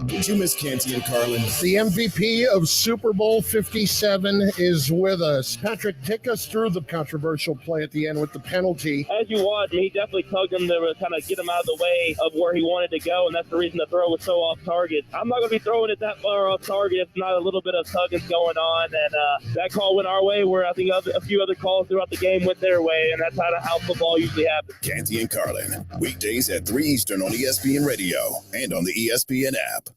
Did you miss Canty and Carlin? The MVP of Super Bowl 57 is with us. Patrick, take us through the controversial play at the end with the penalty. As you watch, he definitely tugged him to kind of get him out of the way of where he wanted to go, and that's the reason the throw was so off target. I'm not going to be throwing it that far off target if not a little bit of tugging going on, and that call went our way, where I think a few other calls throughout the game went their way, and that's how football usually happens. Canty and Carlin, weekdays at 3 Eastern on ESPN Radio and on the ESPN app.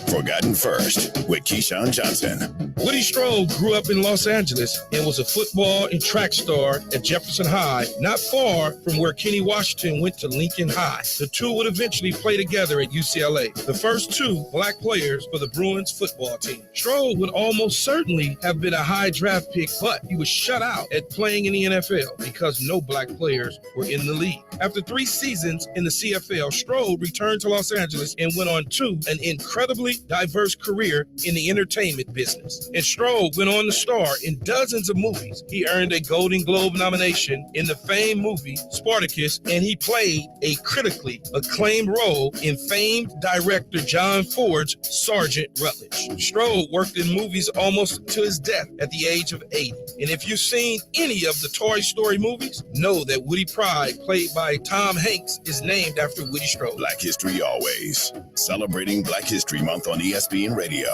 Forgotten First with Keyshawn Johnson. Woody Strode grew up in Los Angeles and was a football and track star at Jefferson High, not far from where Kenny Washington went to Lincoln High. The two would eventually play together at UCLA, the first 2 black players for the Bruins football team. Strode would almost certainly have been a high draft pick, but he was shut out at playing in the NFL because no black players were in the league. After 3 seasons in the CFL, Strode returned to Los Angeles and went on to an incredibly diverse career in the entertainment business. And Strode went on to star in dozens of movies. He earned a Golden Globe nomination in the famed movie Spartacus, and he played a critically acclaimed role in famed director John Ford's Sergeant Rutledge. Strode worked in movies almost to his death at the age of 80. And if you've seen any of the Toy Story movies, know that Woody Pride, played by Tom Hanks, is named after Woody Strode. Black History Always. Celebrating Black History Month on ESPN Radio.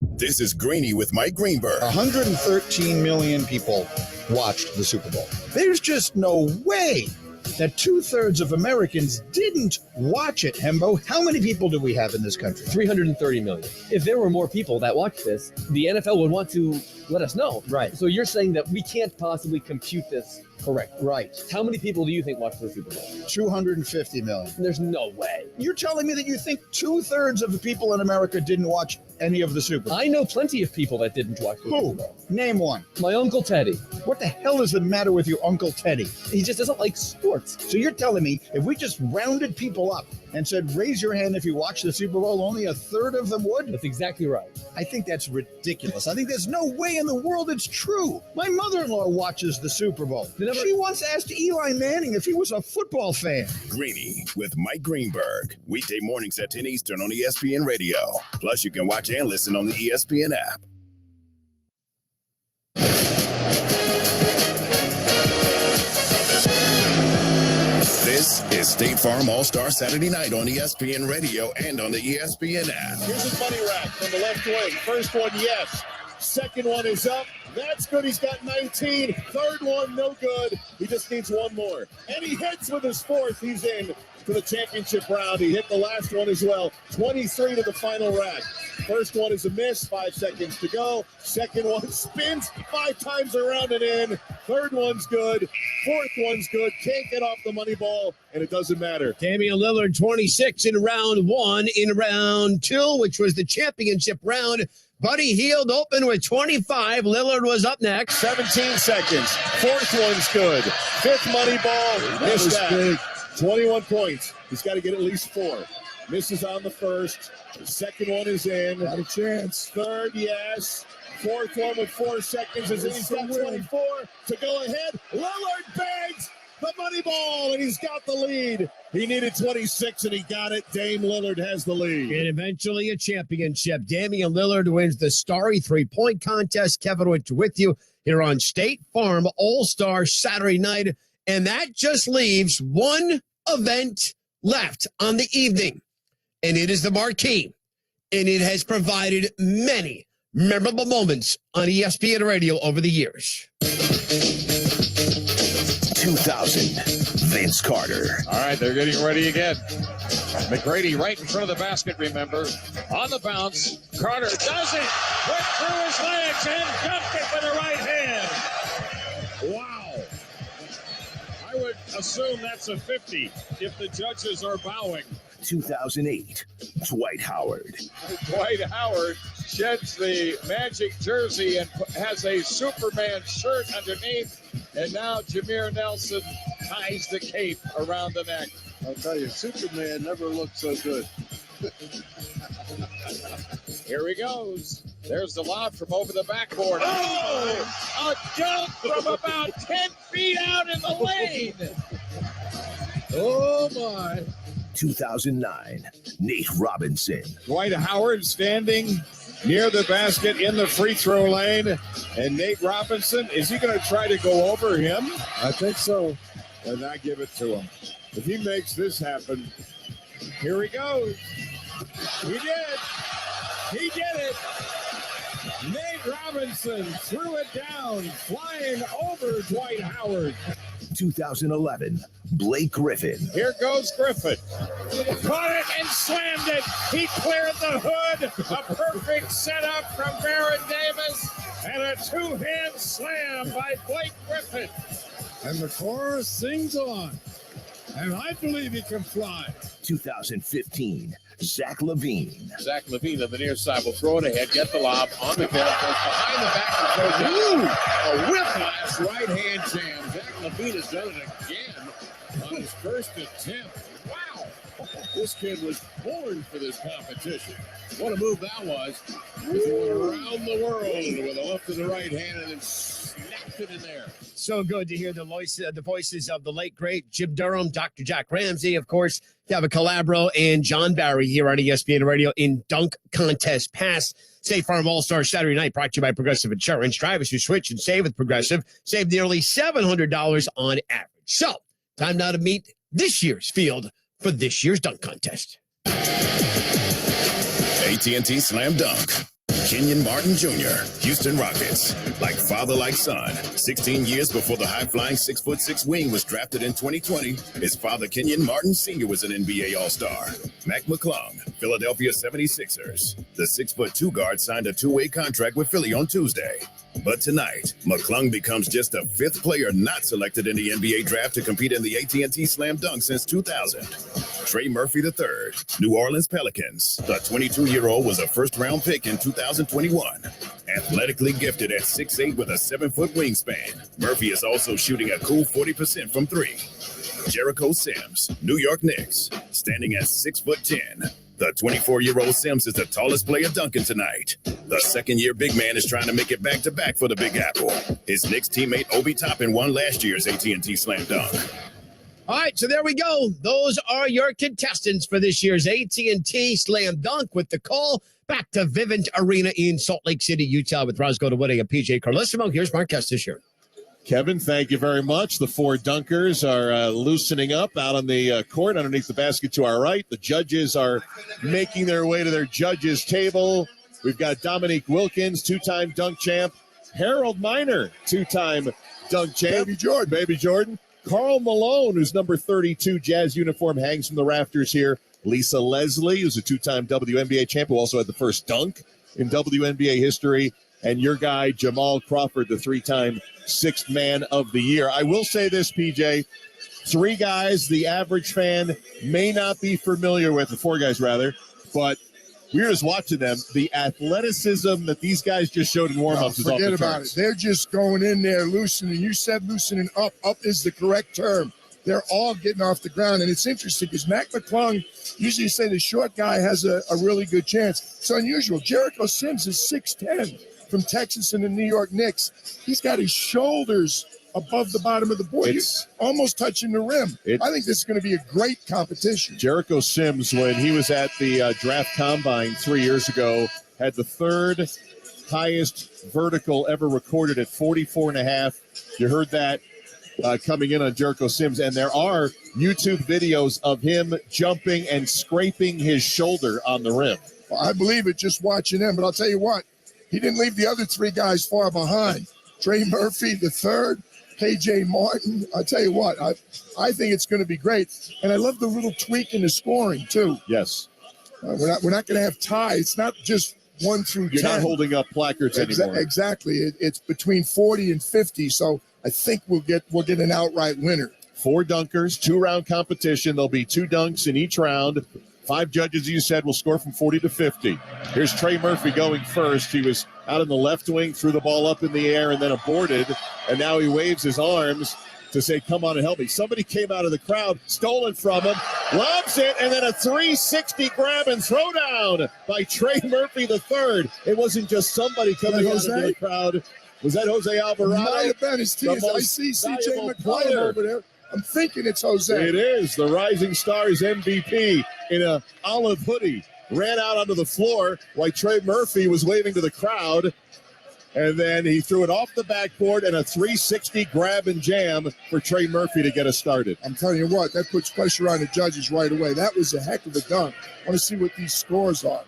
This is Greeny with Mike Greenberg. 113 million people watched the Super Bowl. There's just no way that 2/3 of Americans didn't watch it, Hembo. How many people do we have in this country? 330 million. If there were more people that watched this, the NFL would want to let us know. Right. So you're saying that we can't possibly compute this. Correct. Right. How many people do you think watched the Super Bowl? 250 million. There's no way. You're telling me that you think 2/3 of the people in America didn't watch any of the Super Bowl? I know plenty of people that didn't watch the Super Bowl. Name one. My Uncle Teddy. What the hell is the matter with your Uncle Teddy? He just doesn't like sports. So you're telling me if we just rounded people up and said, raise your hand if you watch the Super Bowl, only 1/3 of them would? That's exactly right. I think that's ridiculous. I think there's no way in the world it's true. My mother-in-law watches the Super Bowl. She once asked Eli Manning if he was a football fan. Greeny with Mike Greenberg. Weekday mornings at 10 Eastern on ESPN Radio. Plus, you can watch and listen on the ESPN app. This is State Farm All-Star Saturday Night on ESPN Radio and on the ESPN app. Here's his money rack from the left wing. First one, yes. Second one is up. That's good. He's got 19. Third one, no good. He just needs one more. And he hits with his fourth. He's in for the championship round. He hit the last one as well. 23 to the final rack. First one is a miss. 5 seconds to go. Second one spins 5 times around and in. Third one's good. Fourth one's good. Can't get off the money ball, and it doesn't matter. Damian Lillard, 26 in round 1. In round 2, which was the championship round, Buddy Hield opened with 25. Lillard was up next. 17 seconds. Fourth one's good. Fifth money ball. Missed that. Big. 21 points. He's got to get at least 4. Misses on the first. The second one is in. Not a chance. Third, yes. Fourth one with 4 seconds is in. He's got 24 to go ahead. Lillard bags the money ball, and he's got the lead. He needed 26, and he got it. Dame Lillard has the lead. And eventually a championship. Damian Lillard wins the Starry three-point contest. Kevin with you here on State Farm All-Star Saturday Night. And that just leaves one event left on the evening. And it is the marquee. And it has provided many memorable moments on ESPN Radio over the years. 2000, Vince Carter. All right, they're getting ready again. McGrady right in front of the basket, remember. On the bounce, Carter does it. Went through his legs and dunked it with the right hand. Wow. I would assume that's a 50 if the judges are bowing. 2008, Dwight Howard. Dwight Howard sheds the Magic jersey and has a Superman shirt underneath. And now Jameer Nelson ties the cape around the neck. I'll tell you, Superman never looked so good. Here he goes. There's the lob from over the backboard. Oh! A dunk from about 10 feet out in the lane. Oh, my. 2009, Nate Robinson. Dwight Howard standing near the basket in the free throw lane. And Nate Robinson, is he going to try to go over him? I think so. And I give it to him. If he makes this happen, here he goes. He did. He did it. Nate Robinson threw it down, flying over Dwight Howard. 2011, Blake Griffin. Here goes Griffin. Caught it and slammed it. He cleared the hood. A perfect setup from Baron Davis. And a two-hand slam by Blake Griffin. And the chorus sings on. And I believe he can fly. 2015, Zach LaVine. Zach LaVine on the near side will throw it ahead, get the lob on the ground, goes behind the back and goes in. A whiplash right-hand jam. Zach LaVine has done it again on his first attempt. Wow. This kid was born for this competition. What a move that was. He went around the world with a left to the right hand and then snapped it in there. So good to hear the voices of the late, great Jim Durham, Dr. Jack Ramsey, of course, Kevin Calabro, and John Barry here on ESPN Radio in Dunk Contest Pass. State Farm All-Star Saturday Night brought to you by Progressive Insurance. Drivers who switch and save with Progressive save nearly $700 on average. So, time now to meet this year's field for this year's dunk contest. AT&T Slam Dunk. Kenyon Martin Jr., Houston Rockets. Like father, like son. 16 years before the high-flying 6'6" wing was drafted in 2020, his father, Kenyon Martin Sr., was an NBA All-Star. Mac McClung, Philadelphia 76ers. The 6'2" guard signed a two-way contract with Philly on Tuesday. But tonight, McClung becomes just the 5th player not selected in the NBA draft to compete in the AT&T Slam Dunk since 2000. Trey Murphy III, New Orleans Pelicans. The 22-year-old was a first-round pick in 2021. Athletically gifted at 6'8" with a 7-foot wingspan, Murphy is also shooting a cool 40% from 3. Jericho Sims, New York Knicks, standing at 6'10". The 24-year-old Sims is the tallest player dunking tonight. The second-year big man is trying to make it back-to-back for the Big Apple. His Knicks teammate Obi Toppin won last year's AT&T Slam Dunk. All right, so there we go. Those are your contestants for this year's AT&T Slam Dunk with the call back to Vivint Arena in Salt Lake City, Utah with Roscoe DeWitt and PJ Carlissimo. Here's Mark Guest this year. Kevin, thank you very much. The four dunkers are loosening up out on the court underneath the basket to our right. The judges are making their way to their judges' table. We've got Dominique Wilkins, two-time dunk champ. Harold Miner, two-time dunk champ. Baby Jordan. Carl Malone, who's number 32 Jazz uniform, hangs from the rafters here. Lisa Leslie, who's a two-time WNBA champ, who also had the first dunk in WNBA history. And your guy, Jamal Crawford, the three-time sixth man of the year. I will say this, PJ, three guys the average fan may not be familiar with, the four guys rather, but we were just watching them. The athleticism that these guys just showed in warm-ups is off the Forget about charts. it. They're just going in there loosening. You said loosening up. Up is the correct term. They're all getting off the ground. And it's interesting because Mac McClung usually say the short guy has a really good chance. It's unusual. Jericho Sims is 6'10", from Texas and the New York Knicks. He's got his shoulders above the bottom of the board. He's almost touching the rim. I think this is going to be a great competition. Jericho Sims, when he was at the draft combine 3 years ago, had the third highest vertical ever recorded at 44.5. You heard that coming in on Jericho Sims. And there are YouTube videos of him jumping and scraping his shoulder on the rim. Well, I believe it just watching him. But I'll tell you what, he didn't leave the other three guys far behind. Trey Murphy, the third. KJ Martin, I'll tell you what, I think it's going to be great. And I love the little tweak in the scoring, too. Yes. We're not going to have ties. It's not just 1 through 10. You're not holding up placards anymore. Exactly. It's between 40 and 50. So I think we'll get an outright winner. 4 dunkers, 2-round competition. There'll be 2 dunks in each round. 5 judges, you said, will score from 40 to 50. Here's Trey Murphy going first. He was out in the left wing, threw the ball up in the air, and then aborted. And now he waves his arms to say, come on and help me. Somebody came out of the crowd, stole it from him, lobs it, and then a 360 grab and throw down by Trey Murphy III. It wasn't just somebody coming out of the crowd. Was that Jose Alvarado? Might have been his team. I see CJ McCollum over there. I'm thinking it's Jose. It is. The Rising Stars MVP in a olive hoodie ran out onto the floor while Trey Murphy was waving to the crowd. And then he threw it off the backboard and a 360 grab and jam for Trey Murphy to get us started. I'm telling you what, that puts pressure on the judges right away. That was a heck of a dunk. I want to see what these scores are.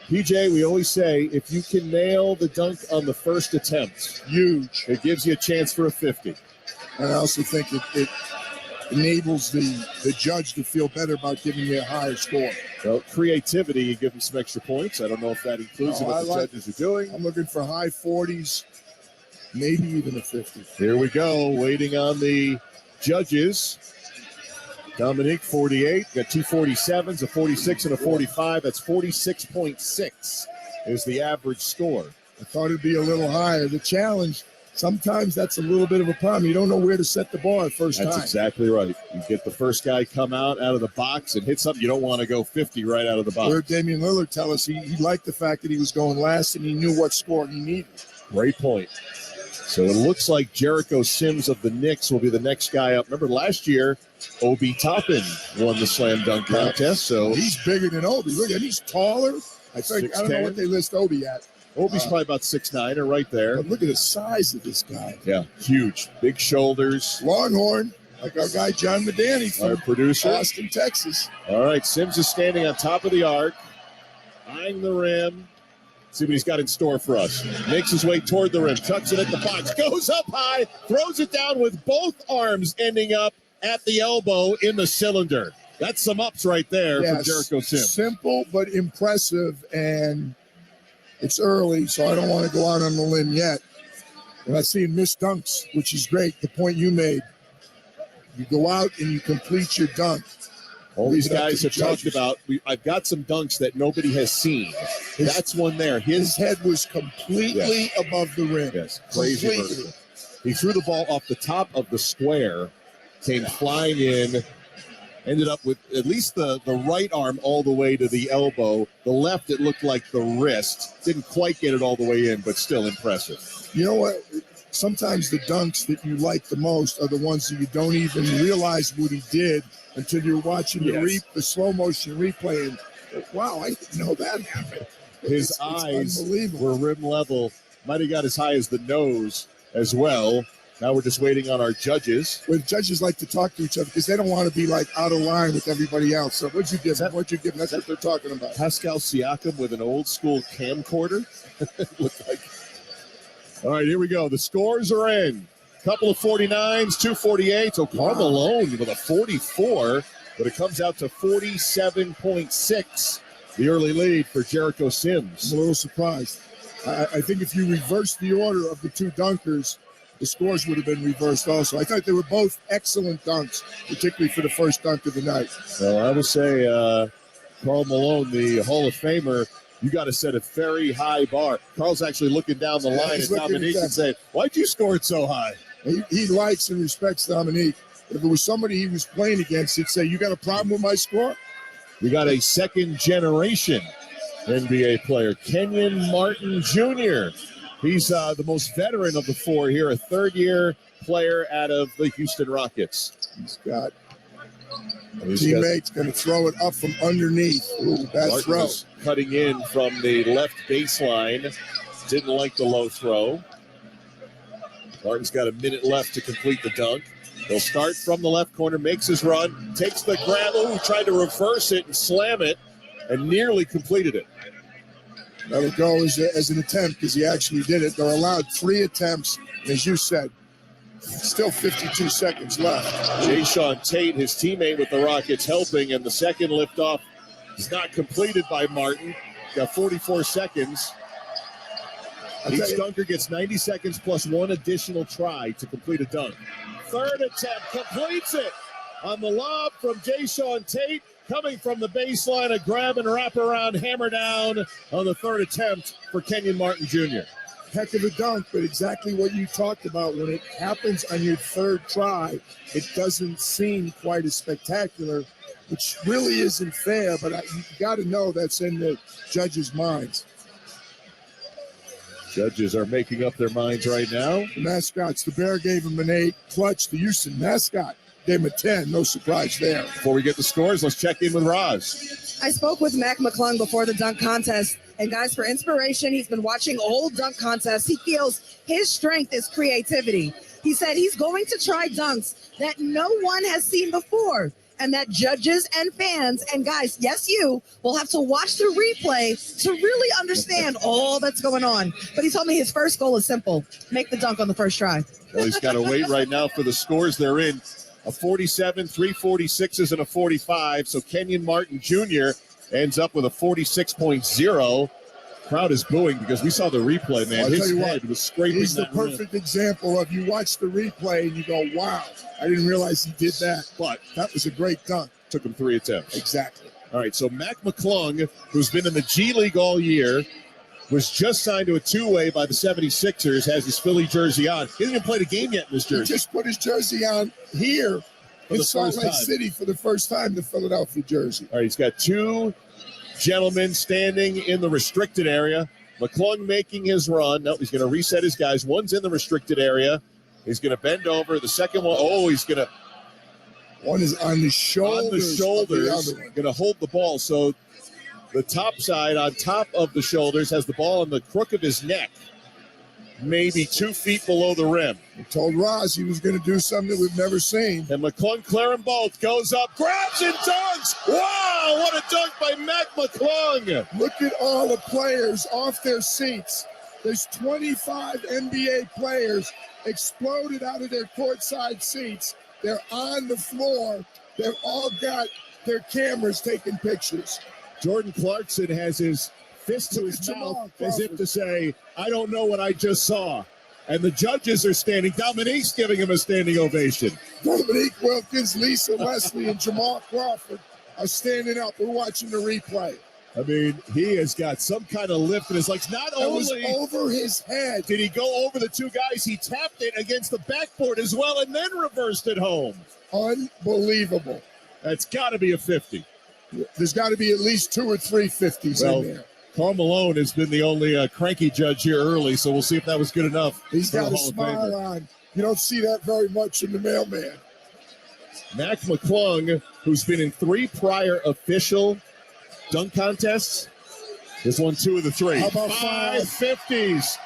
PJ, we always say, if you can nail the dunk on the first attempt, huge. It gives you a chance for a 50. And I also think it enables the judge to feel better about giving you a higher score. Well, creativity, you give them some extra points. I don't know if that includes what the judges are doing. I'm looking for high 40s, maybe even a 50. Here we go, waiting on the judges. Dominique, 48. Got 2 47s, a 46, and a 45. That's 46.6 is the average score. I thought it'd be a little higher. The challenge, sometimes that's a little bit of a problem. You don't know where to set the bar first time. That's exactly right. You get the first guy come out of the box and hit something. You don't want to go 50 right out of the box. I heard Damian Lillard tell us he liked the fact that he was going last and he knew what score he needed. Great point. So it looks like Jericho Sims of the Knicks will be the next guy up. Remember last year, Obi Toppin won the slam dunk contest. So he's bigger than Obi. Look at, he's taller. I don't know what they list Obi at. Obi's probably about 6'9", or right there. But look at the size of this guy. Yeah, huge, big shoulders. Longhorn, like our guy John Medani from our producer, Austin, Texas. All right, Sims is standing on top of the arc, eyeing the rim. See what he's got in store for us. Makes his way toward the rim, tucks it at the box, goes up high, throws it down with both arms ending up at the elbow in the cylinder. That's some ups right there from Jericho Sims. Simple but impressive, and it's early, so I don't want to go out on the limb yet. And I've seen missed dunks, which is great. The point you made. You go out and you complete your dunk. All these guys have talked about, I've got some dunks that nobody has seen. That's one there. His head was completely above the rim. Yes, crazy vertical. He threw the ball off the top of the square, came flying in, ended up with at least the right arm all the way to the elbow. The left, it looked like the wrist. Didn't quite get it all the way in, but still impressive. You know what? Sometimes the dunks that you like the most are the ones that you don't even realize what he did until you're watching the slow motion replay and wow, I didn't know that happened. His eyes were rim level. Might have got as high as the nose as well. Now we're just waiting on our judges. Where the judges like to talk to each other because they don't want to be like out of line with everybody else. So what'd you give them? What'd you give them? That's what they're talking about. Pascal Siakam with an old school camcorder. Looked like. All right, here we go. The scores are in. Couple of 49s, 248. So Karl Malone with a 44, but it comes out to 47.6. The early lead for Jericho Sims. I'm a little surprised. I think if you reverse the order of the two dunkers, the scores would have been reversed also. I thought they were both excellent dunks, particularly for the first dunk of the night. Well, I would say Karl Malone, the Hall of Famer, you got to set a very high bar. Carl's actually looking down the line at Dominique and saying, why'd you score it so high? He likes and respects Dominique. If it was somebody he was playing against, he'd say, you got a problem with my score? We got a second-generation NBA player, Kenyon Martin Jr. He's the most veteran of the four here, a third-year player out of the Houston Rockets. He's got teammates going to throw it up from underneath. Ooh, bad Martin throw. was cutting in from the left baseline. Didn't like the low throw. Martin's got a minute left to complete the dunk. He'll start from the left corner, makes his run, takes the grab. Ooh, tried to reverse it and slam it, and nearly completed it. That'll go as an attempt because he actually did it. They're allowed 3 attempts, and as you said, still 52 seconds left. Jayshawn Tate, his teammate with the Rockets, helping, and the second liftoff is not completed by Martin. Got 44 seconds. Each dunker gets 90 seconds plus one additional try to complete a dunk. Third attempt completes it on the lob from Jayshawn Tate. Coming from the baseline, a grab and wrap around, hammer down on the third attempt for Kenyon Martin Jr. Heck of a dunk, but exactly what you talked about. When it happens on your third try, it doesn't seem quite as spectacular, which really isn't fair, but you got to know that's in the judges' minds. Judges are making up their minds right now. The mascots, the Bear gave him an 8. Clutch, the Houston mascot, gave him a 10. No surprise there. Before we get the scores, let's check in with Roz. I spoke with Mac McClung before the dunk contest. And guys, for inspiration, he's been watching old dunk contests. He feels his strength is creativity. He said he's going to try dunks that no one has seen before, and that judges and fans and guys, yes, you will have to watch the replay to really understand all that's going on. But he told me his first goal is simple: make the dunk on the first try. Well, he's got to wait right now for the scores they're in. A 47, 3 46s, and a 45. So Kenyon Martin Jr. ends up with a 46.0. Crowd is booing because we saw the replay, man. His head was scraping. He's the perfect example of you watch the replay and you go, wow, I didn't realize he did that. But that was a great dunk. Took him 3 attempts. Exactly. All right, so Mac McClung, who's been in the G League all year, was just signed to a two-way by the 76ers, has his Philly jersey on. He hasn't even played a game yet in this jersey. He just put his jersey on here in Salt Lake City for the first time, the Philadelphia jersey. All right, he's got 2 gentlemen standing in the restricted area. McClung making his run. No, he's going to reset his guys. One's in the restricted area. He's going to bend over. The second one, he's going to. One is on the shoulders. On the shoulders. Going to hold the ball. So the top side on top of the shoulders has the ball on the crook of his neck, maybe 2 feet below the rim. I told Roz he was going to do something that we've never seen. And McClung clearing both. Goes up, grabs and dunks. Wow, what a dunk by Mac McClung. Look at all the players off their seats. There's 25 NBA players exploded out of their courtside seats. They're on the floor. They've all got their cameras taking pictures. Jordan Clarkson has his fist to his mouth as if to say, I don't know what I just saw. And the judges are standing. Dominique's giving him a standing ovation. Dominique Wilkins, Lisa Leslie, and Jamal Crawford are standing up. We're watching the replay. I mean, he has got some kind of lift in his legs. Not only over his head did he go over the 2 guys, he tapped it against the backboard as well and then reversed it home. Unbelievable. That's got to be a 50. There's got to be at least 2 or 3 50s in there. Karl Malone has been the only cranky judge here early, so we'll see if that was good enough. He's got a smile on. You don't see that very much in the mailman. Mac McClung, who's been in 3 prior official dunk contests, has won 2 of the 3. How about 5 50s?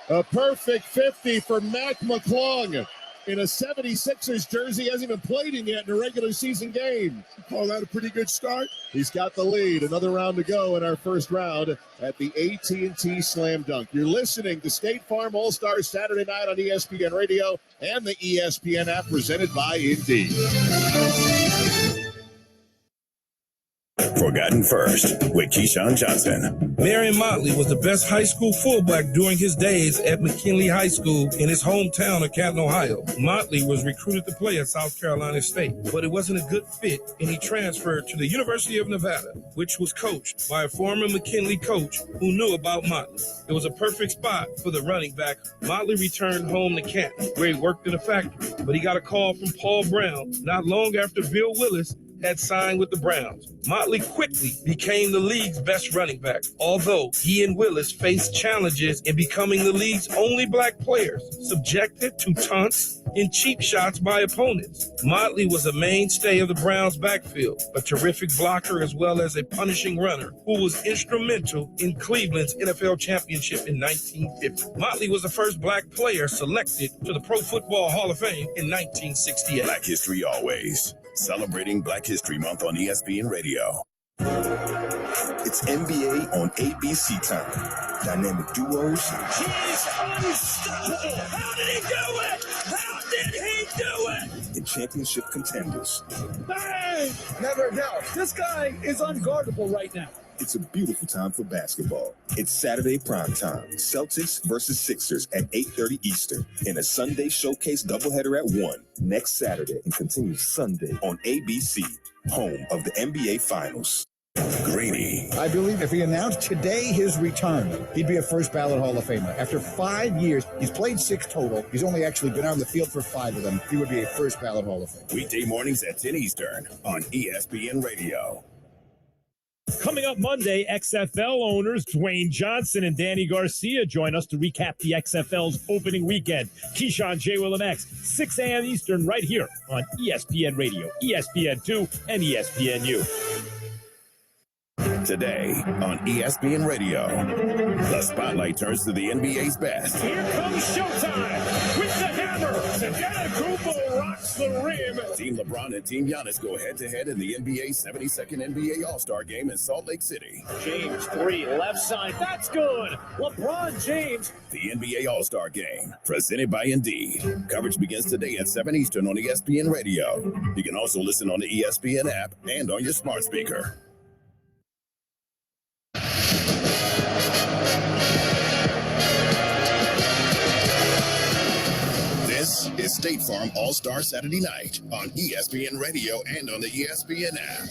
A perfect 50 for Mac McClung. in a 76ers jersey. Hasn't even played in yet in a regular season game. Call that a pretty good start. He's got the lead. Another round to go in our first round at the AT&T Slam Dunk. You're listening to State Farm All-Stars Saturday night on ESPN Radio and the ESPN app, presented by Indeed. Forgotten First with Keyshawn Johnson. Marion Motley was the best high school fullback during his days at McKinley High School in his hometown of Canton, Ohio. Motley was recruited to play at South Carolina State, but it wasn't a good fit, and he transferred to the University of Nevada, which was coached by a former McKinley coach who knew about Motley. It was a perfect spot for the running back. Motley returned home to Canton, where he worked in a factory, but he got a call from Paul Brown not long after Bill Willis had signed with the Browns. Motley quickly became the league's best running back, although he and Willis faced challenges in becoming the league's only black players, subjected to taunts and cheap shots by opponents. Motley was a mainstay of the Browns' backfield, a terrific blocker as well as a punishing runner who was instrumental in Cleveland's NFL championship in 1950. Motley was the first black player selected to the Pro Football Hall of Fame in 1968. Black History Always. Celebrating Black History Month on ESPN Radio. It's NBA on ABC time. Dynamic duos. He's unstoppable. How did he do it? How did he do it? And championship contenders. Bang! Never a doubt. This guy is unguardable right now. It's a beautiful time for basketball. It's Saturday prime time. Celtics versus Sixers at 8:30 Eastern. In a Sunday showcase doubleheader at 1 next Saturday and continues Sunday on ABC, home of the NBA Finals. Greeny. I believe if he announced today his return, he'd be a first ballot Hall of Famer. After 5 years, he's played 6 total. He's only actually been on the field for 5 of them. He would be a first ballot Hall of Famer. Weekday mornings at 10 Eastern on ESPN Radio. Coming up Monday, XFL owners Dwayne Johnson and Danny Garcia join us to recap the XFL's opening weekend. Keyshawn, J. Will, and X, 6 a.m. Eastern, right here on ESPN Radio, ESPN2, and ESPNU. Today on ESPN Radio, the spotlight turns to the NBA's best. Here comes Showtime with the hammer. Antetokounmpo rocks the rim. Team LeBron and Team Giannis go head-to-head in the NBA's 72nd NBA All-Star Game in Salt Lake City. James, 3, left side. That's good. LeBron James. The NBA All-Star Game, presented by Indeed. Coverage begins today at 7 Eastern on ESPN Radio. You can also listen on the ESPN app and on your smart speaker. This is State Farm All-Star Saturday Night on ESPN Radio and on the ESPN app.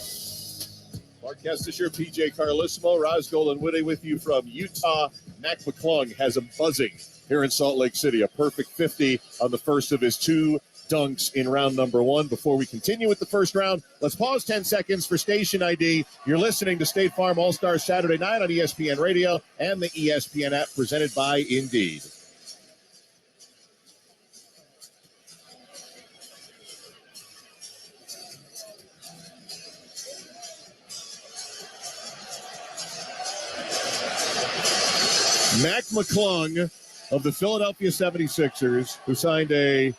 Mark Kestisher, PJ Carlissimo, Roz Golan-Witte with you from Utah. Mac McClung has him buzzing here in Salt Lake City. A perfect 50 on the first of his 2 dunks in round number 1. Before we continue with the first round, let's pause 10 seconds for station ID. You're listening to State Farm All-Star Saturday Night on ESPN Radio and the ESPN app, presented by Indeed. Mac McClung of the Philadelphia 76ers, who signed a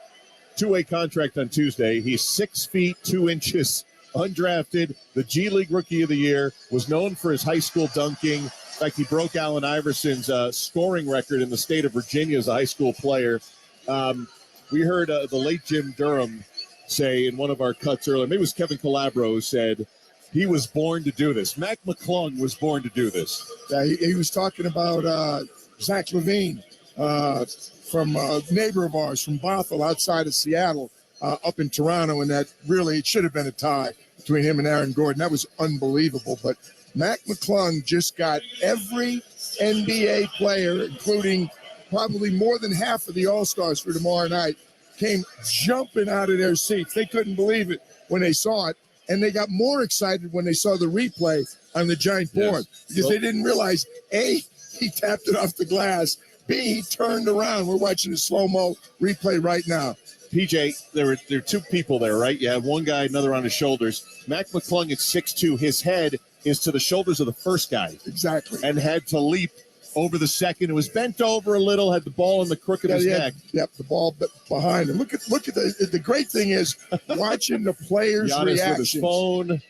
2-way contract on Tuesday. He's 6 feet 2 inches, undrafted, the G League Rookie of the Year, was known for his high school dunking. In fact, he broke Allen Iverson's scoring record in the state of Virginia as a high school player. We heard the late Jim Durham say in one of our cuts earlier, maybe it was Kevin Calabro who said, he was born to do this. Mac McClung was born to do this. Yeah, he was talking about Zach Levine from a neighbor of ours from Bothell outside of Seattle up in Toronto, and that really it should have been a tie between him and Aaron Gordon. That was unbelievable. But Mac McClung just got every NBA player, including probably more than half of the All-Stars for tomorrow night, came jumping out of their seats. They couldn't believe it when they saw it. And they got more excited when they saw the replay on the giant board because they didn't realize, A, he tapped it off the glass, B, he turned around. We're watching the slow-mo replay right now. PJ, there are 2 people there, right? You have one guy, another on his shoulders. Mac McClung is 6'2". His head is to the shoulders of the first guy. Exactly. And had to leap over the second. It was bent over a little, had the ball in the crook of his neck. Yep, the ball behind him. Look at the great thing is watching the players' Giannis reactions. with his phone,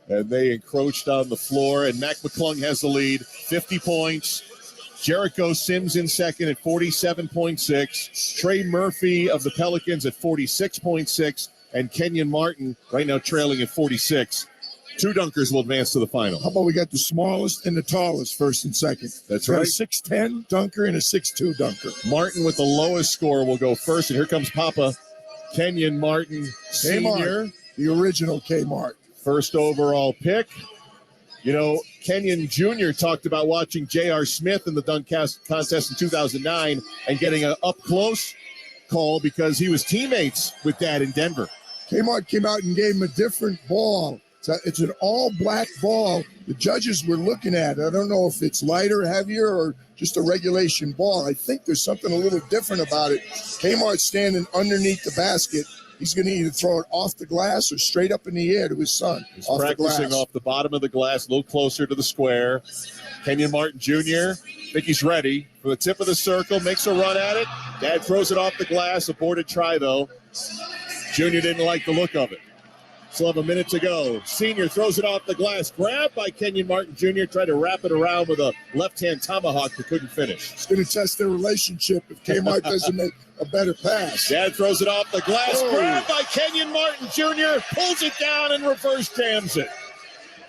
and they encroached on the floor, and Mac McClung has the lead, 50 points. Jericho Sims in second at 47.6. Trey Murphy of the Pelicans at 46.6, and Kenyon Martin right now trailing at 46. Two dunkers will advance to the final. How about we got the smallest and the tallest first and second? That's Got right. A 6'10" dunker and a 6'2" dunker. Martin with the lowest score will go first, and here comes Papa Kenyon Martin, senior. The original Kmart. First overall pick. You know, Kenyon Jr. talked about watching J.R. Smith in the dunk contest in 2009 and getting an up-close call because he was teammates with Dad in Denver. Kmart came out and gave him a different ball. It's an all-black ball. The judges were looking at it. I don't know if it's lighter, heavier, or just a regulation ball. I think there's something a little different about it. Kmart's standing underneath the basket. He's going to either throw it off the glass or straight up in the air to his son. He's practicing off the bottom of the glass, a little closer to the square. Kenyon Martin Jr., I think he's ready for the tip of the circle, makes a run at it. Dad throws it off the glass, aborted try, though. Junior didn't like the look of it. Still have a minute to go. Senior throws it off the glass. Grabbed by Kenyon Martin Jr. Tried to wrap it around with a left-hand tomahawk but couldn't finish. It's going to test their relationship if Kmart doesn't make a better pass. Dad throws it off the glass. Grabbed by Kenyon Martin Jr. Pulls it down and reverse jams it.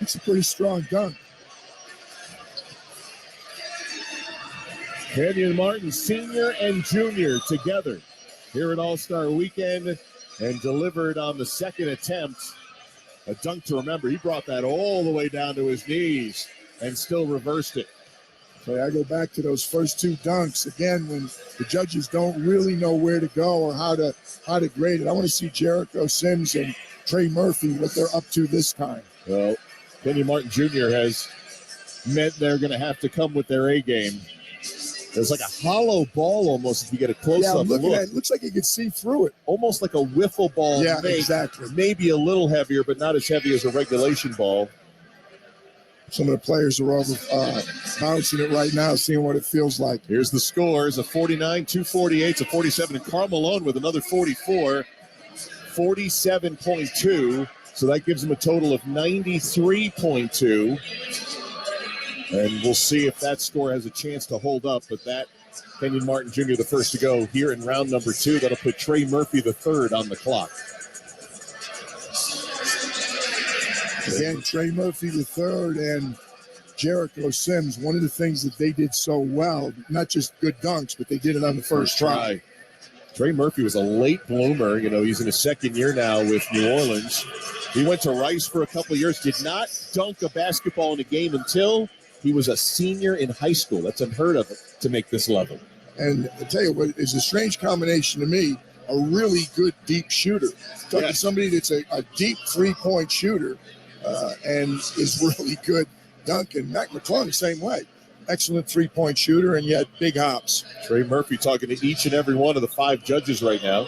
It's a pretty strong dunk. Kenyon Martin Sr. and Jr. together here at All-Star Weekend and delivered on the second attempt. A dunk to remember. He brought that all the way down to his knees and still reversed it. So I go back to those first two dunks again when the judges don't really know where to go or how to grade it. I want to see Jericho Sims and Trey Murphy what they're up to this time. Well, Kenyon Martin Jr. has meant they're going to have to come with their A game. There's like a hollow ball almost if you get a close-up look. At it. Looks like you could see through it. Almost like a wiffle ball. Yeah, exactly. Maybe a little heavier, but not as heavy as a regulation ball. Some of the players are over bouncing it right now, seeing what it feels like. Here's the scores: a 49, 248, a 47, and Karl Malone with another 44, 47.2. So that gives him a total of 93.2. And we'll see if that score has a chance to hold up. But that, Kenyon Martin Jr., the first to go here in round number 2. That'll put Trey Murphy the third on the clock. Again, Trey Murphy the third and Jericho Sims. One of the things that they did so well, not just good dunks, but they did it on the first try. Trey Murphy was a late bloomer. You know, he's in his second year now with New Orleans. He went to Rice for a couple of years, did not dunk a basketball in a game until he was a senior in high school. That's unheard of to make this level. And I tell you what, is a strange combination to me, a really good deep shooter. Talking to somebody that's a deep three-point shooter and is really good dunking. Mac McClung, same way. Excellent three-point shooter and yet big hops. Trey Murphy talking to each and every one of the 5 judges right now.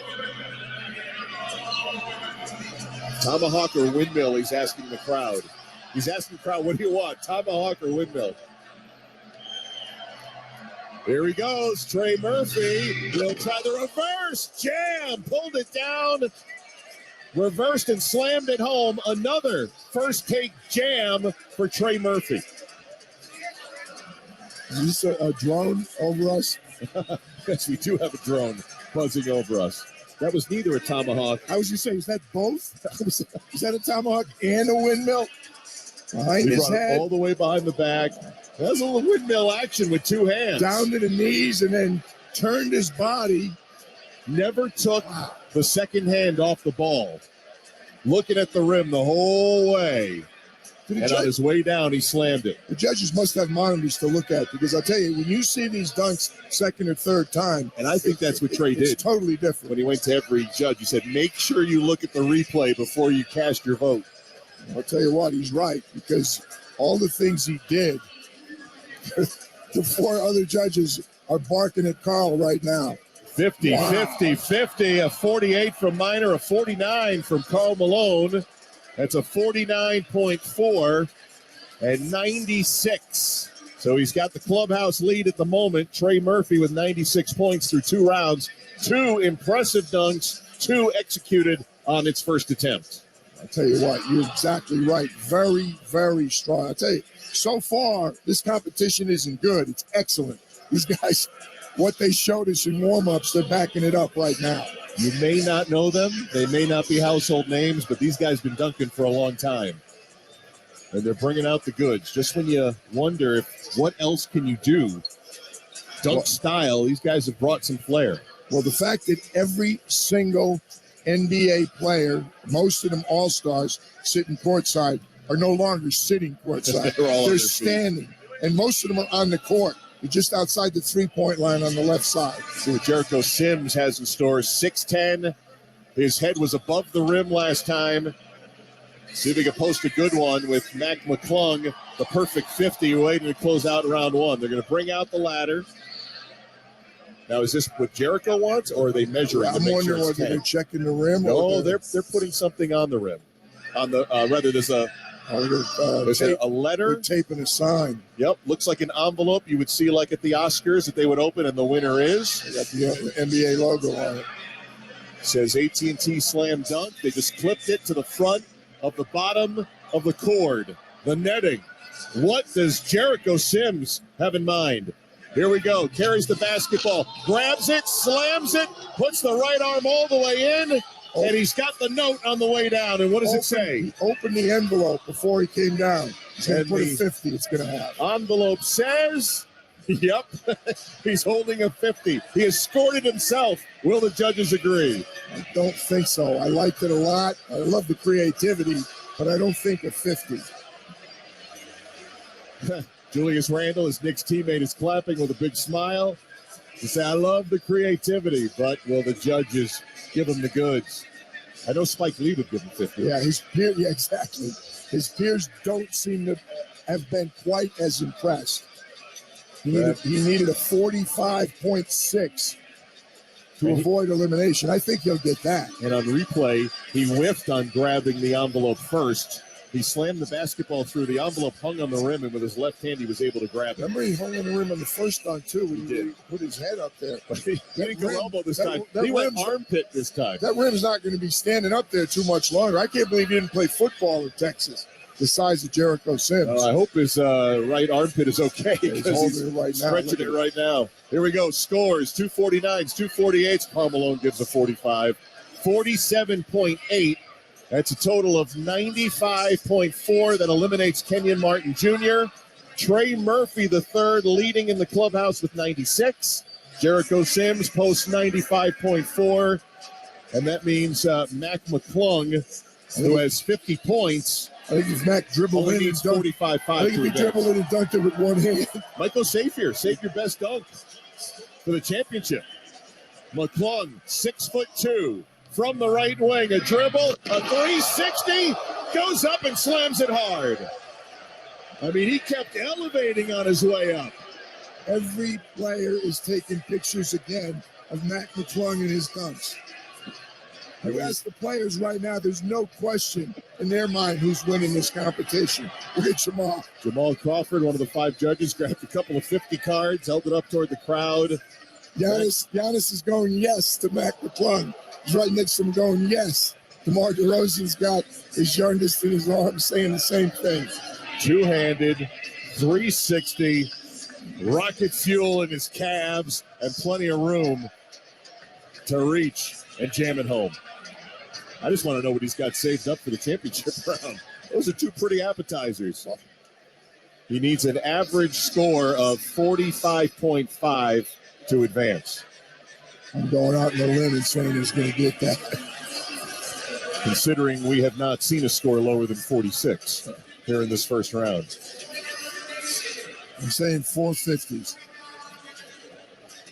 Tomahawk or windmill, he's asking the crowd. He's asking the crowd, what do you want, tomahawk or windmill? Here he goes, Trey Murphy. He'll try the reverse jam, pulled it down, reversed and slammed it home. Another first take jam for Trey Murphy. Is this a drone over us? Yes, we do have a drone buzzing over us. That was neither a tomahawk. I was going to say, is that both? Is that a tomahawk and a windmill? Behind his head. All the way behind the back. That's a little windmill action with 2 hands. Down to the knees and then turned his body. Never took the second hand off the ball. Looking at the rim the whole way. And on his way down, he slammed it. The judges must have monitors to look at because I'll tell you, when you see these dunks second or third time. And I think that's what Trey did. It's totally different. When he went to every judge, he said, make sure you look at the replay before you cast your vote. I'll tell you what, he's right because all the things he did, the 4 other judges are barking at Carl right now. 50, 50, 50, a 48 from Minor, a 49 from Karl Malone. That's a 49.4 and 96 So he's got the clubhouse lead at the moment. Trey Murphy with 96 points through 2 rounds, 2 impressive dunks, 2 executed on its first attempt. I tell you what, you're exactly right. Very, very strong. I tell you, so far, this competition isn't good. It's excellent. These guys, what they showed us in warm-ups, they're backing it up right now. You may not know them. They may not be household names, but these guys been dunking for a long time. And they're bringing out the goods. Just when you wonder what else can you do, dunk style, these guys have brought some flair. Well, the fact that every single NBA player, most of them all-stars, sitting courtside, are no longer sitting courtside. They're standing. And most of them are on the court. They're just outside the three-point line on the left side. See what Jericho Sims has in store. 6'10". His head was above the rim last time. See if he can post a good one with Mac McClung, the perfect 50, waiting to close out round 1. They're going to bring out the ladder. Now, is this what Jericho wants, or are they measuring? I'm wondering whether they're checking the rim. No, they're putting something on the rim. On the rather, there's a letter. They're taping a sign. Yep, looks like an envelope you would see like at the Oscars that they would open, and the winner is. They got the NBA logo on it. Says AT&T Slam Dunk. They just clipped it to the front of the bottom of the cord, the netting. What does Jericho Sims have in mind? Here we go. Carries the basketball, grabs it, slams it, puts the right arm all the way in, and he's got the note on the way down. And what does it say? He opened the envelope before he came down. He's going to put a 50. It's going to have. Envelope says, yep, he's holding a 50. He has scored it himself. Will the judges agree? I don't think so. I liked it a lot. I love the creativity, but I don't think a 50. Julius Randle, his Knicks teammate, is clapping with a big smile. He said, I love the creativity, but will the judges give him the goods? I know Spike Lee would give him 50. Yeah, his peers, yeah, exactly. His peers don't seem to have been quite as impressed. He needed a 45.6 to avoid elimination. I think he'll get that. And on replay, he whiffed on grabbing the envelope first. He slammed the basketball through. The envelope hung on the rim, and with his left hand, he was able to grab it. Remember, he hung on the rim on the first dunk, too. He did. Put his head up there. He didn't go elbow this time. He went armpit this time. That rim's not going to be standing up there too much longer. I can't believe he didn't play football in Texas, the size of Jericho Sims. I hope his right armpit is okay. He's holding it right now. Stretching it right now. Here we go. Scores, 249s, 248s. Karl Malone gives a 45. 47.8. That's a total of 95.4. That eliminates Kenyon Martin Jr. Trey Murphy III leading in the clubhouse with 96. Jericho Sims posts 95.4. And that means Mac McClung, who has 50 points. I think if Mac dribbled in and dunked 45-5. I think if he dribbled in and dunked it with one hand. Michael Safier, save your best dunk for the championship. McClung, 6'2". From the right wing, a dribble, a 360, goes up and slams it hard. I mean, he kept elevating on his way up. Every player is taking pictures again of Mac McClung and his dunks. You ask the players right now, there's no question in their mind who's winning this competition. Look at Jamal. Jamal Crawford, one of the 5 judges, grabbed a couple of 50 cards, held it up toward the crowd. Giannis is going yes to Mac McClung. He's right next to him going yes. DeMar DeRozan's got his youngest in his arm saying the same thing. Two-handed, 360, rocket fuel in his calves, and plenty of room to reach and jam it home. I just want to know what he's got saved up for the championship round. Those are 2 pretty appetizers. He needs an average score of 45.5 to advance. I'm going out on the limb and saying he's going to get that. Considering we have not seen a score lower than 46 here in this first round. I'm saying 450s.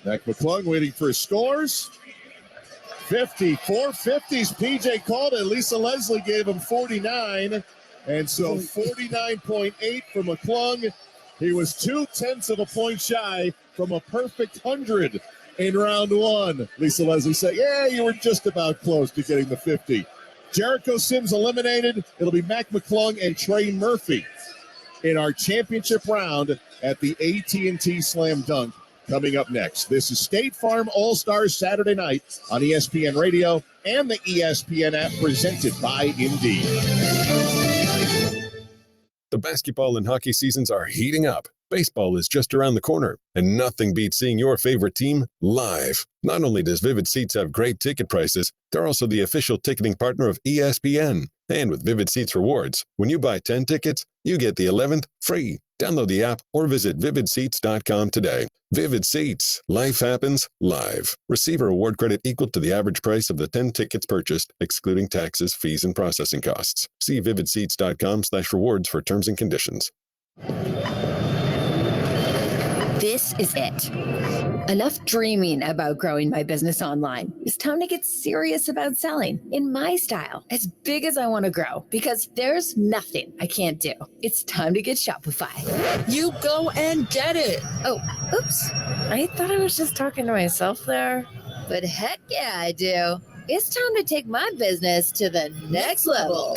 Mac McClung waiting for his scores. 50, 450s. PJ called it. Lisa Leslie gave him 49. And so 49.8 for McClung. He was 0.2 of a point shy from a perfect 100 in round 1. Lisa Leslie said, yeah, you were just about close to getting the 50. Jericho Sims eliminated. It'll be Mac McClung and Trey Murphy in our championship round at the AT&T Slam Dunk coming up next. This is State Farm All-Stars Saturday night on ESPN Radio and the ESPN app, presented by Indeed. The basketball and hockey seasons are heating up. Baseball is just around the corner, and nothing beats seeing your favorite team live. Not only does Vivid Seats have great ticket prices, they're also the official ticketing partner of ESPN. And with Vivid Seats rewards, when you buy 10 tickets, you get the 11th free. Download the app or visit vividseats.com today. Vivid Seats. Life happens live. Receive a reward credit equal to the average price of the 10 tickets purchased, excluding taxes, fees, and processing costs. See vividseats.com/rewards for terms and conditions. This is it. Enough dreaming about growing my business online. It's time to get serious about selling in my style, as big as I want to grow, because there's nothing I can't do. It's time to get Shopify. You go and get it. Oh, oops. I thought I was just talking to myself there. But heck yeah, I do. It's time to take my business to the next level.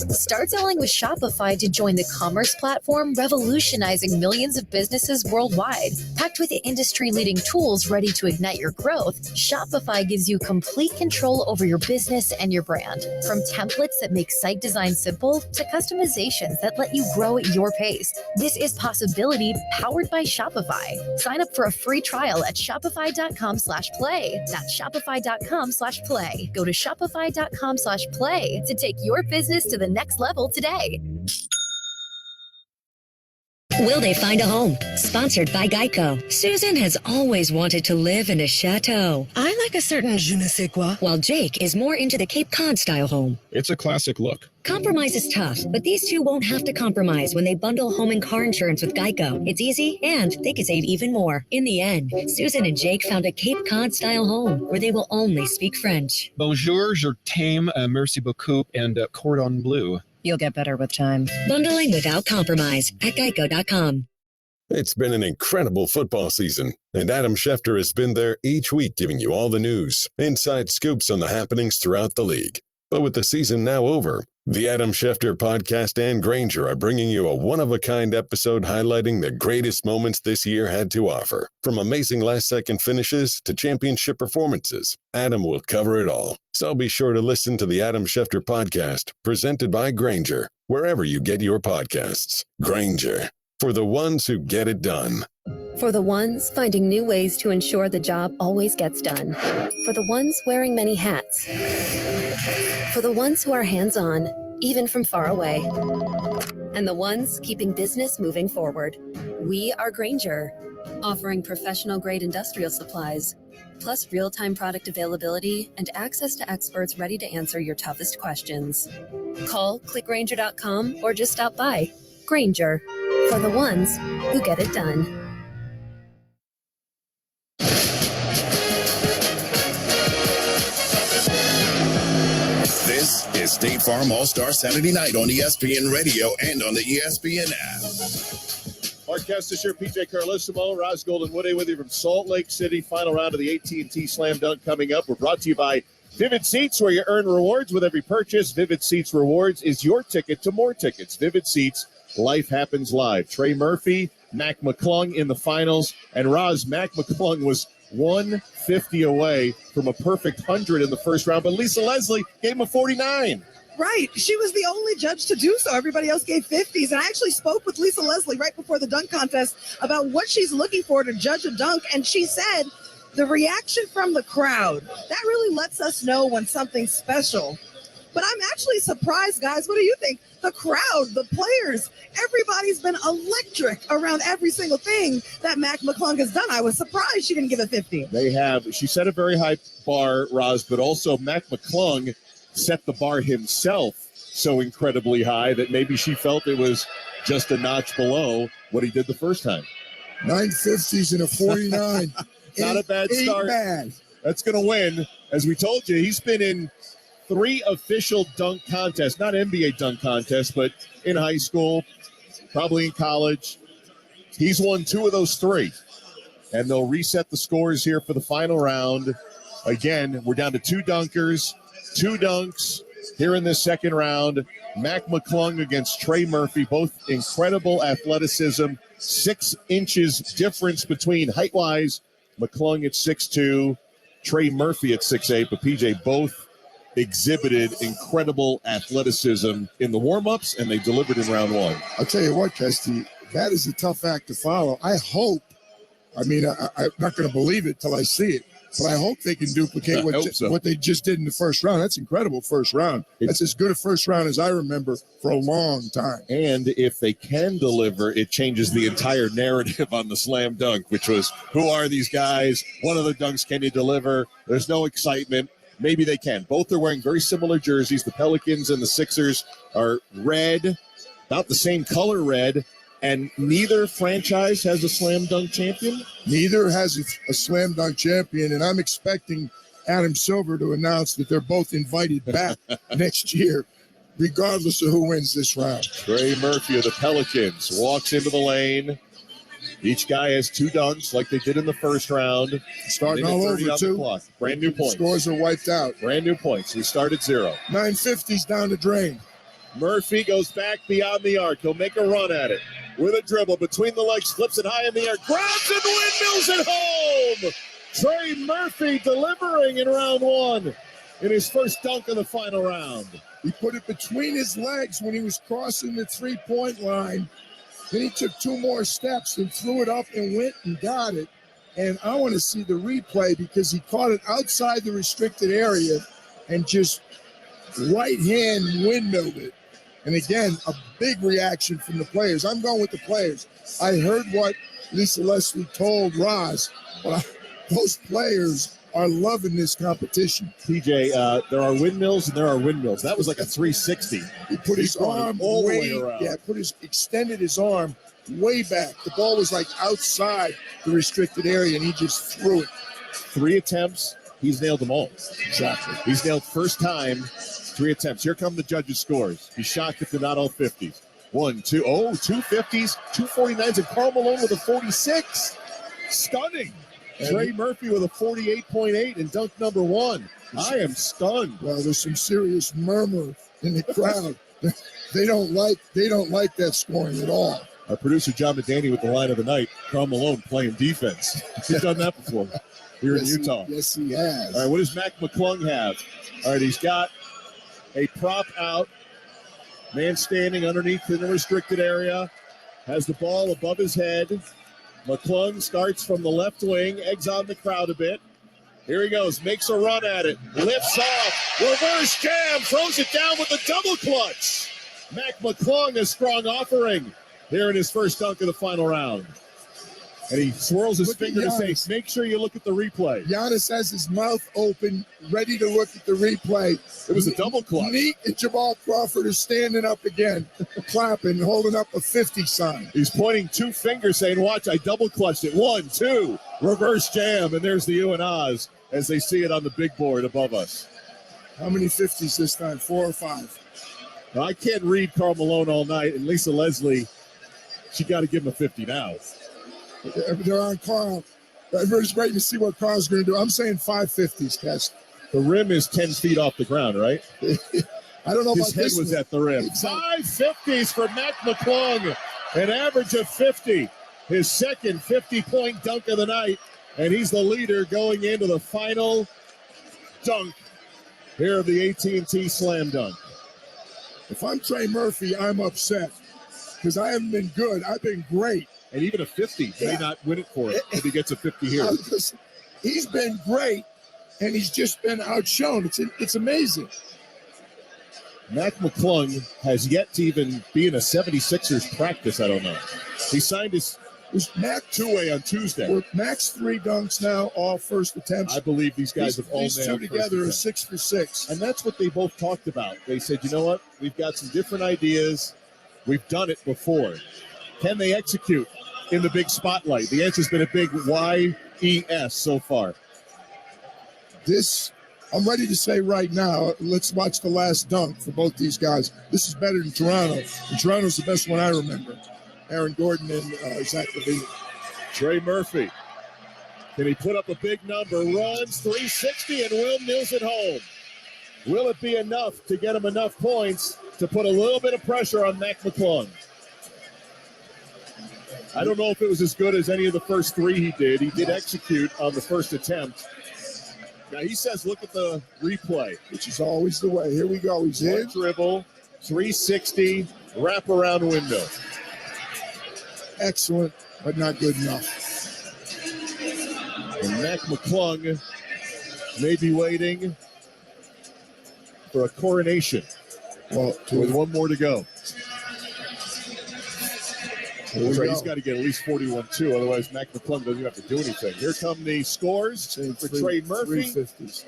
Start selling with Shopify to join the commerce platform revolutionizing millions of businesses worldwide. Packed with industry-leading tools ready to ignite your growth, Shopify gives you complete control over your business and your brand. From templates that make site design simple to customizations that let you grow at your pace. This is possibility powered by Shopify. Sign up for a free trial at shopify.com/play. That's shopify.com/play. Go to shopify.com/play to take your business to the next level today. Will they find a home? Sponsored by Geico. Susan has always wanted to live in a chateau. I like a certain je ne sais quoi. While Jake is more into the Cape Cod style home. It's a classic look. Compromise is tough, but these two won't have to compromise when they bundle home and car insurance with Geico. It's easy, and they can save even more. In the end, Susan and Jake found a Cape Cod style home where they will only speak French. Bonjour, je t'aime, merci beaucoup, and cordon bleu. You'll get better with time. Bundling without compromise at geico.com. It's been an incredible football season, and Adam Schefter has been there each week giving you all the news, inside scoops on the happenings throughout the league. But with the season now over, the Adam Schefter podcast and Granger are bringing you a one-of-a-kind episode highlighting the greatest moments this year had to offer. From amazing last-second finishes to championship performances, Adam will cover it all. So be sure to listen to the Adam Schefter podcast, presented by Granger, wherever you get your podcasts. Granger, for the ones who get it done. For the ones finding new ways to ensure the job always gets done. For the ones wearing many hats. For the ones who are hands-on, even from far away. And the ones keeping business moving forward. We are Granger, offering professional-grade industrial supplies, plus real-time product availability and access to experts ready to answer your toughest questions. Call, clickgranger.com, or just stop by. Granger, for the ones who get it done. This is State Farm All-Star Saturday night on ESPN Radio and on the ESPN app. Mark Kestis here, PJ Carlissimo, Roz Golden Woody with you from Salt Lake City. Final round of the AT&T Slam Dunk coming up. We're brought to you by Vivid Seats, where you earn rewards with every purchase. Vivid Seats Rewards is your ticket to more tickets. Vivid Seats, life happens live. Trey Murphy, Mac McClung in the finals. And Roz, Mac McClung was 150 away from a perfect 100 in the first round, but Lisa Leslie gave him a 49. Right. She was the only judge to do so. Everybody else gave 50s. And I actually spoke with Lisa Leslie right before the dunk contest about what she's looking for to judge a dunk. And she said the reaction from the crowd, that really lets us know when something's special. But I'm actually surprised, guys. What do you think? The crowd, the players, everybody's been electric around every single thing that Mac McClung has done. I was surprised she didn't give a 50. They have. She set a very high bar, Roz, but also Mac McClung set the bar himself so incredibly high that maybe she felt it was just a notch below what he did the first time. 950s and a 49. Not a bad start. Bad. That's going to win. As we told you, he's been in 3 official dunk contests, not NBA dunk contests, but in high school, probably in college. He's won 2 of those 3. And they'll reset the scores here for the final round. Again, we're down to 2 dunkers, 2 dunks, here in this second round. Mac McClung against Trey Murphy, both incredible athleticism. 6 inches difference between height-wise. McClung at 6'2", Trey Murphy at 6'8", but PJ both exhibited incredible athleticism in the warm-ups, and they delivered in round 1. I'll tell you what, Kesty, that is a tough act to follow. I hope, I'm not going to believe it till I see it, but I hope they can duplicate what they just did in the first round. That's incredible first round. That's as good a first round as I remember for a long time. And if they can deliver, it changes the entire narrative on the slam dunk, which was, who are these guys? What other dunks can you deliver? There's no excitement. Maybe they can. Both are wearing very similar jerseys. The Pelicans and the Sixers are red, about the same color red. And neither franchise has a slam dunk champion? Neither has a slam dunk champion, and I'm expecting Adam Silver to announce that they're both invited back next year, regardless of who wins this round. Trey Murphy of the Pelicans walks into the lane. Each guy has 2 dunks like they did in the first round. Starting all over, too. Brand new points. Scores are wiped out. Brand new points. We start at 0. 950s down the drain. Murphy goes back beyond the arc. He'll make a run at it. With a dribble between the legs, flips it high in the air, grabs and windmills it home. Trey Murphy delivering in round 1 in his first dunk of the final round. He put it between his legs when he was crossing the 3-point line. Then he took 2 more steps and threw it up and went and got it. And I want to see the replay because he caught it outside the restricted area and just right hand windmilled it. And again, a big reaction from the players. I'm going with the players. I heard what Lisa Leslie told Roz, but those players are loving this competition. PJ, there are windmills and there are windmills. That was like a 360. He put his arm all the way around. Yeah, extended his arm way back. The ball was like outside the restricted area, and he just threw it. 3 attempts. He's nailed them all. Exactly. He's nailed first time. 3 attempts. Here come the judges' scores. Be shocked if they're not all 50s. 1, 2, 2 50s, 2 49s, and Karl Malone with a 46. Stunning. Trey Murphy with a 48.8 and dunk number 1. I am stunned. Well, there's some serious murmur in the crowd. They don't like that scoring at all. Our producer John Medani with the line of the night. Karl Malone playing defense. He's done that before here in Utah. Yes, he has. All right, what does Mac McClung have? All right, he's got a prop out. Man standing underneath in the restricted area. Has the ball above his head. McClung starts from the left wing, eggs on the crowd a bit. Here he goes, makes a run at it, lifts off, reverse jam, throws it down with a double clutch. Mac McClung, a strong offering here in his first dunk of the final round. And he swirls his finger to say, make sure you look at the replay. Giannis has his mouth open, ready to look at the replay. It was a double clutch. Neat and Jamal Crawford is standing up again, clapping, holding up a 50 sign. He's pointing 2 fingers saying, watch, I double clutched it. 1, 2, reverse jam. And there's the UNAs as they see it on the big board above us. How many 50s this time? 4 or 5? Now, I can't read Karl Malone all night, and Lisa Leslie, she got to give him a 50 now. They're on Carl. Everybody's waiting to see what Carl's going to do. I'm saying 5 50s, Cass. The rim is 10 feet off the ground, right? I don't know His about head this was one. at the rim. 5 50s for Mac McClung, an average of 50. His second 50-point dunk of the night, and he's the leader going into the final dunk here of the AT&T Slam Dunk. If I'm Trey Murphy, I'm upset because I haven't been good. I've been great. And even a 50 may not win it for him if he gets a 50 here. He's been great, and he's just been outshone. It's amazing. Mac McClung has yet to even be in a 76ers practice, I don't know. He signed his Mac two-way on Tuesday. With Mac's 3 dunks now, all first attempts. I believe these guys have all nailed These 2 together are 6 for 6. And that's what they both talked about. They said, you know what? We've got some different ideas. We've done it before. Can they execute in the big spotlight? The answer's been a big YES so far. I'm ready to say right now, let's watch the last dunk for both these guys. This is better than Toronto. And Toronto's the best one I remember. Aaron Gordon and Zach LaVine. Trey Murphy. Can he put up a big number? Runs 360 and Will Mills at home. Will it be enough to get him enough points to put a little bit of pressure on Mac McClung? I don't know if it was as good as any of the first three he did. He did execute on the first attempt. Now he says, look at the replay. Which is always the way. Here we go. He's in. Dribble, 360, wraparound window. Excellent, but not good enough. And Mac McClung may be waiting for a coronation. Well, with one more to go. That's right. He's got to get at least 41-2, otherwise Mac McClung doesn't have to do anything. Here come the scores for Trey Murphy. 350s.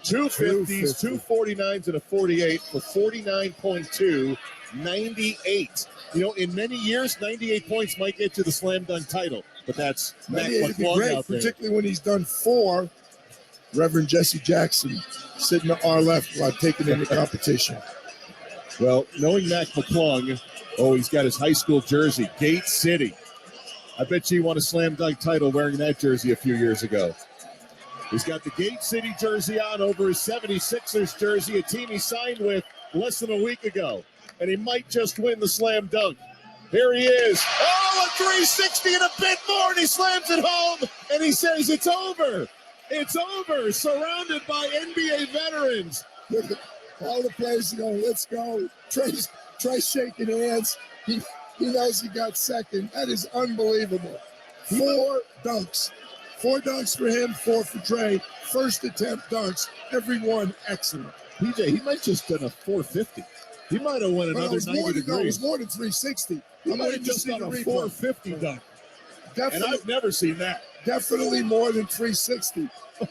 250s, 249s, and a 48 for 49.2, 98. You know, in many years, 98 points might get to the slam dunk title, but that's Mac McClung great, out there. particularly when he's done 4. Reverend Jesse Jackson sitting to our left while taking in the competition. Well, knowing Mac McClung, he's got his high school jersey, Gate City. I bet you he won a slam dunk title wearing that jersey a few years ago. He's got the Gate City jersey on over his 76ers jersey, a team he signed with less than a week ago. And he might just win the slam dunk. Here he is. Oh, a 360 and a bit more, and he slams it home, and he says it's over. It's over, surrounded by NBA veterans. All the players are going, let's go. Trey's shaking hands. He knows he got second. That is unbelievable. 4 dunks. 4 dunks for him, 4 for Trey. First attempt dunks. Every one excellent. PJ, he might just done a 450. He might have won another 90 degrees. It was more than 360. He might have just done a 450 dunk. And I've never seen that. Definitely more than 360. All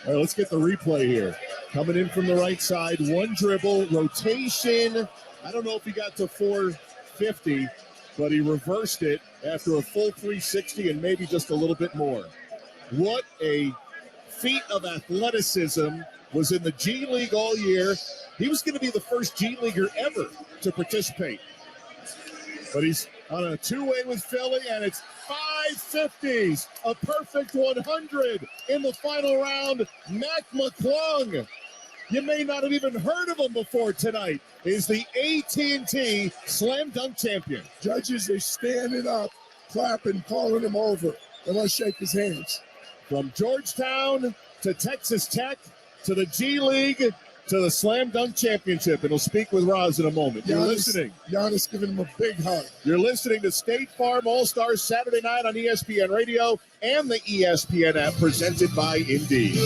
right, let's get the replay here. Coming in from the right side, one dribble, rotation. I don't know if he got to 450, but he reversed it after a full 360 and maybe just a little bit more. What a feat of athleticism. Was in the G League all year. He was going to be the first G Leaguer ever to participate. But he's on a two-way with Philly, and it's 550s, a perfect 100 in the final round. Mac McClung, you may not have even heard of him before tonight, is the AT&T Slam Dunk Champion. Judges are standing up, clapping, calling him over. They want to shake his hands. From Georgetown to Texas Tech to the G League to the Slam Dunk Championship. And he'll speak with Roz in a moment. You're listening. Giannis giving him a big hug. You're listening to State Farm All-Stars Saturday night on ESPN Radio and the ESPN app, presented by Indeed.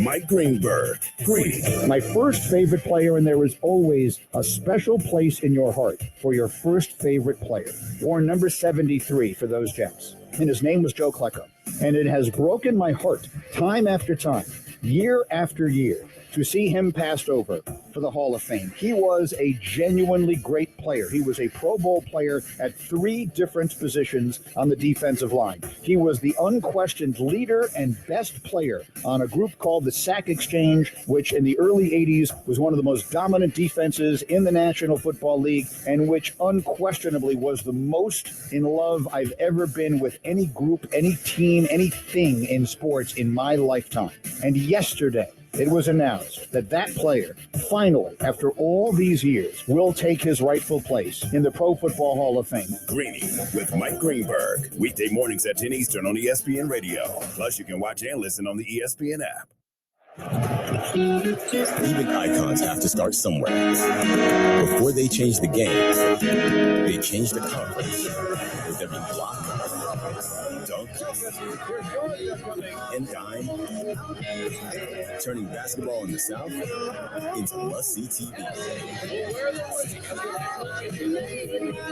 Mike Greenberg, Greeny. My first favorite player, and there is always a special place in your heart for your first favorite player. Born number 73 for those Jets. And his name was Joe Klecko. And it has broken my heart time after time, year after year, to see him passed over for the Hall of Fame. He was a genuinely great player. He was a Pro Bowl player at 3 different positions on the defensive line. He was the unquestioned leader and best player on a group called the Sack Exchange, which in the early 80s was one of the most dominant defenses in the National Football League, and which unquestionably was the most in love I've ever been with any group, any team, anything in sports in my lifetime. And yesterday, it was announced that that player, finally, after all these years, will take his rightful place in the Pro Football Hall of Fame. Greeny with Mike Greenberg. Weekday mornings at 10 Eastern on ESPN Radio. Plus, you can watch and listen on the ESPN app. Even icons have to start somewhere. Before they change the game, they change the conference. With every block, dunk, and dime, turning basketball in the South into must-see TV.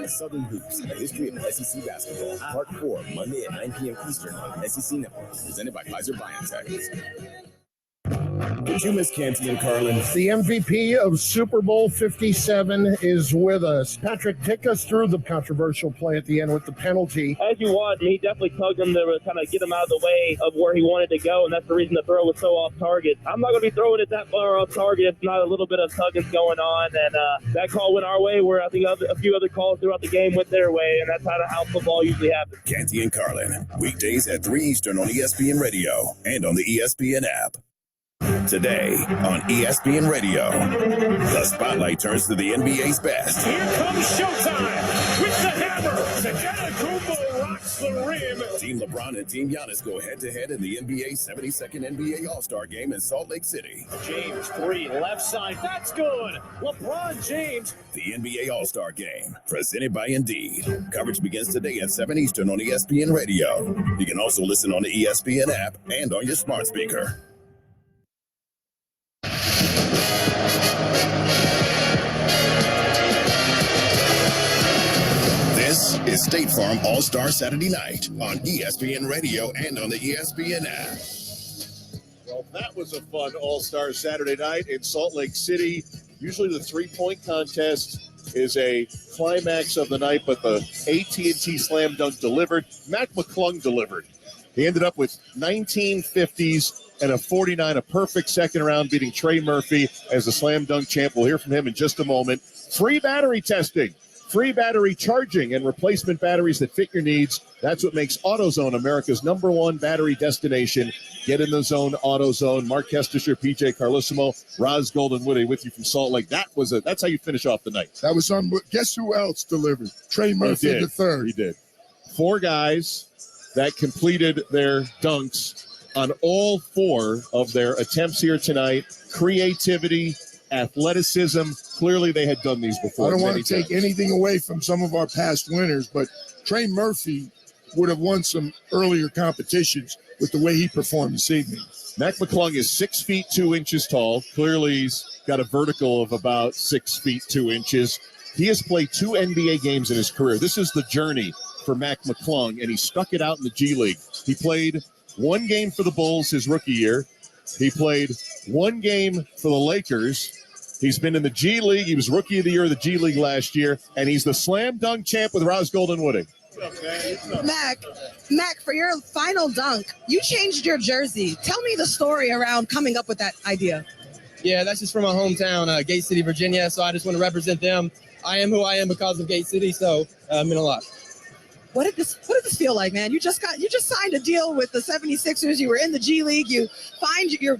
Southern Hoops, the history of SEC basketball, Part 4, Monday at 9 p.m. Eastern on SEC Network, presented by Pfizer BioNTech. Did you miss Canty and Carlin? The MVP of Super Bowl 57 is with us. Patrick, take us through the controversial play at the end with the penalty. As you watch, he definitely tugged him to kind of get him out of the way of where he wanted to go, and that's the reason the throw was so off target. I'm not going to be throwing it that far off target if not a little bit of tugging going on, and that call went our way, where I think a few other calls throughout the game went their way, and that's how football usually happens. Canty and Carlin, weekdays at 3 Eastern on ESPN Radio and on the ESPN app. Today on ESPN Radio, the spotlight turns to the NBA's best. Here comes Showtime with the hammer. Antetokounmpo rocks the rim. Team LeBron and Team Giannis go head-to-head in the NBA's 72nd NBA All-Star Game in Salt Lake City. James, 3, left side. That's good. LeBron James. The NBA All-Star Game, presented by Indeed. Coverage begins today at 7 Eastern on ESPN Radio. You can also listen on the ESPN app and on your smart speaker. This is State Farm All-Star Saturday Night on ESPN Radio and on the ESPN app. Well, that was a fun All-Star Saturday night in Salt Lake City. Usually the three-point contest is a climax of the night, but the AT&T slam dunk delivered. Mac McClung delivered. He ended up with 19 50s and a 49, a perfect second round, beating Trey Murphy as the slam dunk champ. We'll hear from him in just a moment. Free battery testing. Free battery charging and replacement batteries that fit your needs. That's what makes AutoZone America's #1 battery destination. Get in the zone, AutoZone. Mark Kestisher, PJ Carlissimo, Roz Golden-Woody with you from Salt Lake. That's how you finish off the night. That was guess who else delivered? Trey Murphy III. He did. 4 guys that completed their dunks on all 4 of their attempts here tonight. Creativity, athleticism. Clearly they had done these before. I don't want to take anything away from some of our past winners, but Trey Murphy would have won some earlier competitions with the way he performed this evening. Mac McClung is 6 feet 2 inches tall. Clearly he's got a vertical of about 6 feet 2 inches. He has played 2 NBA games in his career. This is the journey for Mac McClung, and he stuck it out in the G League. He played 1 game for the Bulls his rookie year. He played 1 game for the Lakers. He's been in the G League. He was Rookie of the Year of the G League last year, and he's the slam dunk champ with Roz Golden-Woody. Mac, for your final dunk, you changed your jersey. Tell me the story around coming up with that idea. Yeah, that's just from my hometown, Gate City, Virginia. So I just want to represent them. I am who I am because of Gate City, so it meant a lot. What did this feel like, man? You just signed a deal with the 76ers. You were in the G League. You're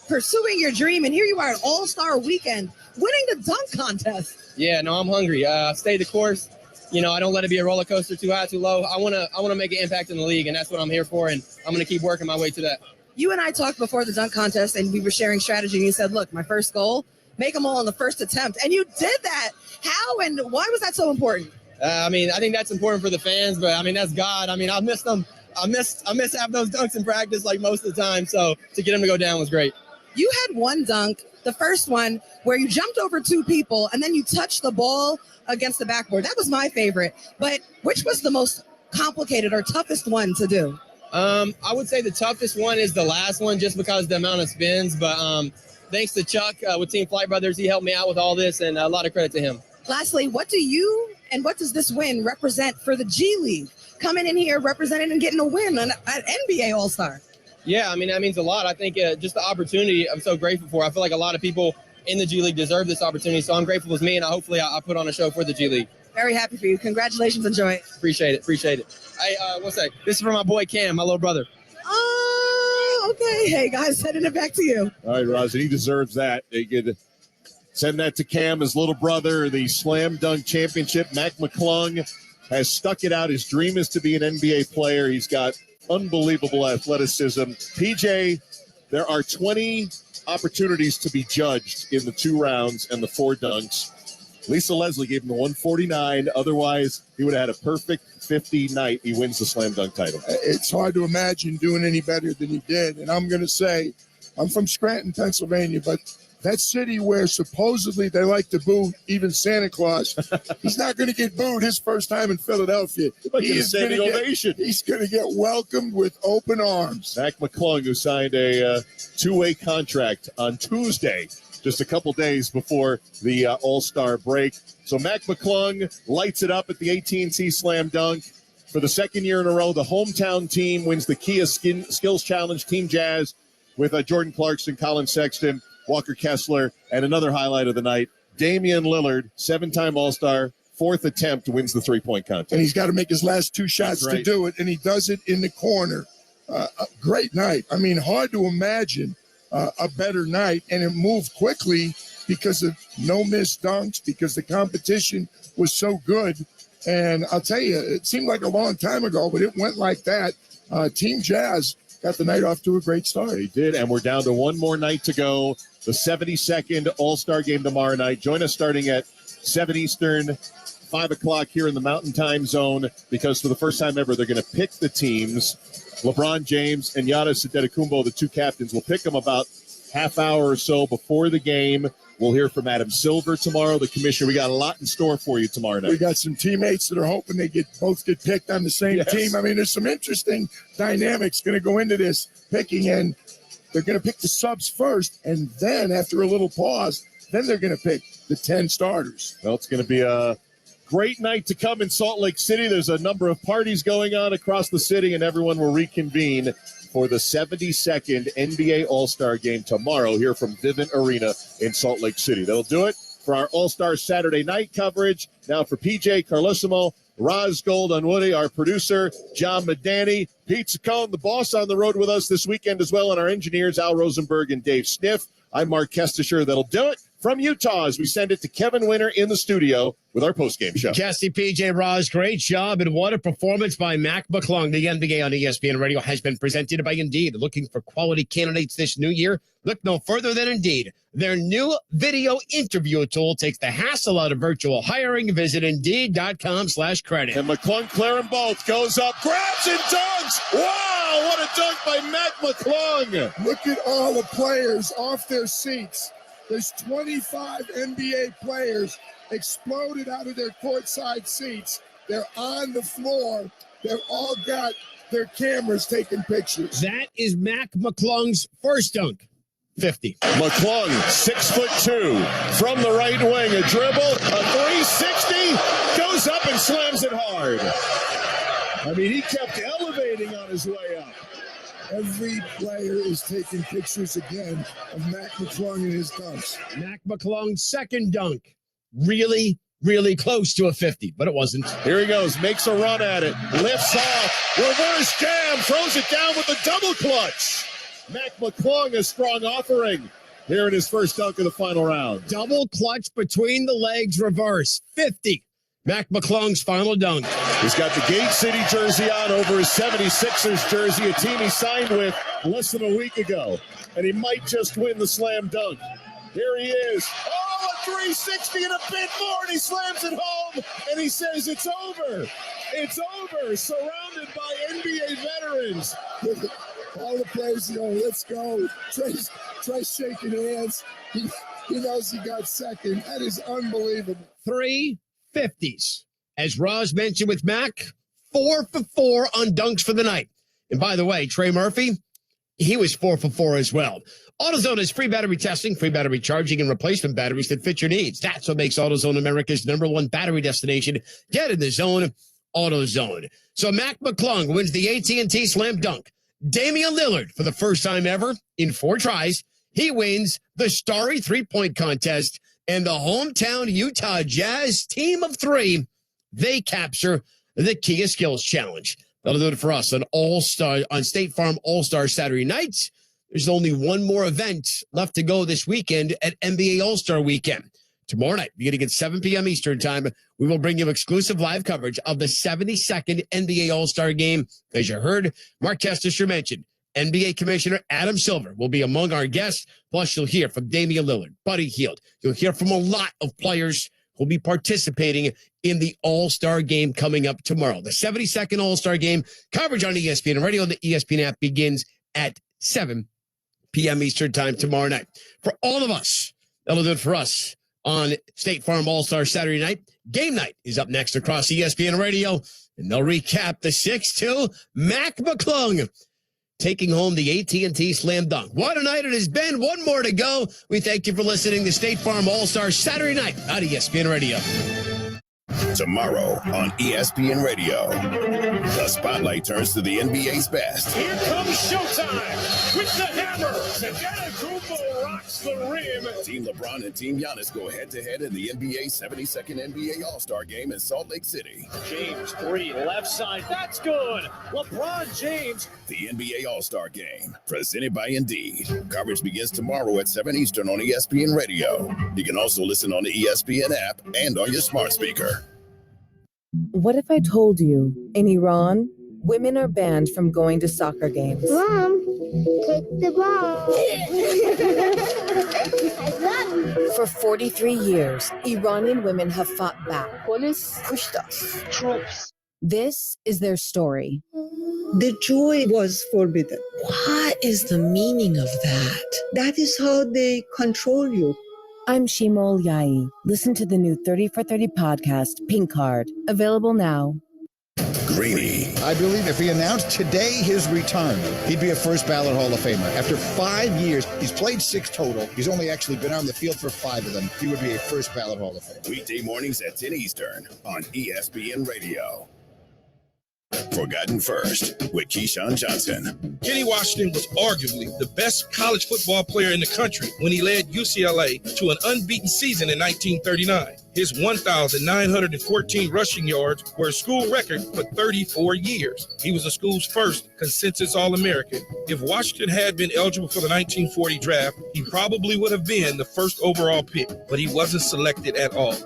pursuing your dream, and here you are at All-Star Weekend, winning the dunk contest. Yeah, no, I'm hungry. Stay the course. You know, I don't let it be a roller coaster, too high, too low. I want to make an impact in the league, and that's what I'm here for, and I'm going to keep working my way to that. You and I talked before the dunk contest, and we were sharing strategy, and you said, look, my first goal, make them all on the first attempt, and you did that. How and why was that so important? I think that's important for the fans, but, that's God. I missed them. I miss having those dunks in practice like most of the time, so to get them to go down was great. You had 1 dunk, the first one, where you jumped over 2 people, and then you touched the ball against the backboard. That was my favorite. But which was the most complicated or toughest one to do? I would say the toughest one is the last one, just because of the amount of spins. But thanks to Chuck with Team Flight Brothers, he helped me out with all this, and a lot of credit to him. Lastly, what do you and what does this win represent for the G League? Coming in here, representing and getting a win at NBA All-Star. Yeah, that means a lot. I think just the opportunity I'm so grateful for. I feel like a lot of people in the G League deserve this opportunity, so I'm grateful as me, and hopefully I put on a show for the G League. Very happy for you. Congratulations. Enjoy it. Appreciate it. Hey, one sec. This is for my boy Cam, my little brother. Oh, okay. Hey, guys, sending it back to you. All right, Roz, he deserves that. They could send that to Cam, his little brother, the Slam Dunk Championship. Mac McClung has stuck it out. His dream is to be an NBA player. He's got unbelievable athleticism. PJ, there are 20 opportunities to be judged in the 2 rounds and the 4 dunks. Lisa Leslie gave him the 149. Otherwise, he would have had a perfect 50 night. He wins the slam dunk title. It's hard to imagine doing any better than he did. And I'm going to say, I'm from Scranton, Pennsylvania, but that city where supposedly they like to boo even Santa Claus, he's not going to get booed his first time in Philadelphia. He's going to get welcomed with open arms. Mac McClung, who signed a two-way contract on Tuesday, just a couple days before the All-Star break. So Mac McClung lights it up at the AT&T Slam Dunk. For the second year in a row, the hometown team wins the Kia Skills Challenge, Team Jazz, with Jordan Clarkson, Colin Sexton, Walker Kessler, and another highlight of the night, Damian Lillard, 7-time All-Star, fourth attempt, wins the three-point contest. And he's got to make his last two shots to do it, and he does it in the corner. A great night. I mean, hard to imagine a better night, and it moved quickly because of no missed dunks, because the competition was so good. And I'll tell you, it seemed like a long time ago, but it went like that. Team Jazz got the night off to a great start. They did, and we're down to one more night to go. The 72nd All-Star Game tomorrow night. Join us starting at 7 Eastern, 5 o'clock here in the Mountain Time Zone, because for the first time ever, they're going to pick the teams. LeBron James and Giannis Antetokounmpo, the two captains, will pick them about half hour or so before the game. We'll hear from Adam Silver tomorrow, the commissioner. We got a lot in store for you tomorrow night. We got some teammates that are hoping they both get picked on the same team. I mean, there's some interesting dynamics going to go into this picking, and they're going to pick the subs first, and then after a little pause, then they're going to pick the 10 starters. Well, it's going to be a great night to come in Salt Lake City. There's a number of parties going on across the city, and everyone will reconvene for the 72nd NBA All-Star Game tomorrow here from Vivint Arena in Salt Lake City. That'll do it for our All-Star Saturday night coverage. Now for PJ Carlissimo, Roz Gold on Woody, our producer, John Medani, Pete Saccone, the boss, on the road with us this weekend as well, and our engineers, Al Rosenberg and Dave Sniff. I'm Mark Kestisher. That'll do it from Utah as we send it to Kevin Winter in the studio with our postgame show. Jesse, PJ, Roz, great job. And what a performance by Mac McClung. The NBA on ESPN Radio has been presented by Indeed. Looking for quality candidates this new year? Look no further than Indeed. Their new video interview tool takes the hassle out of virtual hiring. Visit Indeed.com/credit. And McClung clearing both. Goes up, grabs and dunks. Wow, what a dunk by Mac McClung. Look at all the players off their seats. There's 25 NBA players exploded out of their courtside seats. They're on the floor. They've all got their cameras taking pictures. That is Mac McClung's first dunk. 50. McClung, 6'2", from the right wing. A dribble, a 360, goes up and slams it hard. I mean, he kept elevating on his way up. Every player is taking pictures again of Mac McClung and his dunks. Mac McClung's second dunk. Really close to a 50, but it wasn't. Here he goes, makes a run at it, lifts off, reverse jam, throws it down with a double clutch. Mac McClung, a strong offering here in his first dunk of the final round. Double clutch between the legs, reverse, 50. Mac McClung's final dunk. He's got the Gate City jersey on over his 76ers jersey, a team he signed with less than a week ago. And he might just win the slam dunk. Here he is. Oh, a 360 and a bit more, and he slams it home, and he says it's over. It's over, surrounded by NBA veterans. All the players go, let's go. Trey's shaking hands. He knows he got second. That is unbelievable. 3 50s. As Roz mentioned with Mac, 4 for 4 on dunks for the night. And by the way, Trey Murphy, he was 4 for 4 as well. AutoZone is free battery testing, free battery charging, and replacement batteries that fit your needs. That's what makes AutoZone America's #1 battery destination. Get in the zone, AutoZone. So Mac McClung wins the AT&T Slam Dunk. Damian Lillard, for the first time ever in 4 tries, he wins the Starry three-point contest, and the hometown Utah Jazz team of 3, they capture the Kia Skills Challenge. That'll do it for us on State Farm All-Star Saturday nights. There's only one more event left to go this weekend at NBA All-Star Weekend. Tomorrow night, beginning at 7 p.m. Eastern Time, we will bring you exclusive live coverage of the 72nd NBA All-Star Game. As you heard, Mark Kestisher mentioned, NBA Commissioner Adam Silver will be among our guests. Plus, you'll hear from Damian Lillard, Buddy Hield. You'll hear from a lot of players who will be participating in the All-Star Game coming up tomorrow. The 72nd All-Star Game coverage on ESPN Radio and the ESPN app begins at 7 p.m. Eastern time tomorrow night. For all of us, that'll do it for us on State Farm All-Star Saturday night. Game night is up next across ESPN Radio, and they'll recap the 6-2 Mac McClung taking home the AT&T Slam Dunk. What a night it has been. One more to go. We thank you for listening to State Farm All-Star Saturday night on ESPN Radio. Tomorrow on ESPN Radio, the spotlight turns to the NBA's best. Here comes Showtime with the hammer. Antetokounmpo rocks the rim. Team LeBron and Team Giannis go head-to-head in the NBA's 72nd NBA All-Star Game in Salt Lake City. James, 3, left side. That's good. LeBron James. The NBA All-Star Game, presented by Indeed. Coverage begins tomorrow at 7 Eastern on ESPN Radio. You can also listen on the ESPN app and on your smart speaker. What if I told you, in Iran, women are banned from going to soccer games? Mom, take the ball. I love you. For 43 years, Iranian women have fought back. Police pushed us. Troops. This is their story. The joy was forbidden. What is the meaning of that? That is how they control you. I'm Shimol Yai. Listen to the new 30 for 30 podcast, Pink Card. Available now. Greeny. I believe if he announced today his retirement, he'd be a first ballot Hall of Famer. After 5 years, he's played 6 total. He's only actually been on the field for 5 of them. He would be a first ballot Hall of Famer. Weekday mornings at 10 Eastern on ESPN Radio. Forgotten First with Keyshawn Johnson. Kenny Washington was arguably the best college football player in the country when he led UCLA to an unbeaten season in 1939. His 1,914 rushing yards were a school record for 34 years. He was the school's first consensus All-American. If Washington had been eligible for the 1940 draft, he probably would have been the first overall pick, but he wasn't selected at all.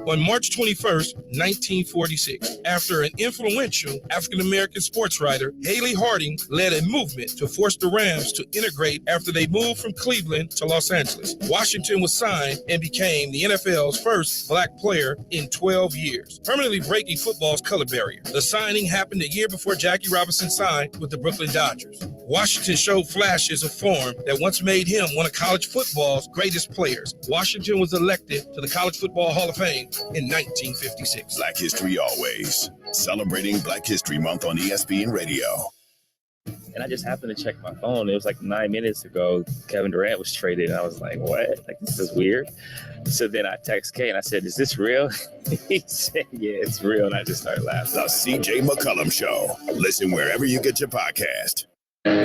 On March 21st, 1946, after an influential African-American sports writer, Haley Harding led a movement to force the Rams to integrate after they moved from Cleveland to Los Angeles. Washington was signed and became the NFL's first black player in 12 years, permanently breaking football's color barrier. The signing happened a year before Jackie Robinson signed with the Brooklyn Dodgers. Washington showed flashes of form that once made him one of college football's greatest players. Washington was elected to the College Football Hall of Fame in 1956. Black History Always. Celebrating Black History Month on ESPN Radio. And I just happened to check my phone. It was like 9 minutes ago, Kevin Durant was traded. And I was like, what? Like, this is weird. So then I text Kay and I said, is this real? He said, yeah, it's real. And I just started laughing. The CJ McCollum Show. Listen wherever you get your podcast.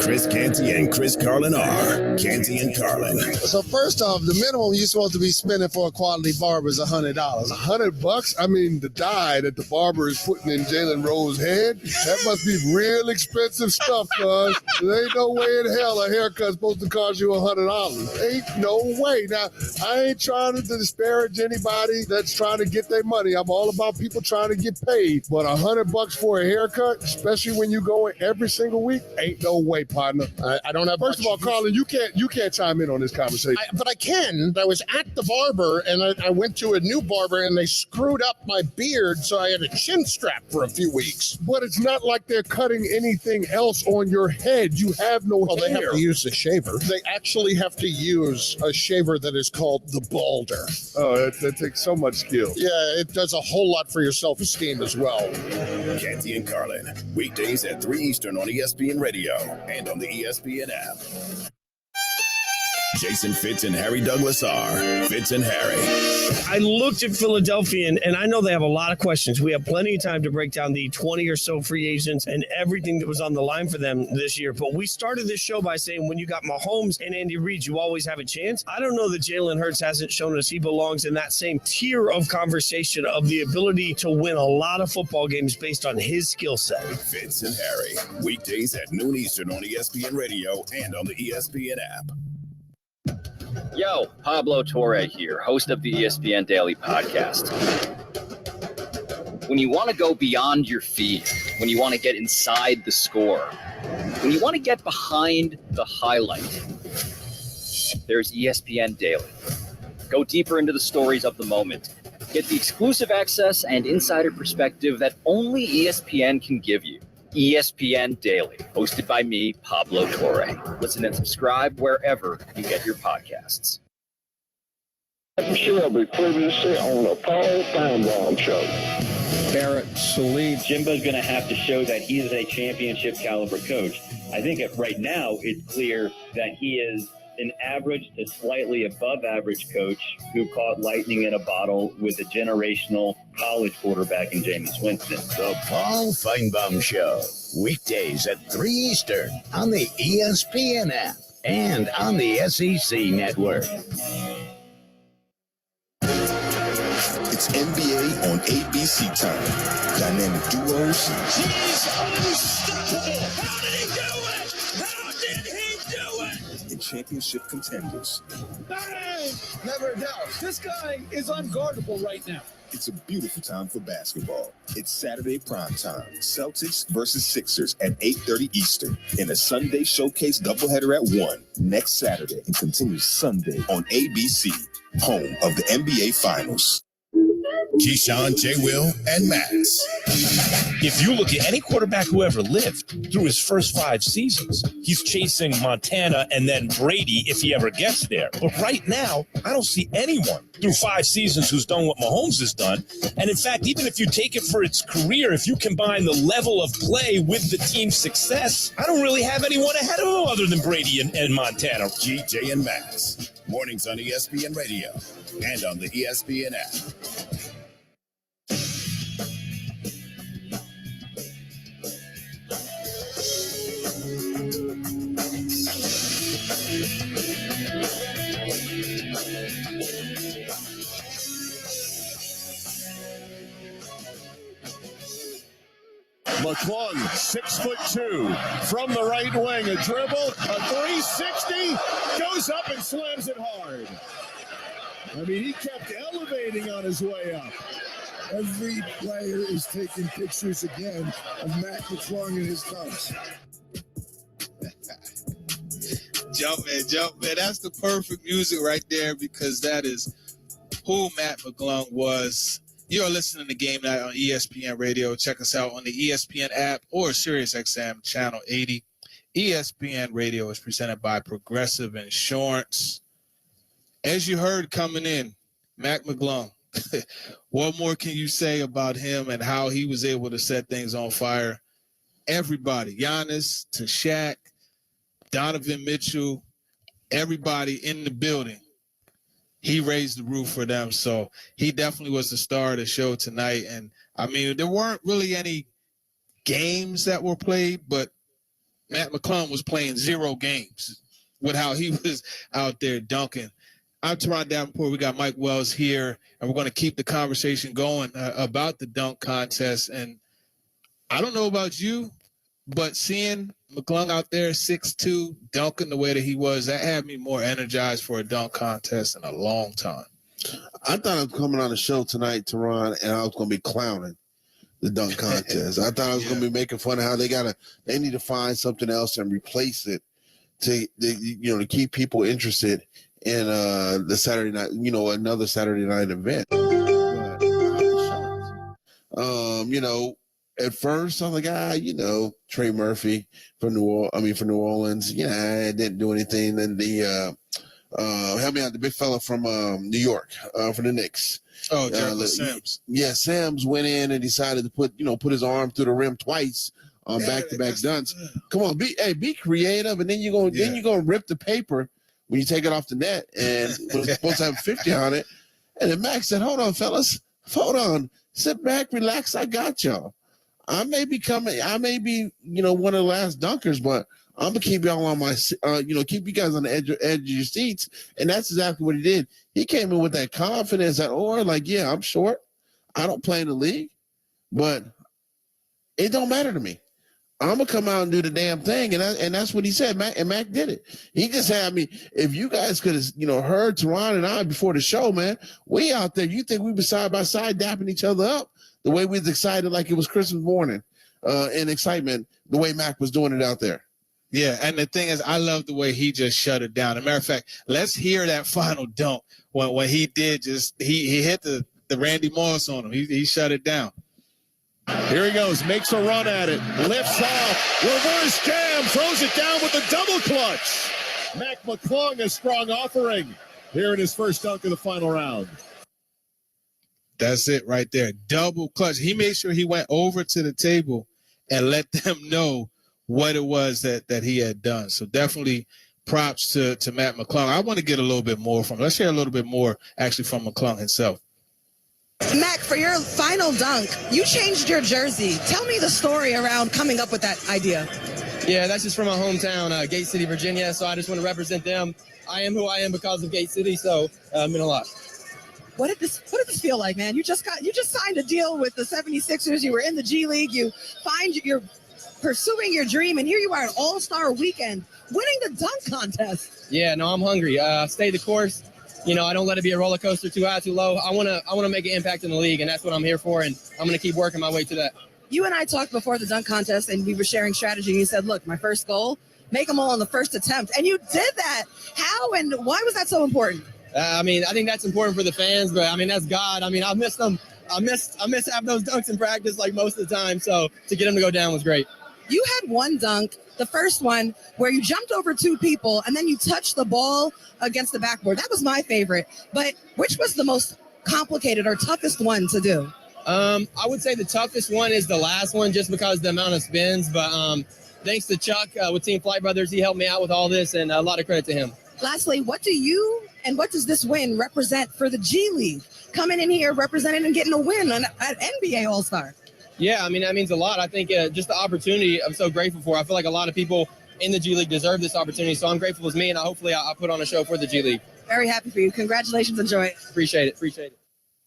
Chris Canty and Chris Carlin are Canty and Carlin. So first off, the minimum you're supposed to be spending for a quality barber is $100. $100? I mean, the dye that the barber is putting in Jalen Rose's head, that must be real expensive stuff, cuz. There ain't no way in hell a haircut's supposed to cost you $100. Ain't no way. Now, I ain't trying to disparage anybody that's trying to get their money. I'm all about people trying to get paid. But $100 for a haircut, especially when you go in every single week, ain't no way, partner. I don't have. First of all, Carlin, you can't chime in on this conversation. But I can. I was at the barber, and I went to a new barber, and they screwed up my beard, so I had a chin strap for a few weeks. But it's not like they're cutting anything else on your head. You have no hair. They have to use a shaver. They actually have to use a shaver that is called the Balder. Oh, that takes so much skill. Yeah, it does a whole lot for your self-esteem as well. Canty and Carlin, weekdays at 3 Eastern on ESPN Radio and on the ESPN app. Jason Fitz and Harry Douglas are Fitz and Harry. I looked at Philadelphia, and I know they have a lot of questions. We have plenty of time to break down the 20 or so free agents and everything that was on the line for them this year. But we started this show by saying when you got Mahomes and Andy Reid, you always have a chance. I don't know that Jalen Hurts hasn't shown us he belongs in that same tier of conversation of the ability to win a lot of football games based on his skill set. Fitz and Harry, weekdays at noon Eastern on ESPN Radio and on the ESPN app. Yo, Pablo Torre here, host of the ESPN Daily Podcast. When you want to go beyond your feed, when you want to get inside the score, when you want to get behind the highlight, there's ESPN Daily. Go deeper into the stories of the moment. Get the exclusive access and insider perspective that only ESPN can give you. ESPN Daily, hosted by me, Pablo Torre. Listen and subscribe wherever you get your podcasts. Shelby previously on the Paul Feinbaum Show. Barrett, Salib. Jimbo's going to have to show that he is a championship caliber coach. I think right now it's clear that he is an average to slightly above average coach who caught lightning in a bottle with a generational college quarterback in Jameis Winston. The Paul Feinbaum Show, weekdays at 3 Eastern on the ESPN app and on the SEC network. It's NBA on ABC time. Dynamic duos. He's unstoppable. How did he do it? How did he do it? And championship contenders. Bang! Never a doubt. This guy is unguardable right now. It's a beautiful time for basketball. It's Saturday prime time. Celtics versus Sixers at 8:30 Eastern in a Sunday showcase doubleheader at 1 next Saturday and continues Sunday on ABC, home of the NBA Finals. Keyshawn, J. Will, and Max. If you look at any quarterback who ever lived through his first 5 seasons, he's chasing Montana and then Brady if he ever gets there. But right now, I don't see anyone through 5 seasons who's done what Mahomes has done. And in fact, even if you take it for its career, if you combine the level of play with the team's success, I don't really have anyone ahead of him other than Brady and Montana. GJ and Max. Mornings on ESPN Radio and on the ESPN app. McClung, 6'2", from the right wing, a dribble, a 360, goes up and slams it hard. I mean, he kept elevating on his way up. Every player is taking pictures again of Matt McClung and his dunks. Jump, man. That's the perfect music right there because that is who Matt McClung was. You're listening to Game Night on ESPN Radio. Check us out on the ESPN app or SiriusXM Channel 80. ESPN Radio is presented by Progressive Insurance. As you heard coming in, Matt McClung. What more can you say about him and how he was able to set things on fire? Everybody, Giannis to Shaq, Donovan Mitchell, everybody in the building. He raised the roof for them. So he definitely was the star of the show tonight. And, I mean, there weren't really any games that were played, but Matt McClung was playing 0 games with how he was out there dunking. I'm Teron Davenport. We got Mike Wells here, and we're going to keep the conversation going about the dunk contest. And I don't know about you, but seeing McClung out there 6'2", dunking the way that he was, that had me more energized for a dunk contest in a long time. I thought I was coming on the show tonight, Teron, and I was going to be clowning the dunk contest. I thought I was going to be making fun of how they need to find something else and replace it to keep people interested in the Saturday night, another Saturday night event. At first I was like, Trey Murphy from New Orleans, it didn't do anything. Then help me out, the big fella from New York, from the Knicks. Oh, Jefferson Sims. Yeah, Sims went in and decided to put his arm through the rim twice on back-to-back dunks. Come on, be creative, and then you're gonna rip the paper when you take it off the net, and it's supposed to have 50 on it. And then Max said, "Hold on, fellas, hold on, sit back, relax. I got y'all. I may be one of the last dunkers, but I'm gonna keep y'all on my, keep you guys on the edge of your seats." And that's exactly what he did. He came in with that confidence that, I'm short, I don't play in the league, but it don't matter to me. I'm gonna come out and do the damn thing, and that's what he said. Mac did it. He just had me. If you guys could have, heard Teron and I before the show, man, we out there. You think we were side by side dapping each other up the way we was excited like it was Christmas morning, in excitement the way Mac was doing it out there. Yeah, and the thing is, I love the way he just shut it down. As a matter of fact, let's hear that final dunk when he did he hit the Randy Moss on him. He shut it down. Here he goes, makes a run at it, lifts off, reverse jam, throws it down with a double clutch. Mac McClung, a strong offering here in his first dunk of the final round. That's it right there. Double clutch. He made sure he went over to the table and let them know what it was that he had done. So definitely props to Matt McClung. I want to get a little bit more from him. Let's hear a little bit more actually from McClung himself. Mac, for your final dunk, you changed your jersey. Tell me the story around coming up with that idea. Yeah, that's just from my hometown, Gate City, Virginia. So I just want to represent them. I am who I am because of Gate City, so it meant a lot. What did this feel like, man? You just signed a deal with the 76ers. You were in the G League. You're pursuing your dream, and here you are at All-Star Weekend, winning the dunk contest. Yeah, no, I'm hungry. Stay the course. You know, I don't let it be a roller coaster, too high, too low. I wanna make an impact in the league, and that's what I'm here for, and I'm gonna keep working my way to that. You and I talked before the dunk contest, and we were sharing strategy. You said, look, my first goal, make them all on the first attempt. And you did that. How and why was that so important? I think that's important for the fans, but, that's God. I miss them. I miss having those dunks in practice like most of the time, so to get them to go down was great. You had one dunk, the first one, where you jumped over two people, and then you touched the ball against the backboard. That was my favorite. But which was the most complicated or toughest one to do? I would say the toughest one is the last one just because the amount of spins. But thanks to Chuck with Team Flight Brothers, he helped me out with all this, and a lot of credit to him. Lastly, what does this win represent for the G League? Coming in here, representing and getting a win at NBA All-Star. Yeah, that means a lot. I think just the opportunity I'm so grateful for. I feel like a lot of people in the G League deserve this opportunity, so I'm grateful as me, and hopefully I'll put on a show for the G League. Very happy for you. Congratulations. Enjoy it. Appreciate it.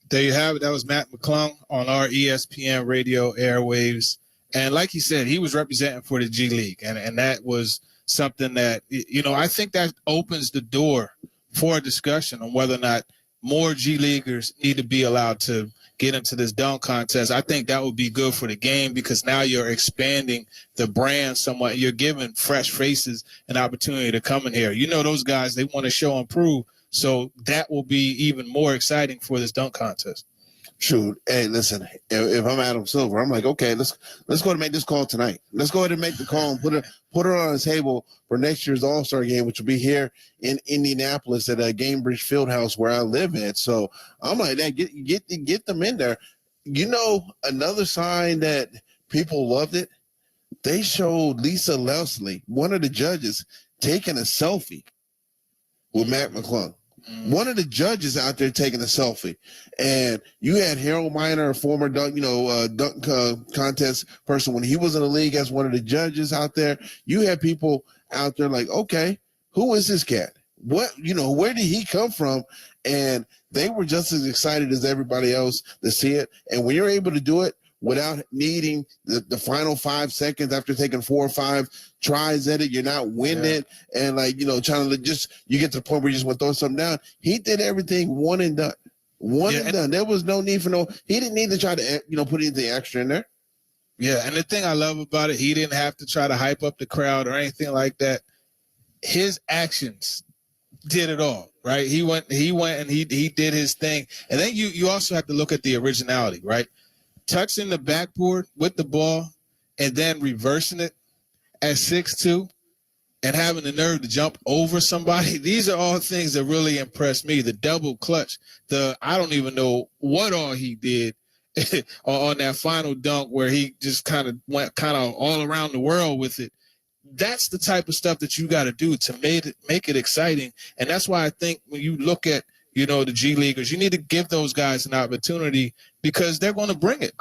There you have it. That was Matt McClung on our ESPN radio airwaves. And like he said, he was representing for the G League, and that was something that, I think that opens the door for a discussion on whether or not more G Leaguers need to be allowed to get into this dunk contest. I think that would be good for the game because now you're expanding the brand somewhat. You're giving fresh faces an opportunity to come in here. Those guys, they want to show and prove. So that will be even more exciting for this dunk contest. Shoot, hey, listen, if I'm Adam Silver, I'm like, okay, let's go ahead and make this call tonight. Let's go ahead and make the call and put it on the table for next year's All-Star game, which will be here in Indianapolis at Gainbridge Fieldhouse where I live at. So I'm like, that get them in there. Another sign that people loved it, they showed Lisa Leslie, one of the judges, taking a selfie with Matt McClung. One of the judges out there taking a selfie, and you had Harold Miner, a former dunk contest person when he was in the league as one of the judges out there. You had people out there like, okay, who is this cat? What, where did he come from? And they were just as excited as everybody else to see it. And when you're able to do it without needing the final 5 seconds after taking 4 or 5 tries at it, you're not winded and trying to you get to the point where you just want to throw something down. He did everything one and done. And done. There was no need for he didn't need to try to, put anything extra in there. Yeah, and the thing I love about it, he didn't have to try to hype up the crowd or anything like that. His actions did it all, right? He went and he did his thing. And then you also have to look at the originality, right? Touching the backboard with the ball and then reversing it at 6'2" and having the nerve to jump over somebody. These are all things that really impressed me. The double clutch, I don't even know what all he did on that final dunk where he just went all around the world with it. That's the type of stuff that you got to do to make it exciting. And that's why I think when you look at, the G Leaguers, you need to give those guys an opportunity because they're going to bring it.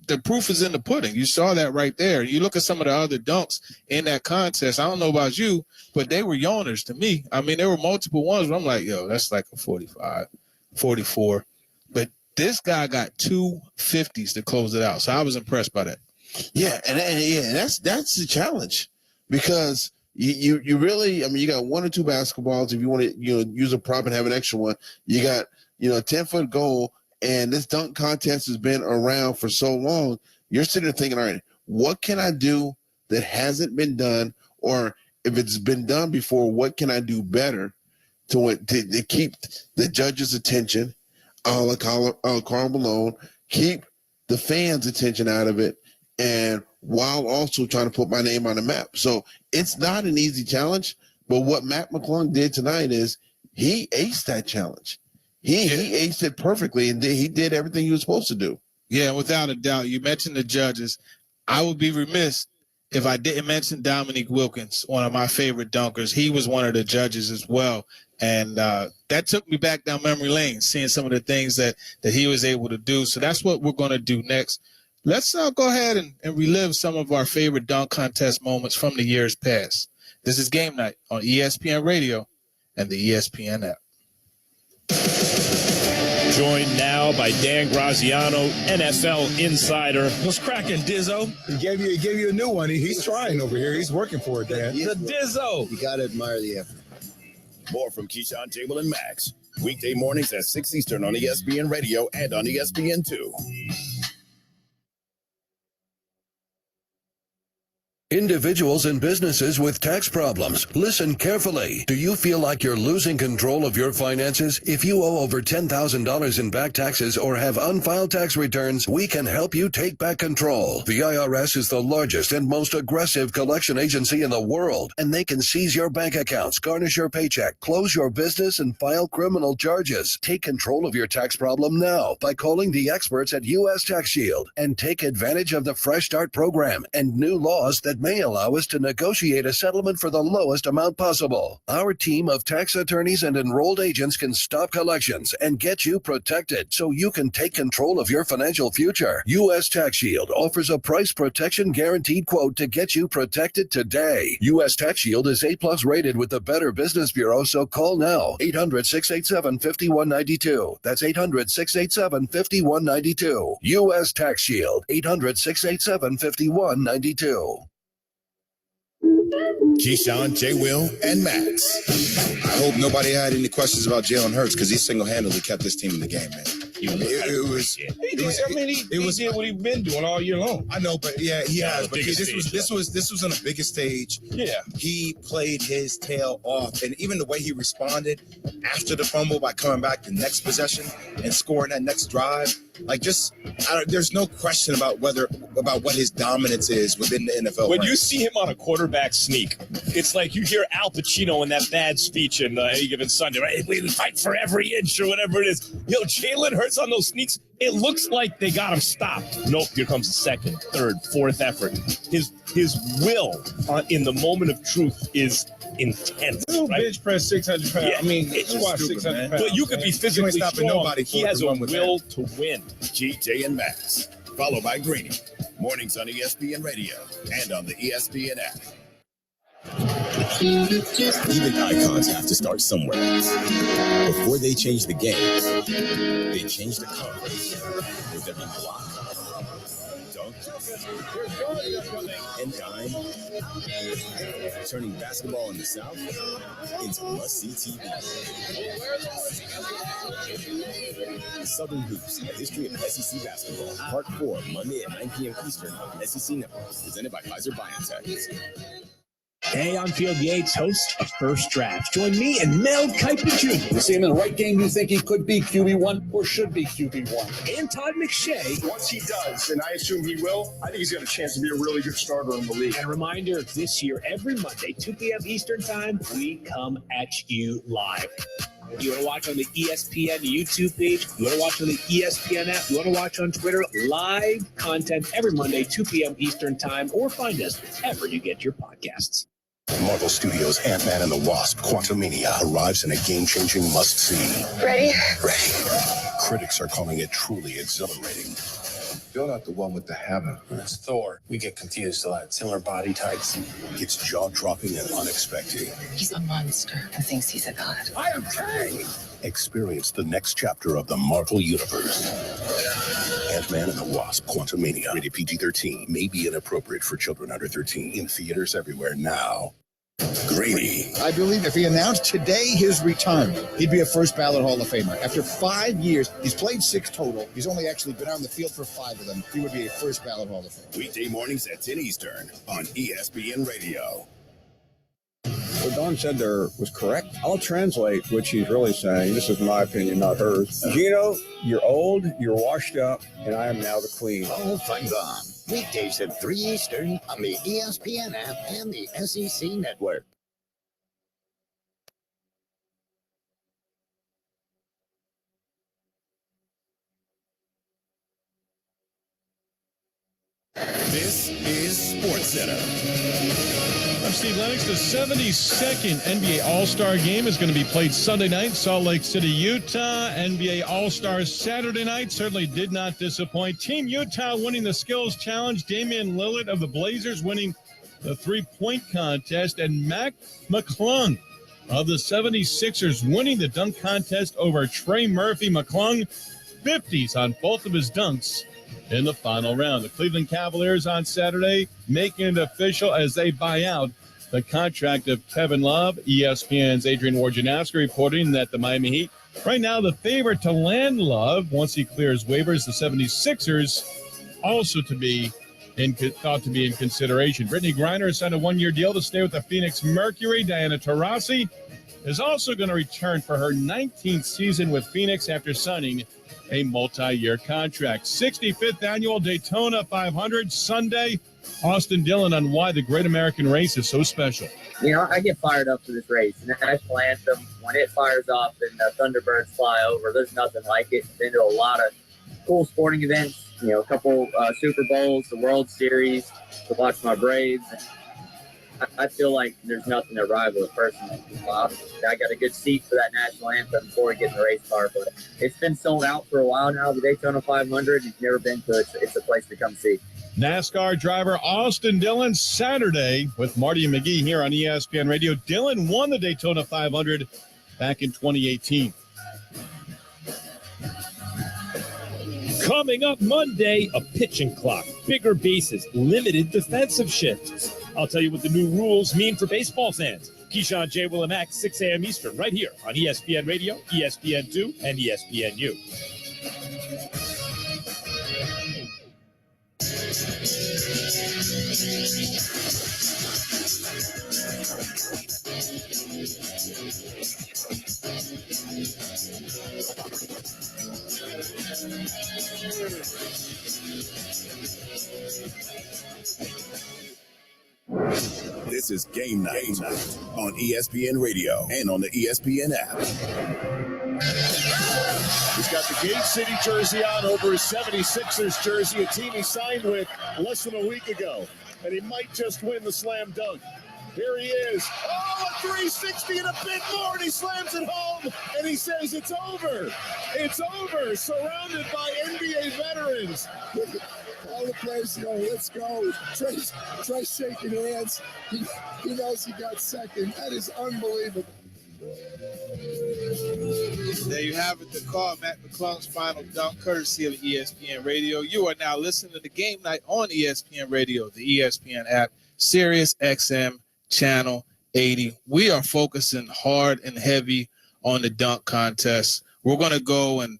The proof is in the pudding. You saw that right there. You look at some of the other dunks in that contest. I don't know about you, but they were yoners to me. There were multiple ones where I'm like, yo, that's like a 45, 44. But this guy got 2 50s to close it out. So I was impressed by that. Yeah, and that's the challenge because you really, you got 1 or 2 basketballs. If you want to, use a prop and have an extra one, you got, a 10-foot goal. And this dunk contest has been around for so long. You're sitting there thinking, all right, what can I do that hasn't been done? Or if it's been done before, what can I do better to keep the judge's attention, Karl Malone, keep the fans' attention out of it, and while also trying to put my name on the map. So it's not an easy challenge, but what Matt McClung did tonight is he aced that challenge. He aced it perfectly, and he did everything he was supposed to do. Yeah, without a doubt. You mentioned the judges. I would be remiss if I didn't mention Dominique Wilkins, one of my favorite dunkers. He was one of the judges as well. And that took me back down memory lane, seeing some of the things that he was able to do. So that's what we're going to do next. Let's go ahead and relive some of our favorite dunk contest moments from the years past. This is Game Night on ESPN Radio and the ESPN app. Joined now by Dan Graziano, NFL insider. What's cracking, Dizzo? He gave you a new one. He's trying over here. He's working for it, Dan. The Dizzo. You got to admire the effort. More from Keyshawn, J. Will, and Max. Weekday mornings at 6 Eastern on ESPN Radio and on ESPN2. Individuals and businesses with tax problems, listen carefully. Do you feel like you're losing control of your finances? If you owe over $10,000 in back taxes or have unfiled tax returns, we can help you take back control. The IRS is the largest and most aggressive collection agency in the world, and they can seize your bank accounts, garnish your paycheck, close your business, and file criminal charges. Take control of your tax problem now by calling the experts at U.S. Tax Shield and take advantage of the Fresh Start program and new laws that may allow us to negotiate a settlement for the lowest amount possible. Our team of tax attorneys and enrolled agents can stop collections and get you protected so you can take control of your financial future. U.S. Tax Shield offers a price protection guaranteed quote to get you protected today. U.S. Tax Shield is A+ rated with the Better Business Bureau, so call now. 800-687-5192. That's 800-687-5192. U.S. Tax Shield. 800-687-5192. Keyshawn, J. Will, and Max. I hope nobody had any questions about Jalen Hurts because he single-handedly kept this team in the game, man. He did what he's been doing all year long. I know, but yeah, he has. But this was on the biggest stage. Yeah, he played his tail off, and even the way he responded after the fumble by coming back the next possession and scoring that next drive, there's no question about what his dominance is within the NFL. When you see him on a quarterback sneak, it's like you hear Al Pacino in that bad speech in Any Given Sunday, right? We fight for every inch or whatever it is. Jalen Hurts on those sneaks, it looks like they got him stopped. Nope, here comes the second, third, fourth effort. His will in the moment of truth is intense. Right? Bench press 600 pounds. Yeah, I mean, it's squat stupid, 600 man. pounds. But you could be physically stopping strong. nobody. He has a will to win. GJ and Max. Followed by Greeny. Mornings on ESPN Radio and on the ESPN app. Even icons have to start somewhere. Before they change the game, they change the colors with every block, dunk, and dime, turning basketball in the South into must-see TV. Southern Hoops, a history of SEC basketball, Part 4, Monday at 9 p.m. Eastern on the SEC Network, presented by Pfizer BioNTech. Hey, I'm Field Yates, host of First Draft. Join me and Mel Kiper Jr. You see him in the right game, you think he could be QB1 or should be QB1. And Todd McShay. Once he does, and I assume he will, I think he's got a chance to be a really good starter in the league. And a reminder, this year, every Monday, 2 p.m. Eastern Time, we come at you live. If you want to watch on the ESPN YouTube page, you want to watch on the ESPN app, you want to watch on Twitter, live content every Monday, 2 p.m. Eastern Time, or find us wherever you get your podcasts. Marvel Studios' Ant-Man and the Wasp: Quantumania arrives in a game-changing must-see. Ready? Ready. Critics are calling it truly exhilarating. You're not the one with the hammer. It's Thor. We get confused a lot. Similar body types. It's jaw-dropping and unexpected. He's a monster who thinks he's a god. I am Kang! Experience the next chapter of the Marvel Universe. Ant-Man and the Wasp: Quantumania. Rated PG-13. May be inappropriate for children under 13. In theaters everywhere now. Greeny. I believe if he announced today his retirement, he'd be a first ballot Hall of Famer. After 5 years, he's played 6 total. He's only actually been on the field for 5 of them. He would be a first ballot Hall of Famer. Weekday mornings at 10 Eastern on ESPN Radio. For what Don said there was correct. I'll translate what she's really saying. This is my opinion, not hers. Gino, you're old, you're washed up, and I am now the queen. All fun gone. Weekdays at 3 Eastern on the ESPN app and the SEC network. This is SportsCenter. I'm Steve Lennox. The 72nd NBA All-Star Game is going to be played Sunday night, Salt Lake City, Utah. NBA All-Stars Saturday night certainly did not disappoint. Team Utah winning the Skills Challenge. Damian Lillard of the Blazers winning the three-point contest. And Mac McClung of the 76ers winning the dunk contest over Trey Murphy. McClung, 50s on both of his dunks in the final round. The Cleveland Cavaliers on Saturday making it official as they buy out the contract of Kevin Love. ESPN's Adrian Wojnarowski reporting that the Miami Heat, right now the favorite to land Love once he clears waivers. The 76ers also to be thought to be in consideration. Brittany Griner signed a one-year deal to stay with the Phoenix Mercury. Diana Taurasi is also going to return for her 19th season with Phoenix after signing a multi-year contract. 65th annual Daytona 500 Sunday. Austin Dillon on why the Great American Race is so special. You know, I get fired up for this race. The national anthem, when it fires off and the Thunderbirds fly over, there's nothing like it. Been to a lot of cool sporting events, you know, a couple Super Bowls, the World Series, to watch my Braves. I feel like there's nothing to rival it personally. I got a good seat for that national anthem before we get in the race car, but it's been sold out for a while now. The Daytona 500, if you've never been to it, it's a place to come see. NASCAR driver Austin Dillon Saturday with Marty and McGee here on ESPN Radio. Dillon won the Daytona 500 back in 2018. Coming up Monday, a pitching clock, bigger bases, limited defensive shifts. I'll tell you what the new rules mean for baseball fans. Keyshawn, J. Will, and Max, 6 a.m. Eastern, right here on ESPN Radio, ESPN2, and ESPNU. This is Game Night on ESPN Radio and on the ESPN app. He's got the Gate City jersey on over his 76ers jersey, a team he signed with less than a week ago. And he might just win the slam dunk. Here he is. Oh, a 360 and a bit more, and he slams it home, and he says it's over. It's over, surrounded by NBA veterans. All the players go, let's go. Trey's shaking hands. He knows he got second. That is unbelievable. There you have it, the call, Matt McClung's final dunk, courtesy of ESPN Radio. You are now listening to Game Night on ESPN Radio, the ESPN app, Sirius XM, Channel 80. We are focusing hard and heavy on the dunk contest. We're going to go and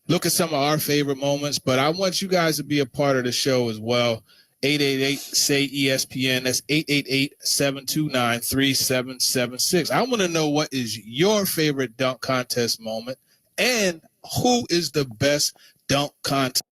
look at some of our favorite moments, but I want you guys to be a part of the show as well. 888-SAY-ESPN. That's 888-729-3776. I want to know what is your favorite dunk contest moment and who is the best dunk contest